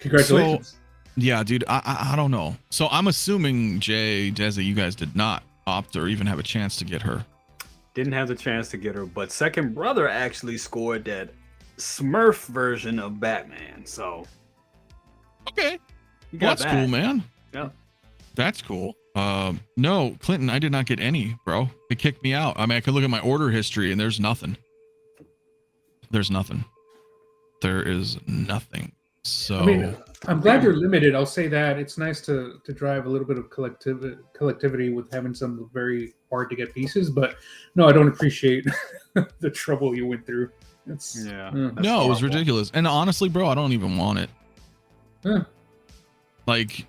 congratulations. So, yeah, dude, I don't know. So I'm assuming Desi, you guys did not opt or even have a chance to get her. Didn't have the chance to get her, but second brother actually scored that Smurf version of Batman. So okay, well, that's cool, man. Yeah, that's cool. No, Clinton, I did not get any, bro. They kicked me out. I mean, I could look at my order history and there's nothing. There is nothing. So I mean, I'm glad you're limited. I'll say that it's nice to drive a little bit of collectivity with having some very hard to get pieces. But no, I don't appreciate the trouble you went through. No, it was ridiculous. And honestly, bro, I don't even want it. Like,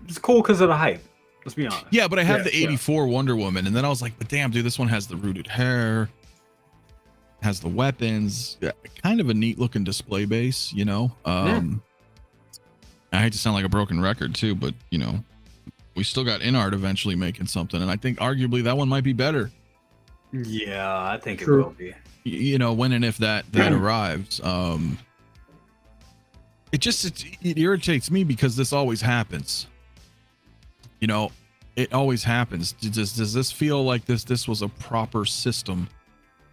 it's cool because of the hype. Let's be honest. Yeah, but I have the 84 Wonder Woman, and then I was like, but damn, dude, this one has the rooted hair, has the weapons, kind of a neat looking display base, you know. I hate to sound like a broken record too, but you know, we still got InArt eventually making something, and I think arguably that one might be better. Yeah, I think it will be. You know, when and if that arrives. It irritates me because this always happens. You know, it always happens. Does this feel like this was a proper system?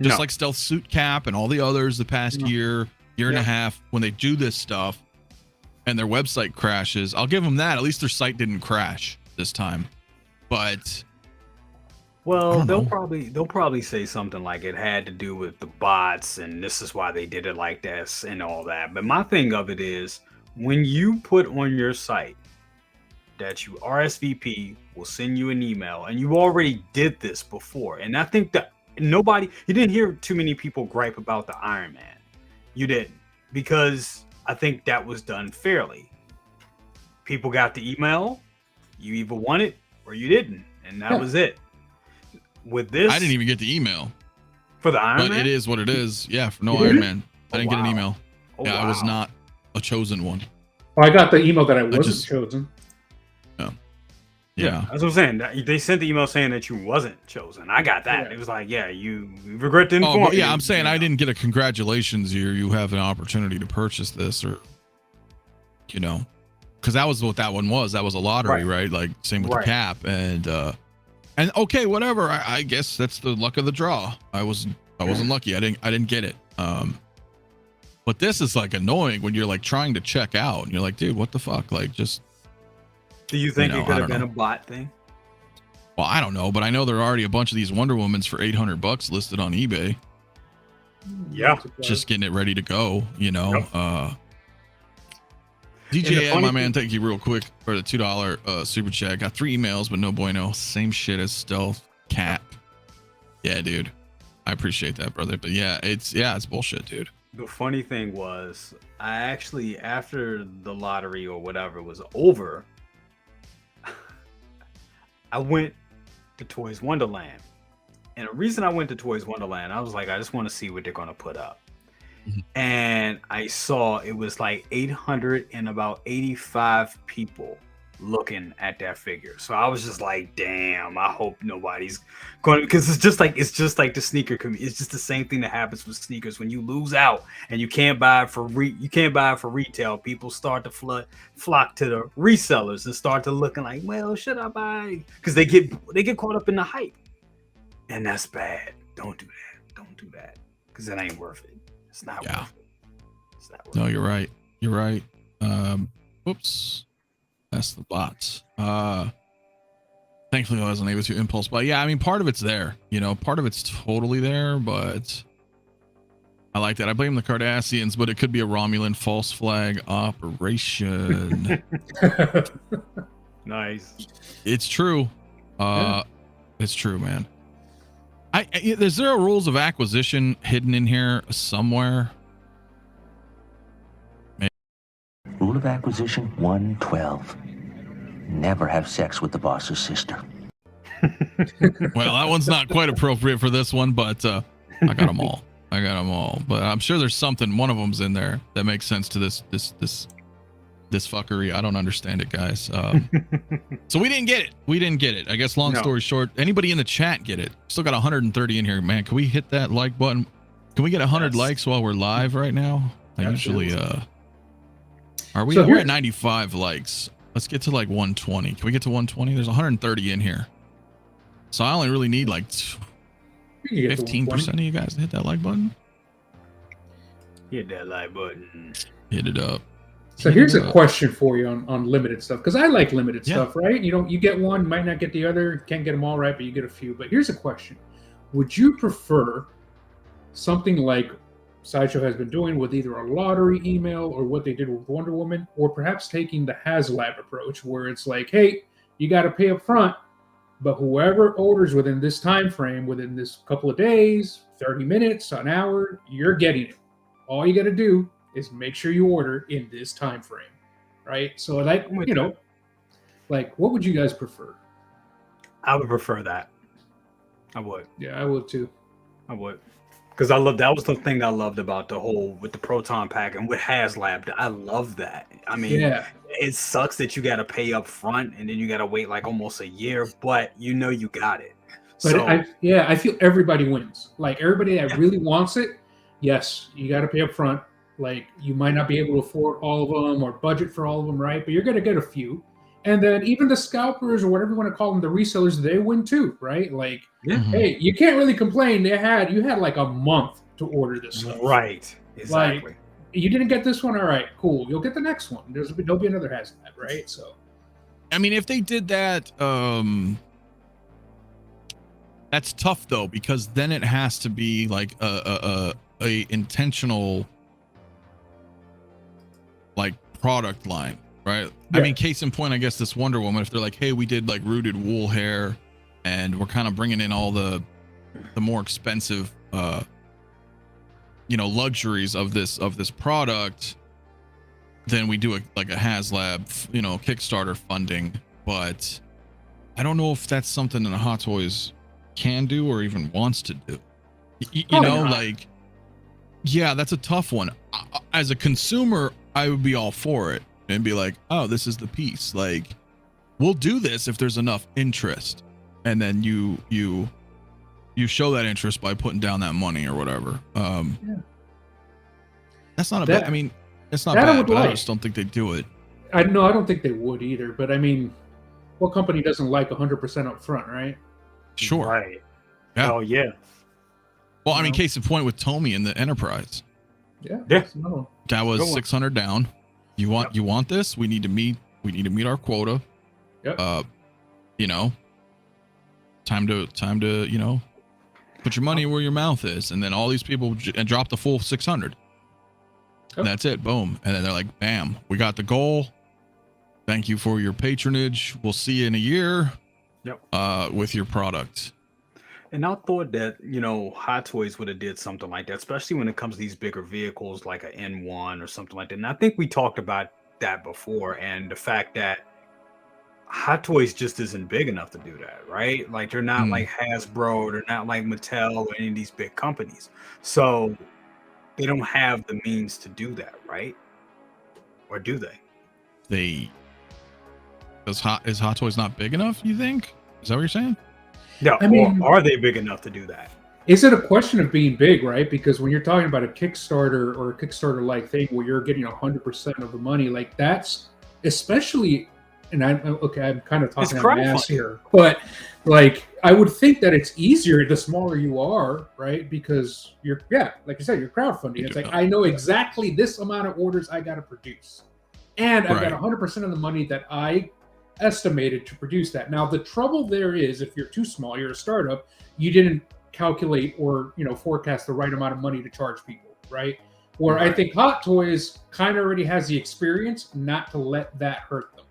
Just like Stealth Suit Cap and all the others the past year and a half, when they do this stuff and their website crashes, I'll give them that. At least their site didn't crash this time. But well, they'll probably say something like it had to do with the bots and this is why they did it like this and all that. But my thing of it is, when you put on your site that you RSVP, will send you an email, and you already did this before, and I think that you didn't hear too many people gripe about the Iron Man. You didn't, because I think that was done fairly. People got the email, you either won it or you didn't, and that was it. With this, I didn't even get the email for the Iron Man. But it is what it is. Yeah, for no Iron Man, I didn't get an email. I was not a chosen one. Well, I got the email that I wasn't chosen. Yeah, that's what I'm saying. They sent the email saying that you wasn't chosen. I got that. It was like, yeah, you regret to inform me. Yeah, I'm saying I didn't get a congratulations. You have an opportunity to purchase this, or you know, because that was what that one was. That was a lottery, right? Like same with the cap, and okay, whatever. I guess that's the luck of the draw. I wasn't lucky. I didn't get it. But this is like annoying when you're like trying to check out and you're like, dude, what the fuck? Like, just. Do you think it could have been a bot thing? Well, I don't know, but I know there are already a bunch of these Wonder Womans for $800 listed on eBay. Yeah, just getting it ready to go. You know, DJM, my man, thank you real quick for the $2 super chat. Got 3 emails, but no bueno. Same shit as Stealth Cap. Yeah, dude, I appreciate that, brother. But yeah, it's bullshit, dude. The funny thing was, I actually, after the lottery or whatever was over, I went to Toys Wonderland. And the reason I went to Toys Wonderland, I was like, I just want to see what they're going to put up. And I saw it was like 885 people looking at that figure. So I was just like, damn, I hope nobody's going, because it's just like the sneaker community. It's just the same thing that happens with sneakers. When you lose out and you can't buy it for retail, people start to flock to the resellers and start to looking like, well, should I buy? Because they get caught up in the hype, and that's bad. Don't do that because it ain't worth it. It's not worth it. It's not worth it. No, you're right. You're right. Whoops. That's the bots. Thankfully I wasn't able to impulse, but yeah, I mean, part of it's there, part of it's totally there, but I like that. I blame the Cardassians, but it could be a Romulan false flag operation. Nice. It's true. It's true, man. Is there a rules of acquisition hidden in here somewhere? Rule of acquisition 112. Never have sex with the boss's sister. Well, that one's not quite appropriate for this one, but I got them all. But I'm sure there's one of them's in there that makes sense to this fuckery. I don't understand it, guys. So we didn't get it. I guess long story short, anybody in the chat get it? Still got 130 in here, man. Can we hit that like button? Can we get 100 likes while we're live right now? I usually we're at 95 likes. Let's get to like 120. Can we get to 120? There's 130 in here. So I only really need like 15% of you guys to hit that like button. Hit that like button. Hit it up. So here's a question for you on limited stuff, because I like limited stuff, right? You get one, you might not get the other, can't get them all right, but you get a few. But here's a question. Would you prefer something like Sideshow has been doing with either a lottery email or what they did with Wonder Woman, or perhaps taking the HasLab approach where it's like, hey, you got to pay up front, but whoever orders within this time frame, within this couple of days, 30 minutes, an hour, you're getting it. All you got to do is make sure you order in this time frame, right? So like, what would you guys prefer? I would prefer that. I would. Yeah, I would too. I would. Because that was the thing I loved about the whole, with the Proton Pack and with HasLab. I love that. I mean, it sucks that you got to pay up front and then you got to wait like almost a year, but you got it. But so, I feel everybody wins. Like everybody that really wants it, yes, you got to pay up front. Like you might not be able to afford all of them or budget for all of them, right? But you're going to get a few. And then even the scalpers or whatever you want to call them, the resellers, they win too, right? Like, hey, you can't really complain. You had like a month to order this stuff. Right. Exactly. Like, you didn't get this one? All right, cool. You'll get the next one. There'll be another HasLab, right? So, I mean, if they did that, that's tough though, because then it has to be like a intentional like product line. Right. Yeah. I mean, case in point, I guess this Wonder Woman, if they're like, hey, we did like rooted wool hair and we're kind of bringing in all the more expensive, luxuries of this product, then we do a HasLab, Kickstarter funding. But I don't know if that's something that Hot Toys can do or even wants to do. That's a tough one. As a consumer, I would be all for it. And be like, oh, this is the piece. Like, we'll do this if there's enough interest, and then you show that interest by putting down that money or whatever. That's not bad. I mean, it's not bad, but I just don't think they do it. I don't think they would either. But I mean, what company doesn't like 100% up front, right? Sure. Right. Yeah. Oh yeah. Well, I mean, case in point with Tomy and the Enterprise. Yeah. That was 600 down. You want this? We need to meet our quota. Yep. Time to put your money where your mouth is, and then all these people drop the full 600. Yep. And that's it. Boom. And then they're like, bam, we got the goal. Thank you for your patronage. We'll see you in a year. Yep. With your product. And I thought that, Hot Toys would have did something like that, especially when it comes to these bigger vehicles like a N1 or something like that. And I think we talked about that before, and the fact that Hot Toys just isn't big enough to do that, right? Like they're not like Hasbro, they're not like Mattel or any of these big companies. So they don't have the means to do that, right? Or do they? Is Hot Toys not big enough? You think? Is that what you're saying? Yeah, I mean, or are they big enough to do that? Is it a question of being big, right? Because when you're talking about a Kickstarter or a Kickstarter-like thing where you're getting 100% of the money, like that's especially, and I'm kind of talking about mass here, but like I would think that it's easier the smaller you are, right? Because like you said, you're crowdfunding. It's like I know exactly this amount of orders I got to produce, and I've got 100% of the money that I estimated to produce that. Now the trouble there is, if you're too small, you're a startup, you didn't calculate or forecast the right amount of money to charge people, right? Where I think Hot Toys kind of already has the experience not to let that hurt them.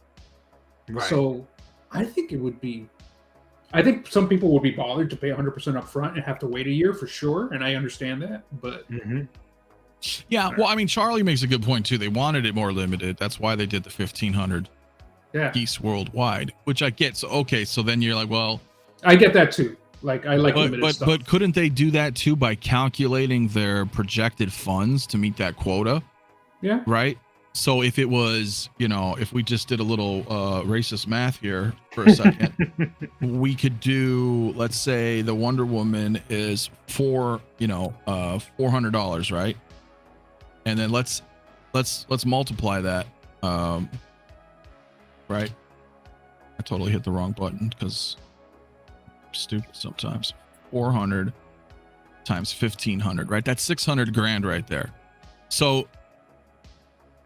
Right. So I think some people would be bothered to pay 100% up front and have to wait a year for sure, and I understand that, but yeah, well, I mean, Charlie makes a good point too. They wanted it more limited. That's why they did the 1,500 piece worldwide, which I get. So okay, so then you're like, well, I get that too. Like I like limited stuff. But couldn't they do that too by calculating their projected funds to meet that quota? Yeah. Right. So if it was, if we just did a little racist math here for a second, we could do, let's say the Wonder Woman is $400, right? And then let's multiply that. Right. I totally hit the wrong button because stupid sometimes. 400 times 1,500, right? That's 600 grand right there. So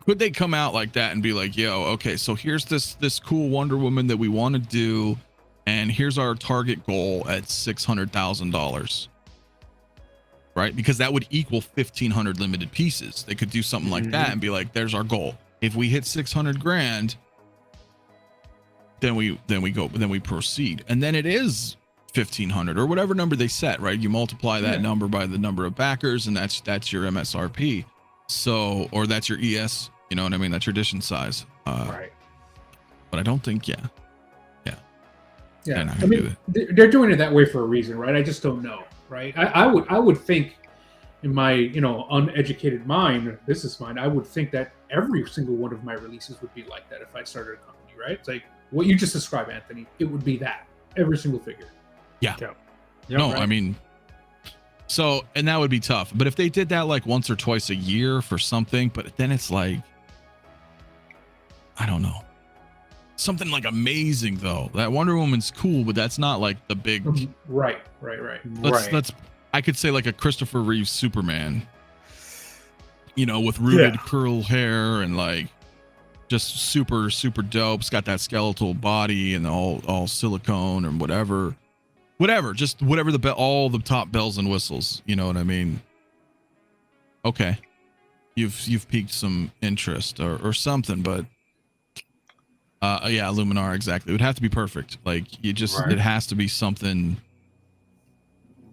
could they come out like that and be like, yo, okay, so here's this cool Wonder Woman that we want to do, and here's our target goal at $600,000, right? Because that would equal 1,500 limited pieces. They could do something like that and be like, there's our goal. If we hit 600 grand, then we proceed, and then it is 1,500 or whatever number they set, right? You multiply that number by the number of backers, and that's your MSRP. So, or that's your ES, you know what I mean? That's your edition size. Right. But I don't think, yeah. I mean, they're doing it that way for a reason, right? I just don't know, right? I would think, in my uneducated mind, business mind, I would think that every single one of my releases would be like that if I started a company, right? It's like what you just described, Anthony. It would be that every single figure. Yeah. No, right. I mean, so, and that would be tough. But if they did that like once or twice a year for something, but then it's like, I don't know, something like amazing though. That Wonder Woman's cool, but that's not like the big. Right. Let's I could say like a Christopher Reeve Superman, with rooted curl hair and like just super, super dope. It's got that skeletal body and all silicone and whatever, just whatever all the top bells and whistles. You know what I mean? Okay. You've piqued some interest or something, but Luminar, exactly. It would have to be perfect. Like it has to be something.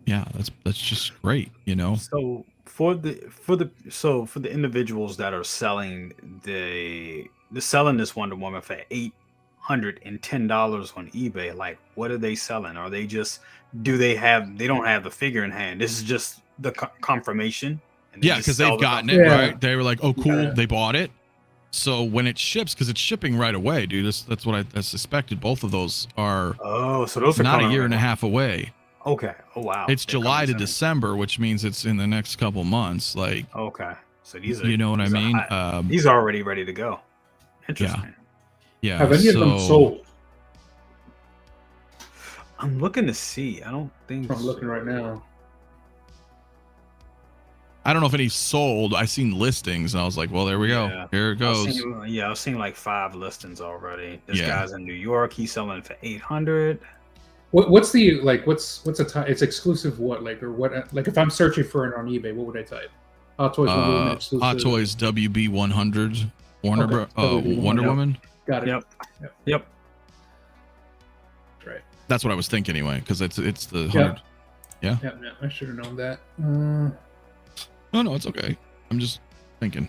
Yeah, that's just great, So for the individuals that are selling selling this Wonder Woman for $810 on eBay, like what are they selling? Are they just they don't have the figure in hand? This is just the confirmation. Yeah, because they've gotten it, right? They were like, oh cool, they bought it. So when it ships, because it's shipping right away, dude. That's what I suspected. Both of those are so those are not a year and a half away. Okay. Oh wow. It's July to December, which means it's in the next couple months. Like okay. So these are, you know what I mean? These are already ready to go. Interesting. Yeah. Have any of them sold? I'm looking to see. I don't think I'm looking right now. I don't know if any sold. I seen listings and I was like, well, there we go. Yeah. Here it goes. I've seen like 5 listings already. This guy's in New York. He's selling for $800. What's the what's a type? It's exclusive what or what like if I'm searching for it on eBay, what would I type? Hot Toys Hot Toys WB100 Wonder Woman. Got it. Yep. Right. That's what I was thinking anyway, because it's the 100. Yeah. I should have known that. No, it's okay. I'm just thinking.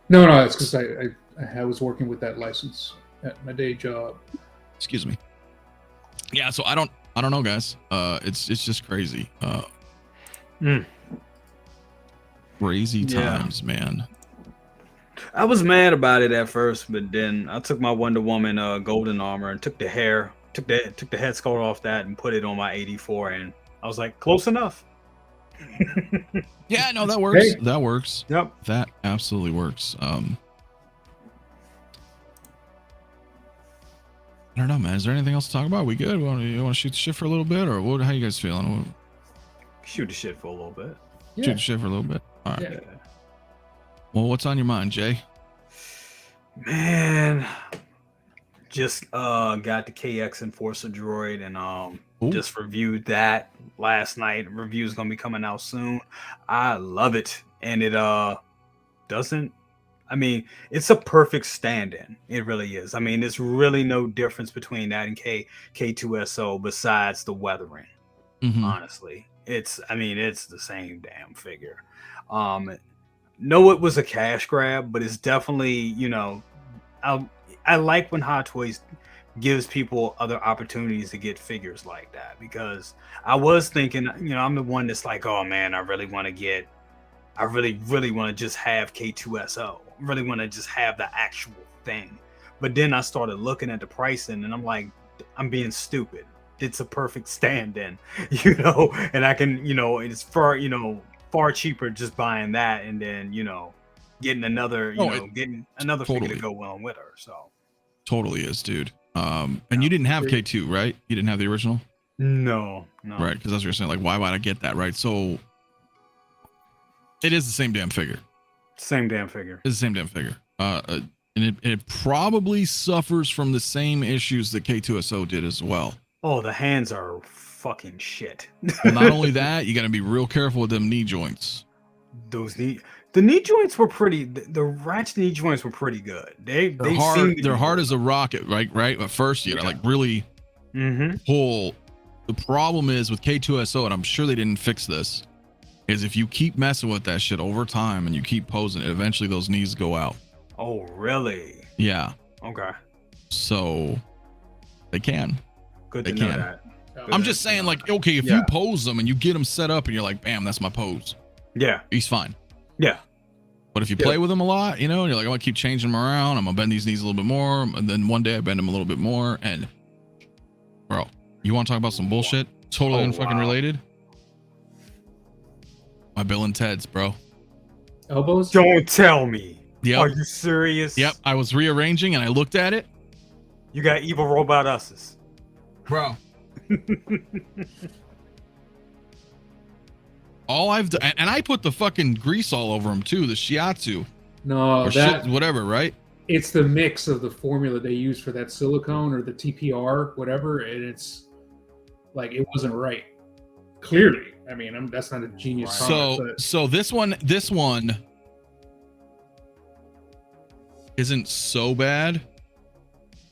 No, it's because I was working with that license at my day job. Excuse me. Yeah, so I don't know, guys. It's just crazy. Crazy times, man. I was mad about it at first, but then I took my Wonder Woman golden armor and took the hair, took the head sculpt off that and put it on my 84, and I was like, close enough. Yeah, no, that works. Hey. That works. Yep. That absolutely works. I don't know, man. Is there anything else to talk about? We good? You want to shoot the shit for a little bit, or what? How you guys feeling? Shoot the shit for a little bit. Yeah. Shoot the shit for a little bit. All right. Yeah. Well, what's on your mind, Jay? Man, just got the KFX Enforcer droid and Ooh. just reviewed that last night. Review's gonna be coming out soon. I love it, and it doesn't. I mean, it's a perfect stand-in. It really is. I mean, there's really no difference between that and K2SO besides the weathering. Mhm. Honestly, it's the same damn figure. No, it was a cash grab, but it's definitely, you know, I like when Hot Toys gives people other opportunities to get figures like that, because I was thinking, you know, I'm the one that's like, oh man, I really want to just have K2SO. I really want to just have the actual thing. But then I started looking at the pricing and I'm like, I'm being stupid. It's a perfect stand-in, you know, and I can, you know, it's far cheaper just buying that and then, you know, getting another, getting another figure to go along with her. So totally is, dude. And you didn't have K2, right? You didn't have the original? No. Right, because as you're saying, like, why would I get that, right? So it is the same damn figure. Same damn figure. It's the same damn figure. And it probably suffers from the same issues that K2SO did as well. Oh, the hands are fucking shit. Well, not only that, you got to be real careful with them knee joints. The knee joints were pretty. The ratchet knee joints were pretty good. They're hard. They're hard as a rocket, right? At first, you gotta like really pull. The problem is with K2SO, and I'm sure they didn't fix this, is if you keep messing with that shit over time and you keep posing it, eventually those knees go out. Oh, really? Yeah. Okay. So they can. Good they to know can. that. I'm just saying, like, okay, if you pose them and you get them set up and you're like, bam, that's my pose. Yeah. He's fine. Yeah. But if you play with them a lot, you know, and you're like, I'm gonna keep changing them around. I'm gonna bend these knees a little bit more, and then one day I bend them a little bit more. And bro, you want to talk about some bullshit? Totally unfucking related. My Bill and Ted's, bro. Elbows? Don't tell me. Yep. Are you serious? Yep. I was rearranging and I looked at it. You got evil robot us's, bro. All I've done, and I put the fucking grease all over them too, the shiatsu. No, or that shit, whatever, right? It's the mix of the formula they use for that silicone or the TPR, whatever, and it's like it wasn't right. Clearly, I mean, that's not a genius. So this one isn't so bad,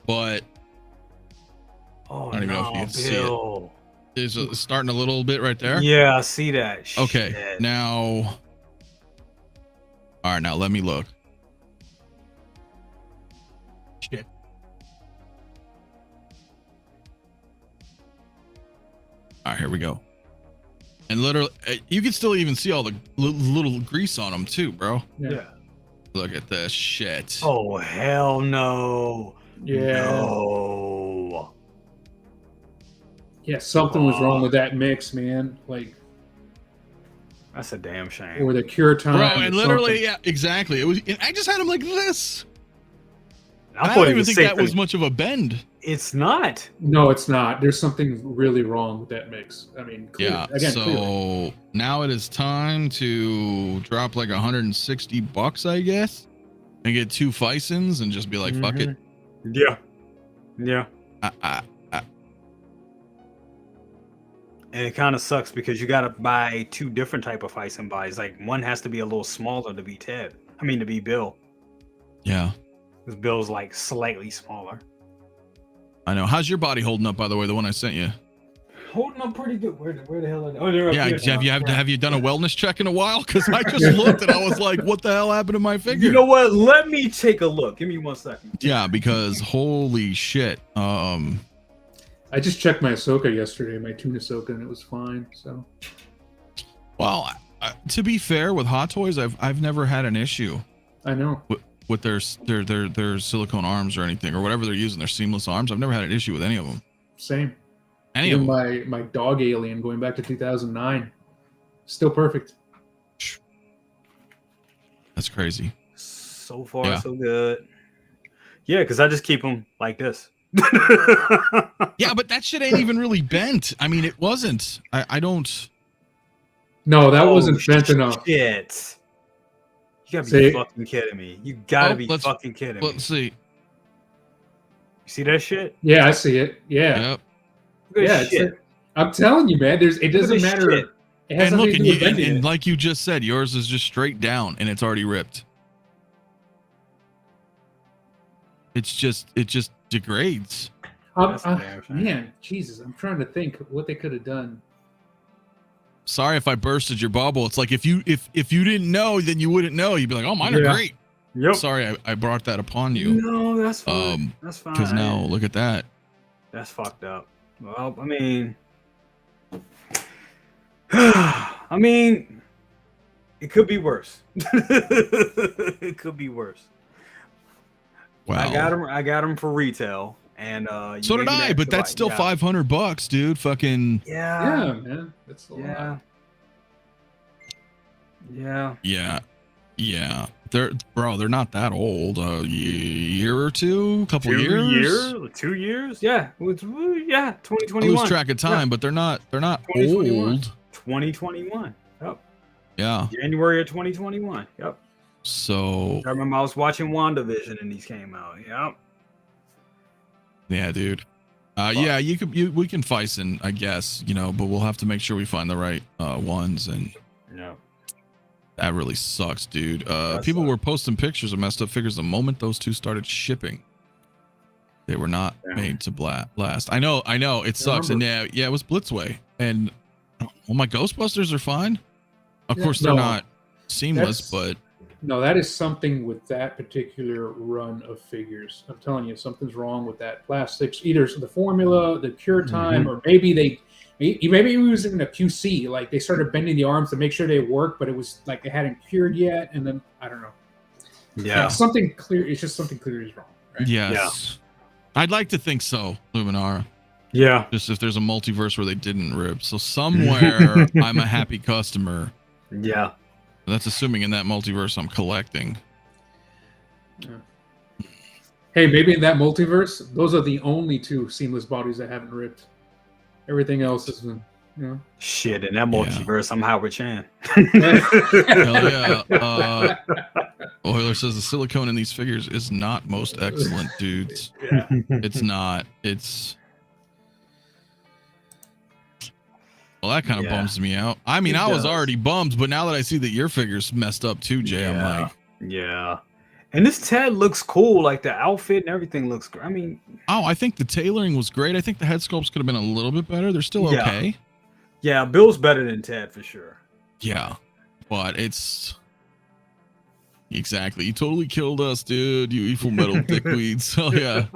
but I don't even know if you can see it. Is it starting a little bit right there? Yeah, I see that. Okay, Shit. now, all right, now let me look. Shit. All right, here we go. And literally, you can still even see all the little grease on them too, bro. Yeah. Look at this shit. Oh, hell no. Yeah. No. Yeah, something was wrong with that mix, man. Like, that's a damn shame. or the cure time. Bro, and literally, yeah, exactly. It was. I just had him like this. I don't even think that was much of a bend. It's not. No, it's not. There's something really wrong with that mix. I mean, clearly, Yeah. again, So clearly. now it is time to drop like $160, I guess, and get 2 Fisons and just be like, fuck it. Yeah. Yeah. And it kind of sucks because you got to buy 2 different type of Fison buys. Like one has to be a little smaller to be Ted. I mean, to be Bill. Yeah. Because Bill's like slightly smaller. I know. How's your body holding up, by the way? The one I sent you. Holding up pretty good. Where the hell are they? Oh, they're up Yeah. here. Have you done a wellness check in a while? Because I just looked and I was like, what the hell happened to my figure? You know what? Let me take a look. Give me 1 second. Yeah, because holy shit. I just checked my Ahsoka yesterday, my tuna Ahsoka, and it was fine. So, well, to be fair with Hot Toys, I've never had an issue. I know. with their silicone arms or anything, or whatever they're using, their seamless arms. I've never had an issue with any of them. Same. Any Even of them. my dog alien going back to 2009, still perfect. That's crazy. So far, Yeah. so good. Yeah, because I just keep them like this. Yeah, but that shit ain't even really bent. I mean, it wasn't. I don't. No, that Oh, wasn't bent enough. Shit. You gotta See? be fucking kidding me. You gotta Oh, be let's- fucking kidding me. Let's see. You see that shit? Yeah, I see it. Yeah, Yep. Look at yeah. this shit. I'm telling you, man. It Look at doesn't this matter. shit. It has And look, nothing and, to do with and bending it. like you just said, yours is just straight down, and it's already ripped. It just degrades. That's a damn shame. Man, Jesus, I'm trying to think what they could have done. Sorry if I bursted your bubble. It's like if you didn't know, then you wouldn't know. You'd be like, oh, mine are Yeah. great. Yep. Sorry, I brought that upon you. No, that's fine. That's fine. Because now look at that. That's fucked up. Well, I mean, it could be worse. It could be worse. Wow. I got them for retail, and you So did gave me I, that but to that's buy. still Yeah. $500, dude. Fucking Yeah, man. That's a lot. Yeah. Yeah. yeah. They're not that old. A year or two, couple 2 years. years? 2 years? Yeah. Yeah. I 2021. lose track of time, but they're not 2021. old. 2021. Yep. Yeah. January of 2021. Yep. So I remember I was watching WandaVision and these came out. Yep. yeah, dude. Yeah, we can Fison, I guess, but we'll have to make sure we find the right ones, and Yeah. that really sucks, dude. That People sucks. were posting pictures of messed up figures the moment those two started shipping. They were not Yeah. made to last. I know, it sucks. And yeah, it was Blitzway. And well, my Ghostbusters are fine. Of Yeah, course, they're no, not seamless, but No, that is something with that particular run of figures. I'm telling you, something's wrong with that plastics. Either the formula, the cure time, or maybe he was in a QC. Like they started bending the arms to make sure they work, but it was like they hadn't cured yet. And then I don't know. Yeah. Something clear. It's just something clear is wrong. Right? yes. I'd like to think so, Luminara. Yeah. Just if there's a multiverse where they didn't rip. So somewhere I'm a happy customer. Yeah. That's assuming in that multiverse I'm collecting. Hey, maybe in that multiverse, those are the only two seamless bodies that haven't ripped. Everything else has been, Shit, in that multiverse, I'm Howard Chan. Hell yeah. Euler says the silicone in these figures is not most excellent, dudes. Yeah. It's not. Well, that kind of bums me out. I mean, I was already bummed, but now that I see that your figure's messed up too, Jay, I'm like, yeah. And this Ted looks cool. Like the outfit and everything looks great. I mean, I think the tailoring was great. I think the head sculpts could have been a little bit better. They're still okay. Yeah, Bill's better than Ted for sure. Yeah, but it's exactly. You totally killed us, dude. You evil metal dickweeds. So yeah.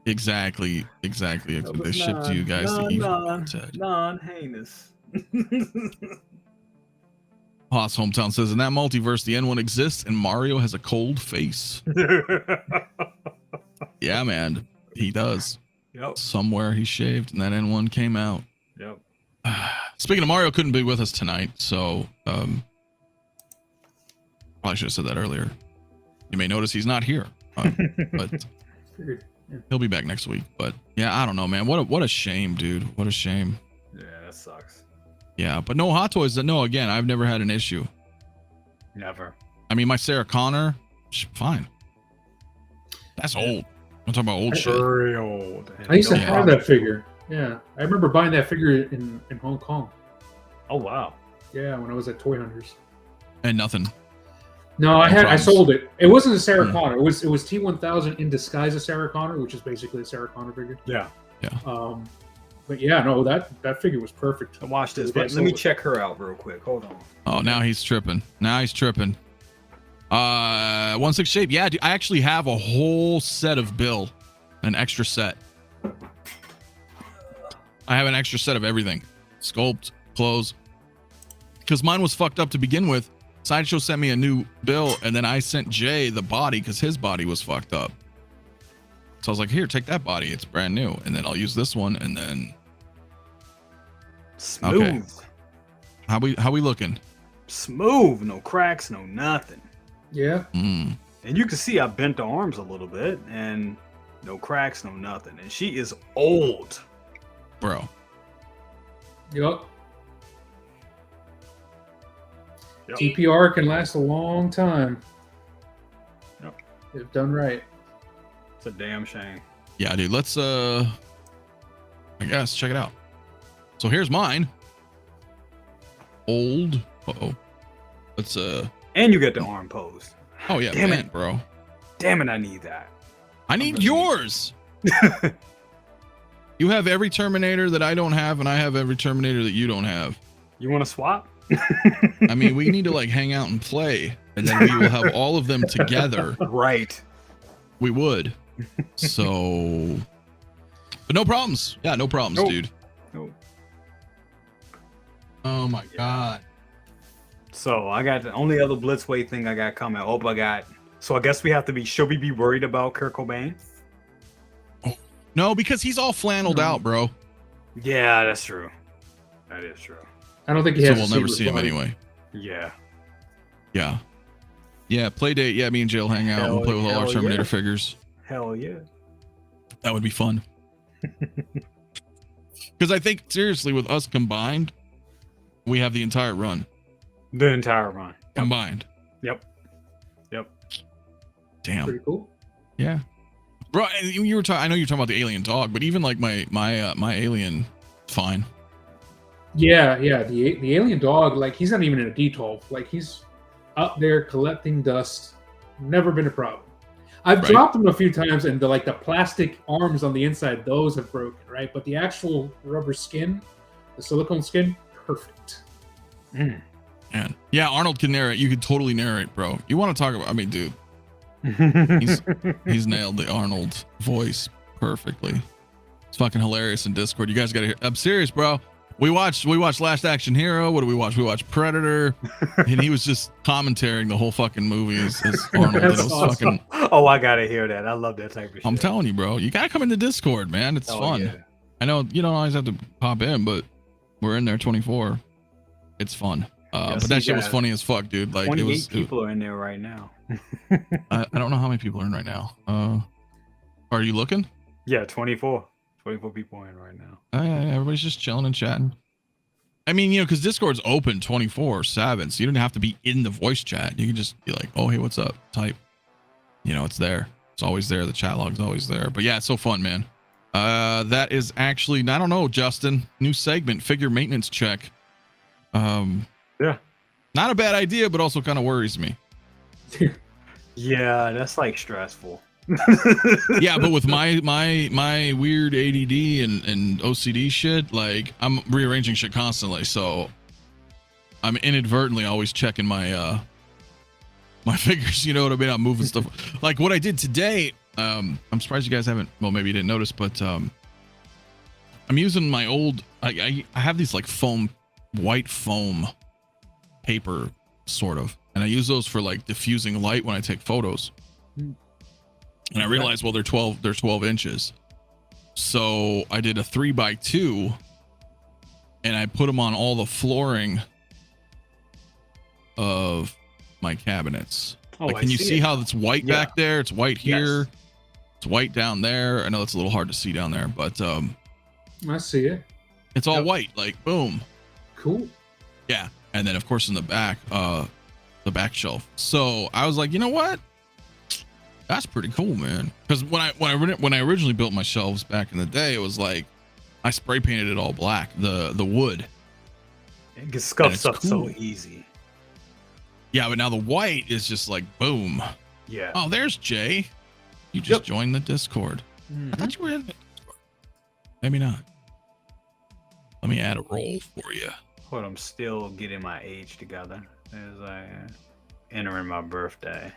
Exactly. They shipped you guys the evil Ted. Non-heinous. Haas Hometown says in that multiverse, the N1 exists and Mario has a cold face. Yeah, man, he does. Yep. Somewhere he shaved and that N1 came out. Yep. Speaking of Mario, couldn't be with us tonight, so probably should have said that earlier. You may notice he's not here, but he'll be back next week. But yeah, I don't know, man. What a shame, dude. What a shame. Yeah, that sucks. Yeah, but no Hot Toys. No, again, I've never had an issue. Never. I mean, my Sarah Connor, fine. That's old. I'm talking about old shit. Very old. I used to have that figure. Yeah, I remember buying that figure in Hong Kong. Oh wow. Yeah, when I was at Toy Hunters. And nothing. No, I problems. sold it. It wasn't a Sarah Connor. It was T1000 in disguise as Sarah Connor, which is basically a Sarah Connor figure. Yeah. But yeah, no, that figure was perfect. Watch this. Yeah, Let me check her out real quick. Hold on. Oh, now he's tripping. 1/6 shape. Yeah, dude, I actually have a whole set of Bill, an extra set. I have an extra set of everything, sculpt, clothes, because mine was fucked up to begin with. Sideshow sent me a new bill, and then I sent Jay the body because his body was fucked up. So I was like, here, take that body. It's brand new. And then I'll use this one, and then Smooth. Okay. How we looking? Smooth. No cracks, no nothing. Yeah. Mm. And you can see I bent the arms a little bit, and no cracks, no nothing. And she is old. Bro. Yep. Yep. TPR can last a long time. Yep. If done right. It's a damn shame. Yeah, dude. Let's I guess check it out. So here's mine. Old. Uh-oh. Let's And you get the arm posed. oh yeah, Damn man, it. bro. Damn it, I need that. I need yours. You have every Terminator that I don't have, and I have every Terminator that you don't have. You want to swap? I mean, we need to like hang out and play, and then we will have all of them together. Right. We would. So, but no problems. Yeah, no problems, Nope. dude. Nope. Oh my god. So I got the only other Blitzway thing I got coming. So I guess we have to be. Should we be worried about Kurt Cobain? No, because he's all flanneled out, bro. Yeah, that's true. That is true. I don't think he So has. we'll never see him anyway. Yeah. Yeah. Yeah, play date. Yeah, me and Jay will hang out. We'll play with all our Hell Terminator yeah. figures. Hell yeah. That would be fun. Because I think, seriously, with us combined, we have the entire run. The entire run. Combined. Yep. Damn. Pretty cool. Yeah. Bro, and you were talking, I know you're talking about the alien dog, but even like my alien, fine. Yeah, yeah. The alien dog, like he's not even in a D12. Like he's up there collecting dust. Never been a problem. I've Right. dropped him a few times, and the plastic arms on the inside, those have broken, right? But the actual rubber skin, the silicone skin, perfect. Mm. Man. Yeah, Arnold can narrate. You could totally narrate, bro. You want to talk about, I mean, dude, he's nailed the Arnold voice perfectly. It's fucking hilarious in Discord. You guys gotta hear. I'm serious, bro. We watched Last Action Hero. What do we watch? We watched Predator, and he was just commentating the whole fucking movie as Arnold. That's It was awesome. fucking. Oh, I gotta hear that. I love that type of shit. I'm telling you, bro. You gotta come into Discord, man. It's Oh, fun. yeah. I know you don't always have to pop in, but we're in there 24. It's fun. Yeah, But so that you shit was got funny as fuck, dude. Like 28 people are in there right now. I don't know how many people are in right now. Are you looking? Yeah, 24. 24 people in right now. Yeah, everybody's just chilling and chatting. I mean, you know, because Discord's open 24/7, so you don't have to be in the voice chat. You can just be like, "Oh, hey, what's up?" Type. You know, it's there. It's always there. The chat log's always there. But yeah, it's so fun, man. That is actually, I don't know, Justin. New segment, figure maintenance check. Yeah. Not a bad idea, but also kind of worries me. Yeah, that's like stressful. Yeah, but with my weird ADD and OCD shit, like I'm rearranging shit constantly, so I'm inadvertently always checking my my figures. You know what I mean? I'm moving stuff. Like what I did today. I'm surprised you guys haven't. Well, maybe you didn't notice, but I'm using my old. I have these like white foam paper sort of, and I use those for like diffusing light when I take photos. And I realized, well, they're 12 inches. So I did a 3x2 and I put them on all the flooring of my cabinets. Oh, like, I can you see it. how it's white Yeah. back there? It's white here. Yes. It's white down there. I know it's a little hard to see down there, but I see it. it's all Yep. white, like boom. Cool. Yeah. And then of course in the back shelf. So I was like, you know what? That's pretty cool, man. Because when I originally built my shelves back in the day, it was like I spray painted it all black, the wood. It gets scuffed it's up so cool. easy. Yeah, but now the white is just like boom. Yeah. Oh, there's Jay. You just Yep. joined the Discord. I thought you were in the Discord. Maybe not. Let me add a roll for you. But I'm still getting my age together as I enter in my birthday.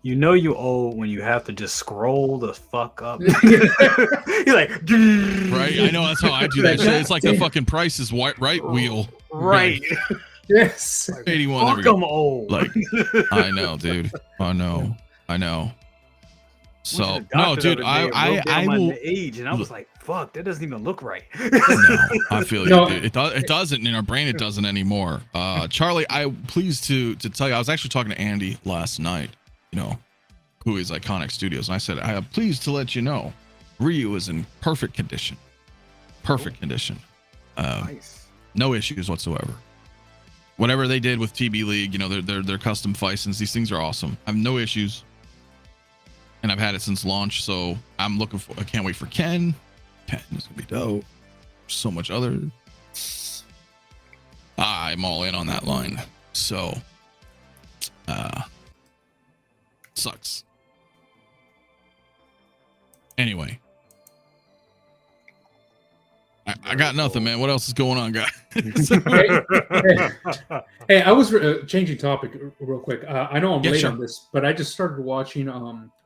You know you old when you have to just scroll the fuck up. You're like, Right? I know that's how I do that shit. It's like the fucking Price is Right wheel. Right. Yes. 81. There we Fuck, go. I'm old. Like, I know, dude. I know. So Went to the no, doctor the dude, other day and wrote down I my will. age, and I was like, "Fuck, that doesn't even look right." No, I feel you, No. dude. It doesn't in our brain. It doesn't anymore. Charlie, I'm pleased to tell you. I was actually talking to Andy last night. You know, who is Iconic Studios, and I said I am pleased to let you know, Ryu is in perfect condition. Perfect condition. Nice. No issues whatsoever. Whatever they did with TB League, you know, their custom Fisons, these things are awesome. I have no issues. And I've had it since launch, so I can't wait for Ken. Ken is gonna be dope. So much other. I'm all in on that line. So sucks. Anyway. I got nothing, man. What else is going on, guys? Hey, I was changing topic real quick. I know I'm Yeah, late sure. on this, but I just started watching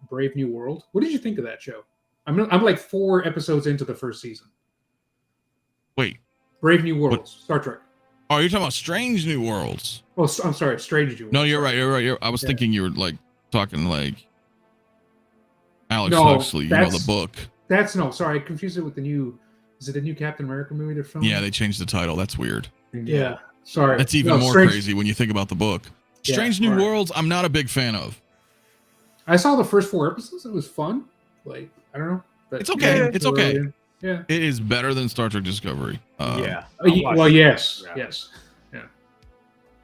Brave New World. What did you think of that show? I'm like 4 episodes into the first season. Wait. Brave New Worlds, Star Trek. Oh, you're talking about Strange New Worlds. Oh, I'm sorry, Strange New Worlds. No, you're right. I was thinking you were like talking like Alex No, Huxley, you know, the that's- book. Sorry, I confused it with the new. Is it the new Captain America movie they're filming? Yeah, they changed the title. That's weird. Yeah, sorry. That's even more Strange- crazy when you think about the book. Yeah, Strange New alright. Worlds, I'm not a big fan of. I saw the first 4 episodes. It was fun. Like, I don't know. But It's okay. yeah, It's okay. Yeah. It is better than Star Trek Discovery. Yeah. Well, yes, Yeah. yes.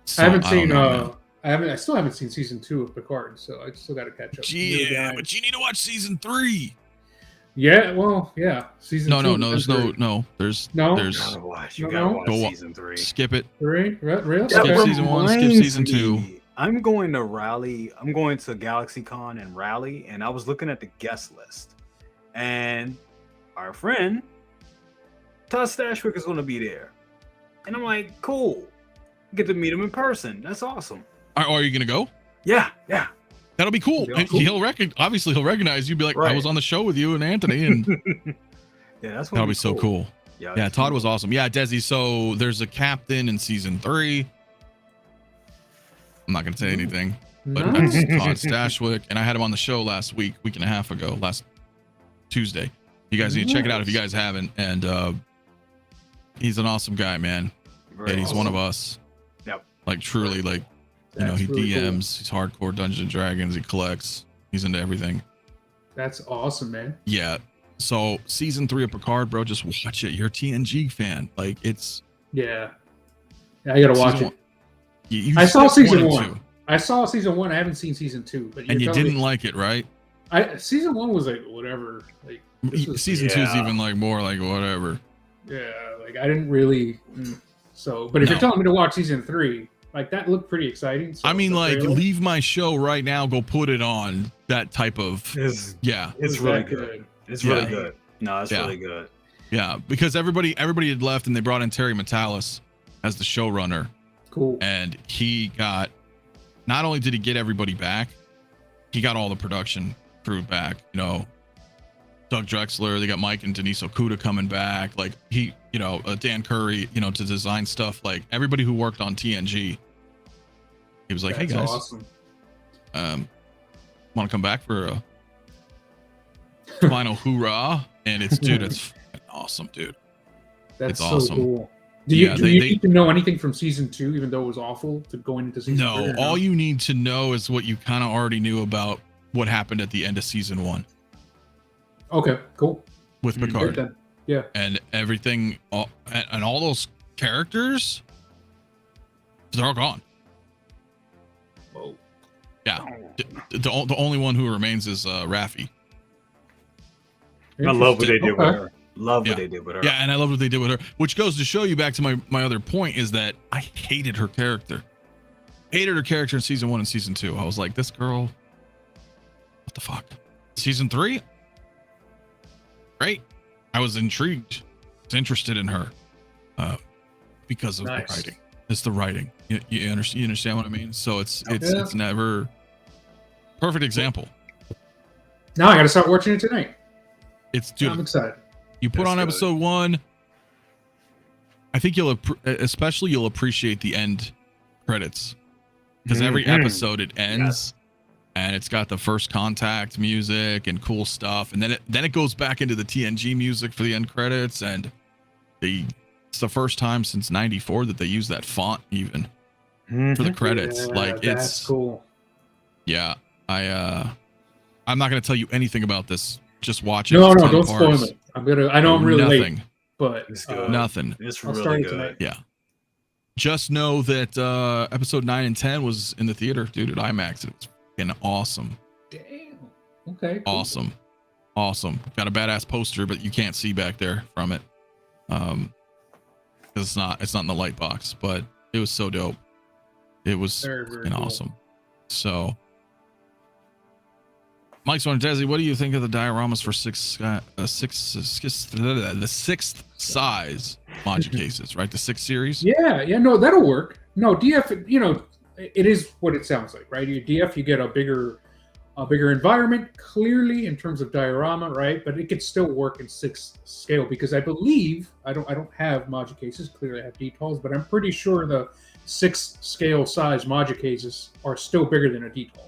So, I haven't don't seen. know, man. I still haven't seen season 2 of Picard, so I still got to catch up. Yeah, but you need to watch season 3. Yeah, well, yeah. Season No, 2. there's No? there's You gotta watch No? Go wa- season 3. skip it. 3. Real? Skip Okay. season 1, skip Reminds season 2. me, I'm going to Raleigh. I'm going to GalaxyCon and Raleigh, and I was looking at the guest list, and our friend Todd Stashwick is going to be there, and I'm like, cool, get to meet him in person. That's awesome. Are you gonna go? Yeah. That'll be cool. Yeah, And cool. obviously he'll recognize you. Be like, I Right. was on the show with you and Anthony, and Yeah, that's that'll be so cool. Yeah, Yeah, Todd was awesome. Yeah, Desi. So there's a captain in season 3. I'm not gonna say anything, but Nice. that's Todd Stashwick, and I had him on the show last week and a half ago, last Tuesday. You guys need to check it out if you guys haven't. And he's an awesome guy, man. And he's one of us. Yep. Like truly, like That's he really cool. DMs. He's hardcore Dungeons and Dragons. He collects. He's into everything. That's awesome, man. Yeah. So season 3 of Picard, bro, just watch it. You're a TNG fan. Like it's. Yeah. I got to watch season it. one- you I saw skipped season and 1. 2, I saw season 1. I haven't seen season 2. But and you you're telling didn't me- like it, right? Season 1 was like whatever. Like this was- Season 2 is yeah. even like more like whatever. Yeah, like I didn't really. So, but if you're No. telling me to watch season 3, like that looked pretty exciting. So I mean, the like, trailer- leave my show right now. Go put it on. That type of. It's Yeah. was really that good. It's Yeah. really good. No, it's Yeah. really good. Yeah. Because everybody had left, and they brought in Terry Metalis as the showrunner, Cool. and he got. Not only did he get everybody back, he got all the production crew back. You know, Doug Drexler. They got Mike and Denise Okuda coming back. Like Dan Curry. You know, to design stuff. Like everybody who worked on TNG. He was like, That's "Hey guys, awesome. Want to come back for a final hoorah?" And it's fucking awesome, dude. That's it's so awesome. cool. Do you, Yeah, do they- you they- need to know anything from season 2, even though it was awful to go into season 3? No, or all you need to know is what you kind of already knew about what happened at the end of season 1 Okay, cool. with Mhm. Picard. Then. Yeah. And everything, and all those characters, they're all gone. Whoa. Yeah, the only one who remains is Raffi. I love what they did with Okay. her. Love Yeah. what they did with her. Yeah, and I love what they did with her, which goes to show you back to my other point is that I hated her character. Hated her character in season 1 and season 2. I was like, this girl, what the fuck? Season 3, great. I was intrigued, was interested in her, because of Nice. the writing. It's the writing. You understand what I mean? So it's Yeah. never perfect example. Now I got to start watching it tonight. It's I'm dude. excited. You put That's on good. episode 1. I think you'll appreciate the end credits, because every episode it ends and it's got the first contact music and cool stuff, and then it goes back into the TNG music for the end credits, and it's the first time since '94 that they use that font even for the credits. Like that's cool. Yeah, I'm not gonna tell you anything about this. Just watch it. No, don't spoil it. I know I'm really late, but it's good. Nothing. It's I'll really start it good. tonight. Yeah. Just know that episode 9 and 10 was in the theater, dude, at IMAX. It was fucking awesome. Damn. Okay. Cool. Awesome. Got a badass poster, but you can't see back there from it. Because it's not in the light box, but it was so dope. It was Very, very fucking cool. awesome. So Mike Swan Desi, what do you think of the dioramas for the sixth size module cases, right? The 6 series? Yeah, no, that'll work. No, DF, it is what it sounds like, right? Your DF, you get a bigger environment, clearly in terms of diorama, right? But it could still work in 6 scale, because I believe I don't have module cases. Clearly, I have DTOLs, but I'm pretty sure the 6 scale size module cases are still bigger than a DTOL.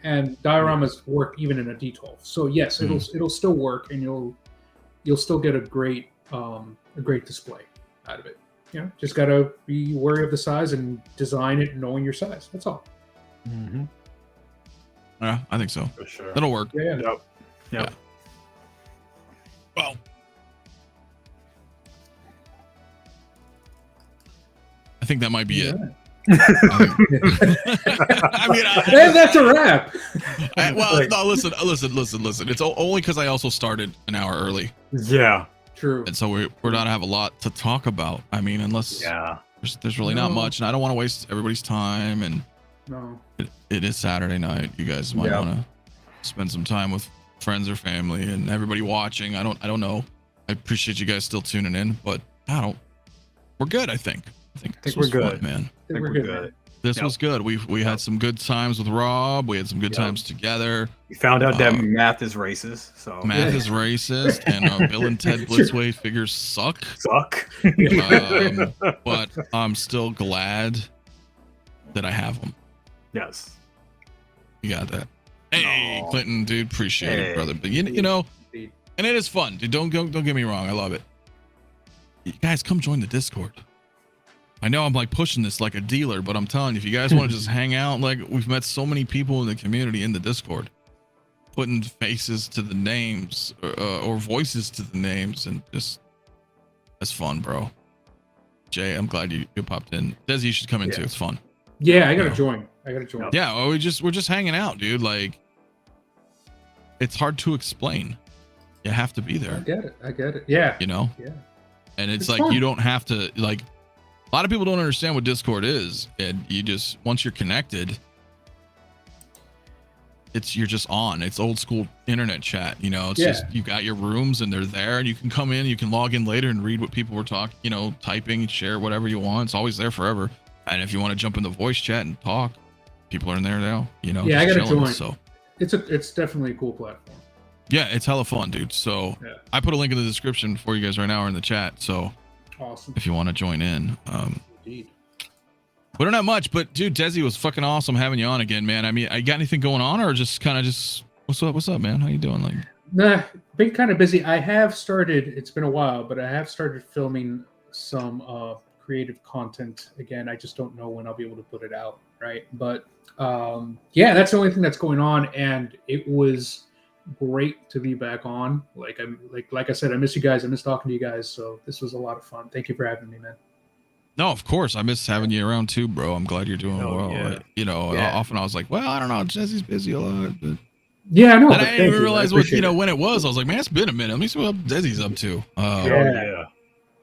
And dioramas work even in a D12. So yes, it'll still work, and you'll still get a great display out of it. Just gotta be wary of the size and design it knowing your size. That's all. Mm-hmm. Yeah, I think so. For sure. That'll work. Yeah. Yep. Yeah. Well, I think that might be it. And that's a wrap. No, listen. It's only because I also started an hour early. Yeah. True. And so we're not to have a lot to talk about. I mean, unless there's really not much, and I don't want to waste everybody's time. And No. it is Saturday night. You guys might want to spend some time with friends or family, and everybody watching. I don't know. I appreciate you guys still tuning in, but we're good. I think we're good, fun, man. I think we're good. This was good. We had some good times with Rob. We had some good times together. We found out that math is racist. So Math is racist, and Bill and Ted Blitzways figures suck. But I'm still glad that I have them. Yes. You got that. Hey, Clinton, dude, appreciate it, brother. But you know, Indeed. and it is fun, dude. Don't get me wrong. I love it. You guys, come join the Discord. I know I'm like pushing this like a dealer, but I'm telling you, if you guys want to just hang out, like we've met so many people in the community in the Discord, putting faces to the names or voices to the names, and just that's fun, bro. Jay, I'm glad you popped in. Desi, you should come in too. It's fun. Yeah, I gotta join. Yeah, well, we're just hanging out, dude. Like, it's hard to explain. You have to be there. I get it. Yeah. Yeah. And it's like fun. you don't have to like. A lot of people don't understand what Discord is, and you just once you're connected, you're just on. It's old school internet chat, It's just you got your rooms and they're there, and you can come in, you can log in later and read what people were talking, typing, share whatever you want. It's always there forever. And if you want to jump in the voice chat and talk, people are in there now. Yeah, I gotta join. So it's definitely a cool platform. Yeah, it's hella fun, dude. So I put a link in the description for you guys right now or in the chat. So. Awesome. If you want to join in. Indeed. We don't have much, but dude, Desi was fucking awesome having you on again, man. I mean, I got anything going on, or just what's up, man? How you doing? Like, Nah, been kind of busy. I have started. It's been a while, but I have started filming some creative content again. I just don't know when I'll be able to put it out, right? But that's the only thing that's going on, and it was great to be back on. Like I said, I miss you guys. I miss talking to you guys. So this was a lot of fun. Thank you for having me, man. No, of course. I miss having you around too, bro. I'm glad you're doing well. Often I was like, well, I don't know. Jesse's busy a lot. But... Yeah, I know. And I didn't even realize what when it was. I was like, man, it's been a minute. Let me see what Desi's up to.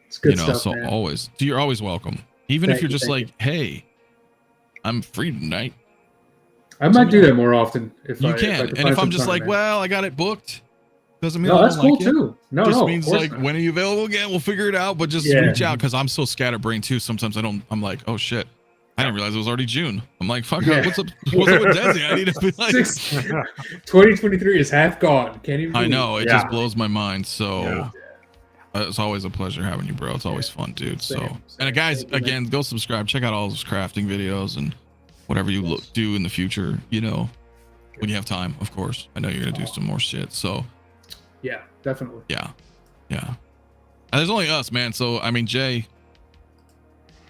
It's good stuff, so man. always. You're always welcome. Even if you're just like, hey, I'm free tonight. I might do that more often if you I can. find And if I'm some just time, like, man. well, I got it booked. Doesn't mean No, I that's don't cool like it. too. No, just no, means of course like not. when are you available again? We'll figure it out. But just reach out because I'm so scatterbrained too. Sometimes I'm like, oh shit, I didn't realize it was already June. I'm like, fuck, what's up with Desi? I need to be like, 2023 is half gone. Can't even. I know it just blows my mind. So, It's always a pleasure having you, bro. It's always fun, dude. Same. And guys, Thank you, man. again, go subscribe. Check out all those crafting videos and whatever you do in the future. You know, when you have time, of course. I know you're gonna do some more shit. So Yeah, definitely. yeah. And there's only us, man. So I mean, Jay,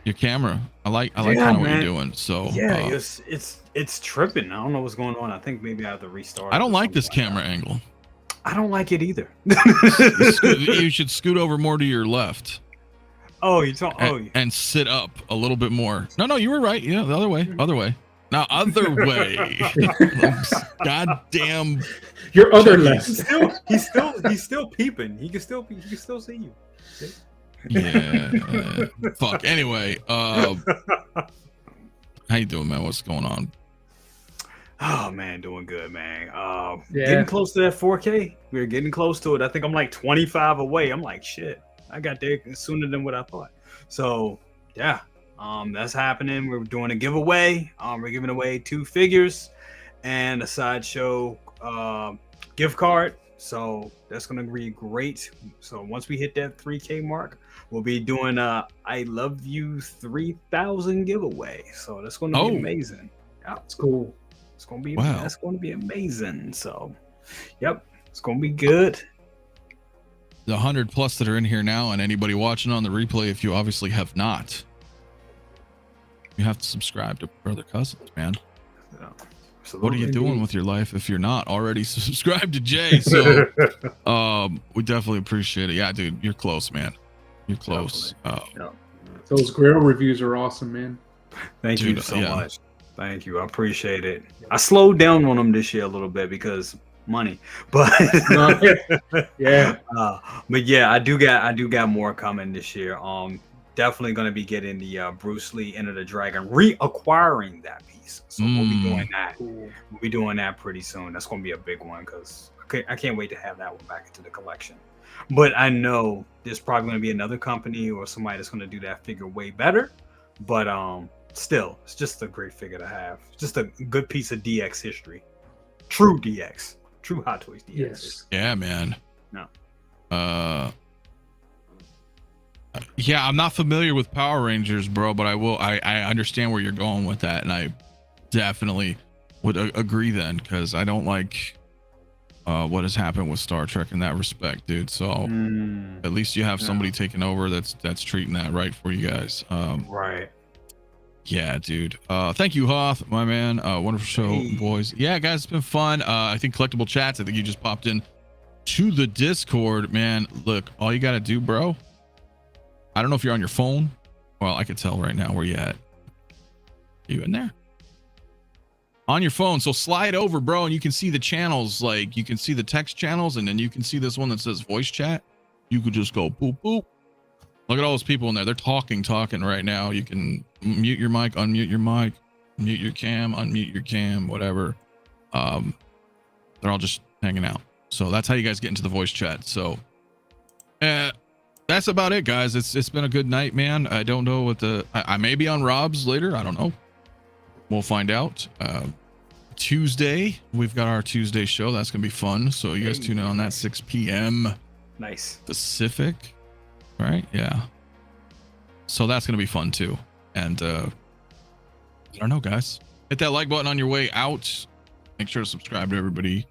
your camera. I like kind of what you're doing. So Yeah, it's tripping. I don't know what's going on. I think maybe I have to restart. I don't or like this something camera that. angle. I don't like it either. You should scoot over more to your left. Oh, you talk. Oh, And sit up a little bit more. No, you were right. Yeah, the other way. Now, other way. Goddamn. Your other left. he's still peeping. He can still see you. Yeah. Fuck. Anyway, how you doing, man? What's going on? Oh man, doing good, man. Yeah. Getting close to that 4K. We're getting close to it. I think I'm like 25 away. I'm like, shit. I got there sooner than what I thought. So yeah, that's happening. We're doing a giveaway. We're giving away 2 figures and a sideshow gift card. So that's gonna be great. So once we hit that 3K mark, we'll be doing I Love You 3000 giveaway. So that's gonna be amazing. Yeah, It's cool. it's gonna be that's gonna be amazing. So yep, it's gonna be good. The 100 plus that are in here now, and anybody watching on the replay, if you obviously have not, you have to subscribe to Brother Cousins, man. Yeah. What are you doing with your life if you're not already subscribed to Jay? So we definitely appreciate it. Yeah, dude, you're close, man. You're close. Those grill reviews are awesome, man. Thank you so much. Thank you. I appreciate it. I slowed down on them this year a little bit because money, but yeah. But yeah, I do got more coming this year. Definitely gonna be getting the Bruce Lee Enter the Dragon, reacquiring that piece. So we'll be doing that. Cool. We'll be doing that pretty soon. That's gonna be a big one because I can't wait to have that one back into the collection. But I know there's probably gonna be another company or somebody that's gonna do that figure way better. But still, it's just a great figure to have. It's just a good piece of DX history. True DX. True Hot Toys DX. Yes. Yeah, man. No. Yeah, I'm not familiar with Power Rangers, bro, but I understand where you're going with that, and I definitely would agree then, because I don't like what has happened with Star Trek in that respect, dude. So at least you have somebody taking over that's treating that right for you guys. Right. Yeah, dude. Thank you, Hoth, my man. Wonderful show, boys. Yeah, guys, it's been fun. I think Collectible Chats, I think you just popped in to the Discord, man. Look, all you gotta do, bro, I don't know if you're on your phone. Well, I can tell right now where you at. You in there? On your phone. So slide over, bro, and you can see the channels. Like, you can see the text channels, and then you can see this one that says voice chat. You could just go boop, boop. Look at all those people in there. They're talking right now. You can mute your mic, unmute your mic, mute your cam, unmute your cam, whatever. They're all just hanging out. So that's how you guys get into the voice chat. So that's about it, guys. It's been a good night, man. I don't know what I may be on Rob's later. I don't know. We'll find out. Tuesday, we've got our Tuesday show. That's gonna be fun. So you guys tune in on that 6 p.m. Nice. Pacific. Right? Yeah. So that's gonna be fun too. And I don't know, guys. Hit that like button on your way out. Make sure to subscribe to everybody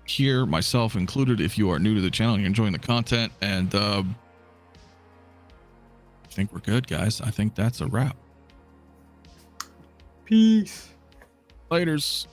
here, myself included, if you are new to the channel and you're enjoying the content. And I think we're good, guys. I think that's a wrap. Peace. Laters.